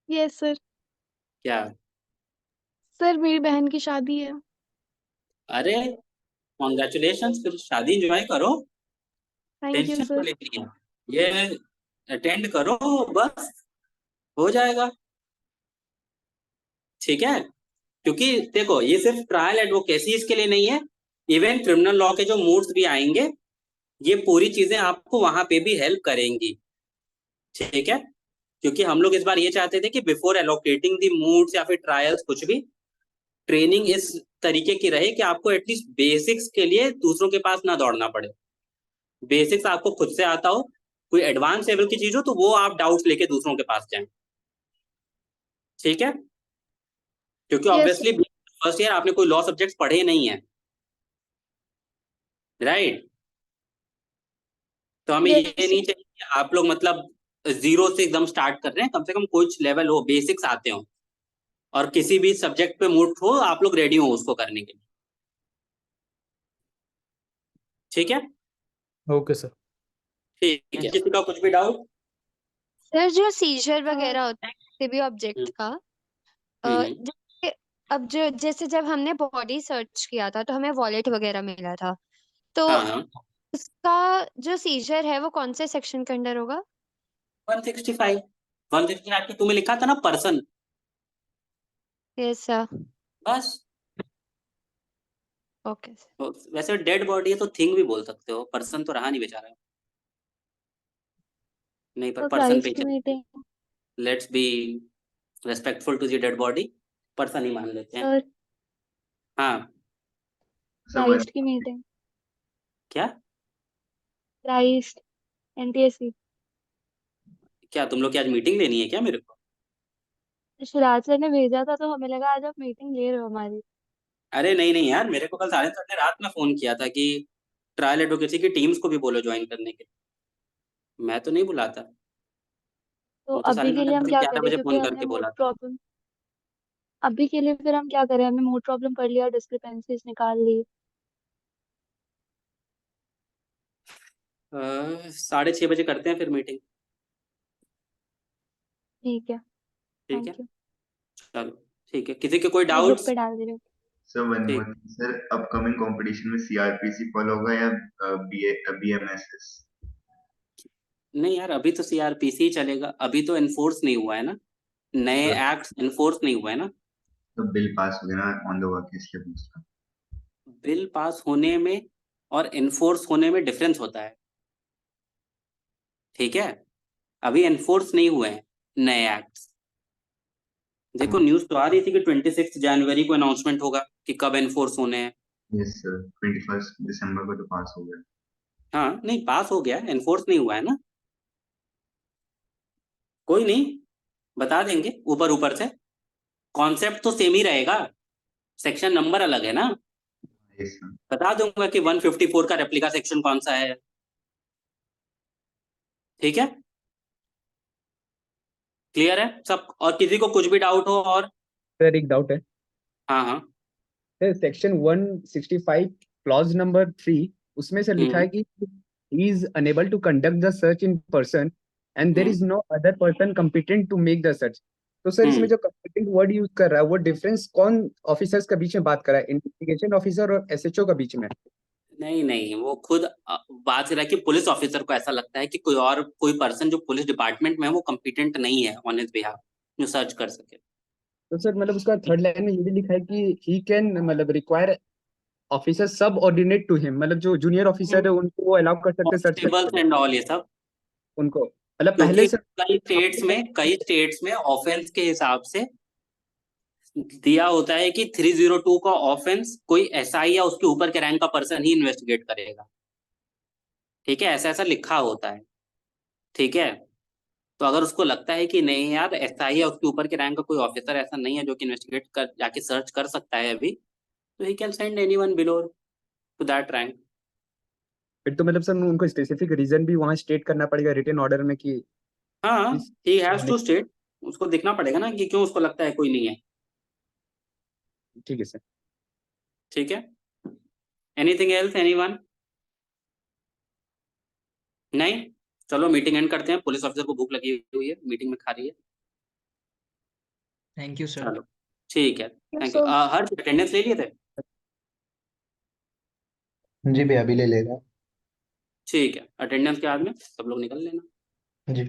Speaker 9: Yes sir.
Speaker 1: क्या?
Speaker 9: सर मेरी बहन की शादी है।
Speaker 1: अरे कॉन्ग्रेचुलेशन, फिर शादी एंजॉय करो,
Speaker 9: थैंक यू
Speaker 1: टेंशन को
Speaker 9: सर।
Speaker 1: लेती है ये, अटेंड करो, बस हो जाएगा। ठीक है? क्योंकि देखो ये सिर्फ ट्रायल एडवोकेसी इसके लिए नहीं है, इवन क्रिमिनल लॉ के जो मूड्स भी आएंगे ये पूरी चीजें आपको वहां पे भी हेल्प करेंगी। ठीक है? क्योंकि हम लोग इस बार ये चाहते थे कि बिफोर एलोकेटिंग दी मूड्स या फिर ट्रायल्स कुछ भी, ट्रेनिंग इस तरीके की रहे कि आपको एटलीस्ट बेसिक्स के लिए दूसरों के पास ना दौड़ना पड़े। बेसिक्स आपको खुद से आता हो, कोई एडवांस लेवल की चीज हो तो वो आप डाउट्स लेके दूसरों के पास जाएं। ठीक है? क्योंकि
Speaker 9: यस
Speaker 1: ऑब्वियसली फर्स्ट ईयर आपने कोई लॉ सब्जेक्ट्स पढ़े नहीं है, राइट? तो हमें ये
Speaker 9: यस
Speaker 1: नहीं चाहिए कि आप लोग मतलब जीरो से एकदम स्टार्ट कर रहे हैं, कम से कम कुछ लेवल हो, बेसिक्स आते हो, और किसी भी सब्जेक्ट पे मूड हो आप लोग रेडी हो उसको करने के लिए। ठीक है?
Speaker 13: Okay sir.
Speaker 1: ठीक है, किसी का कुछ भी डाउट?
Speaker 14: सर जो सीजर वगैरह होता है किसी भी ऑब्जेक्ट का,
Speaker 1: हम्म
Speaker 14: जैसे अब जो जैसे जब हमने बॉडी सर्च किया था तो हमें वॉलेट वगैरह मिला था, तो
Speaker 1: हाँ हाँ,
Speaker 14: उसका जो सीजर है वो कौन से सेक्शन के अंडर होगा?
Speaker 1: 165 की तुम्हें लिखा था ना पर्सन,
Speaker 14: यस सर।
Speaker 1: बस।
Speaker 14: Okay sir.
Speaker 1: तो वैसे डेड बॉडी है तो थिंग भी बोल सकते हो, पर्सन तो रहा नहीं बेचारा। नहीं, पर
Speaker 14: तो
Speaker 1: पर्सन पे
Speaker 14: क्राइस्ट की
Speaker 1: ही
Speaker 14: मीटिंग।
Speaker 1: Let's be respectful to the dead body, person ही मान लेते हैं।
Speaker 14: सर
Speaker 1: हाँ,
Speaker 14: क्राइस्ट की मीटिंग।
Speaker 1: क्या
Speaker 14: क्राइस्ट एनटीएससी।
Speaker 1: क्या तुम लोग की आज मीटिंग लेनी है क्या मेरे को?
Speaker 14: शिराज सर ने भेजा था तो हमें लगा आज आप मीटिंग ले रहे हो हमारी।
Speaker 1: अरे नहीं नहीं यार, मेरे को कल साढ़े सर ने रात में फोन किया था कि ट्रायल एडवोकेसी की टीम्स को भी बोलो ज्वाइन करने के लिए। मैं तो नहीं बुलाता,
Speaker 14: तो
Speaker 1: वो तो
Speaker 14: अभी
Speaker 1: साढ़े
Speaker 14: के लिए हम क्या
Speaker 1: 11
Speaker 14: करें,
Speaker 1: बजे
Speaker 14: क्योंकि
Speaker 1: फोन
Speaker 14: हमने
Speaker 1: करके
Speaker 14: मोड
Speaker 1: बोला था।
Speaker 14: प्रॉब्लम। अभी के लिए फिर हम क्या करें, हमने मोड प्रॉब्लम कर लिया, डिस्क्रिपेंसीज निकाल ली।
Speaker 1: 6:30 बजे करते हैं फिर मीटिंग।
Speaker 14: ठीक है,
Speaker 1: ठीक है,
Speaker 14: थैंक यू।
Speaker 1: चलो ठीक है, किसी के कोई
Speaker 14: मैं ग्रुप
Speaker 1: डाउट्स?
Speaker 14: पे डाल दे रही हूँ।
Speaker 6: सर वन
Speaker 1: ठीक,
Speaker 6: more thing sir, upcoming competition में सीआरपीसी फॉलो होगा या बीएमएसएस?
Speaker 1: नहीं यार अभी तो सीआरपीसी चलेगा, अभी तो एनफोर्स नहीं हुआ है ना, नए एक्ट एनफोर्स नहीं हुआ है ना।
Speaker 6: तो बिल पास हो गया ना ऑन द वर्क, इसलिए पूछ रहा हूँ।
Speaker 1: बिल पास होने में और एनफोर्स होने में डिफरेंस होता है, ठीक है। अभी एनफोर्स नहीं हुए हैं नए एक्ट्स। देखो न्यूज तो आ रही थी कि 26 जनवरी को अनाउंसमेंट होगा कि कब एनफोर्स होने हैं।
Speaker 6: यस सर, 21 दिसंबर को तो पास हो गया।
Speaker 1: हाँ नहीं, पास हो गया, एनफोर्स नहीं हुआ है ना। कोई नहीं, बता देंगे ऊपर ऊपर से, कॉन्सेप्ट तो सेम ही रहेगा, सेक्शन नंबर अलग है ना।
Speaker 6: Yes sir.
Speaker 1: बता दूंगा कि 154 का रेप्लिका सेक्शन कौन सा है, ठीक है। क्लियर है सब? और किसी को कुछ भी डाउट हो और?
Speaker 16: सर एक डाउट है
Speaker 1: हाँ हाँ।
Speaker 16: सर, सेक्शन 165 क्लॉज नंबर 3, उसमें सर लिखा है कि he is unable to conduct the search in person and there is no other person competent to make the search। तो सर इसमें जो competent वर्ड यूज कर रहा है वो डिफरेंस कौन ऑफिसर्स के बीच में बात कर रहा है, इन्वेस्टिगेशन ऑफिसर और एसएचओ के बीच में?
Speaker 1: नहीं नहीं, वो खुद बात कर रहा है कि पुलिस ऑफिसर को ऐसा लगता है कि कोई पर्सन जो पुलिस डिपार्टमेंट में है वो कम्पिटेंट नहीं है ऑन हिज बिहाफ जो सर्च कर सके।
Speaker 16: तो सर मतलब उसका थर्ड लाइन में ये भी लिखा है कि ही कैन मतलब रिक्वायर ऑफिसर सब ऑर्डिनेट टू हिम, मतलब जो जूनियर ऑफिसर है उनको वो अलाउ कर सकते सर्च
Speaker 1: कॉन्स्टेबल्स
Speaker 16: करने
Speaker 1: एंड ऑल ये सब,
Speaker 16: उनको, मतलब
Speaker 1: क्योंकि
Speaker 16: पहले से
Speaker 1: कई स्टेट्स में ऑफेंस के हिसाब से दिया होता है कि 302 का ऑफेंस कोई एसआई या उसके ऊपर के रैंक का पर्सन ही इन्वेस्टिगेट करेगा, ठीक है, ऐसा ऐसा लिखा होता है, ठीक है। तो अगर उसको लगता है कि नहीं यार एसआई या उसके ऊपर के रैंक का कोई ऑफिसर ऐसा नहीं है जो कि इन्वेस्टिगेट कर जाके सर्च कर सकता है अभी, तो he can send anyone below to that rank.
Speaker 16: फिर तो मतलब सर उनको स्पेसिफिक रीजन भी वहां स्टेट करना पड़ेगा रिटन ऑर्डर में कि
Speaker 1: हाँ,
Speaker 16: इस
Speaker 1: ही हैज टू स्टेट, उसको देखना पड़ेगा ना कि क्यों उसको लगता है कोई नहीं है।
Speaker 16: ठीक है सर।
Speaker 1: ठीक है, एनीथिंग एल्स एनीवन? नहीं, चलो मीटिंग एंड करते हैं, पुलिस ऑफिसर को भूख लगी हुई है, मीटिंग में खा रही है।
Speaker 3: Thank you sir.
Speaker 1: चलो ठीक है, thank you.
Speaker 18: Sir
Speaker 1: her attendance ले लिए थे?
Speaker 21: जी भैया अभी ले लेगा।
Speaker 1: ठीक है, अटेंडेंस के बाद में सब लोग निकल लेना।
Speaker 21: जी।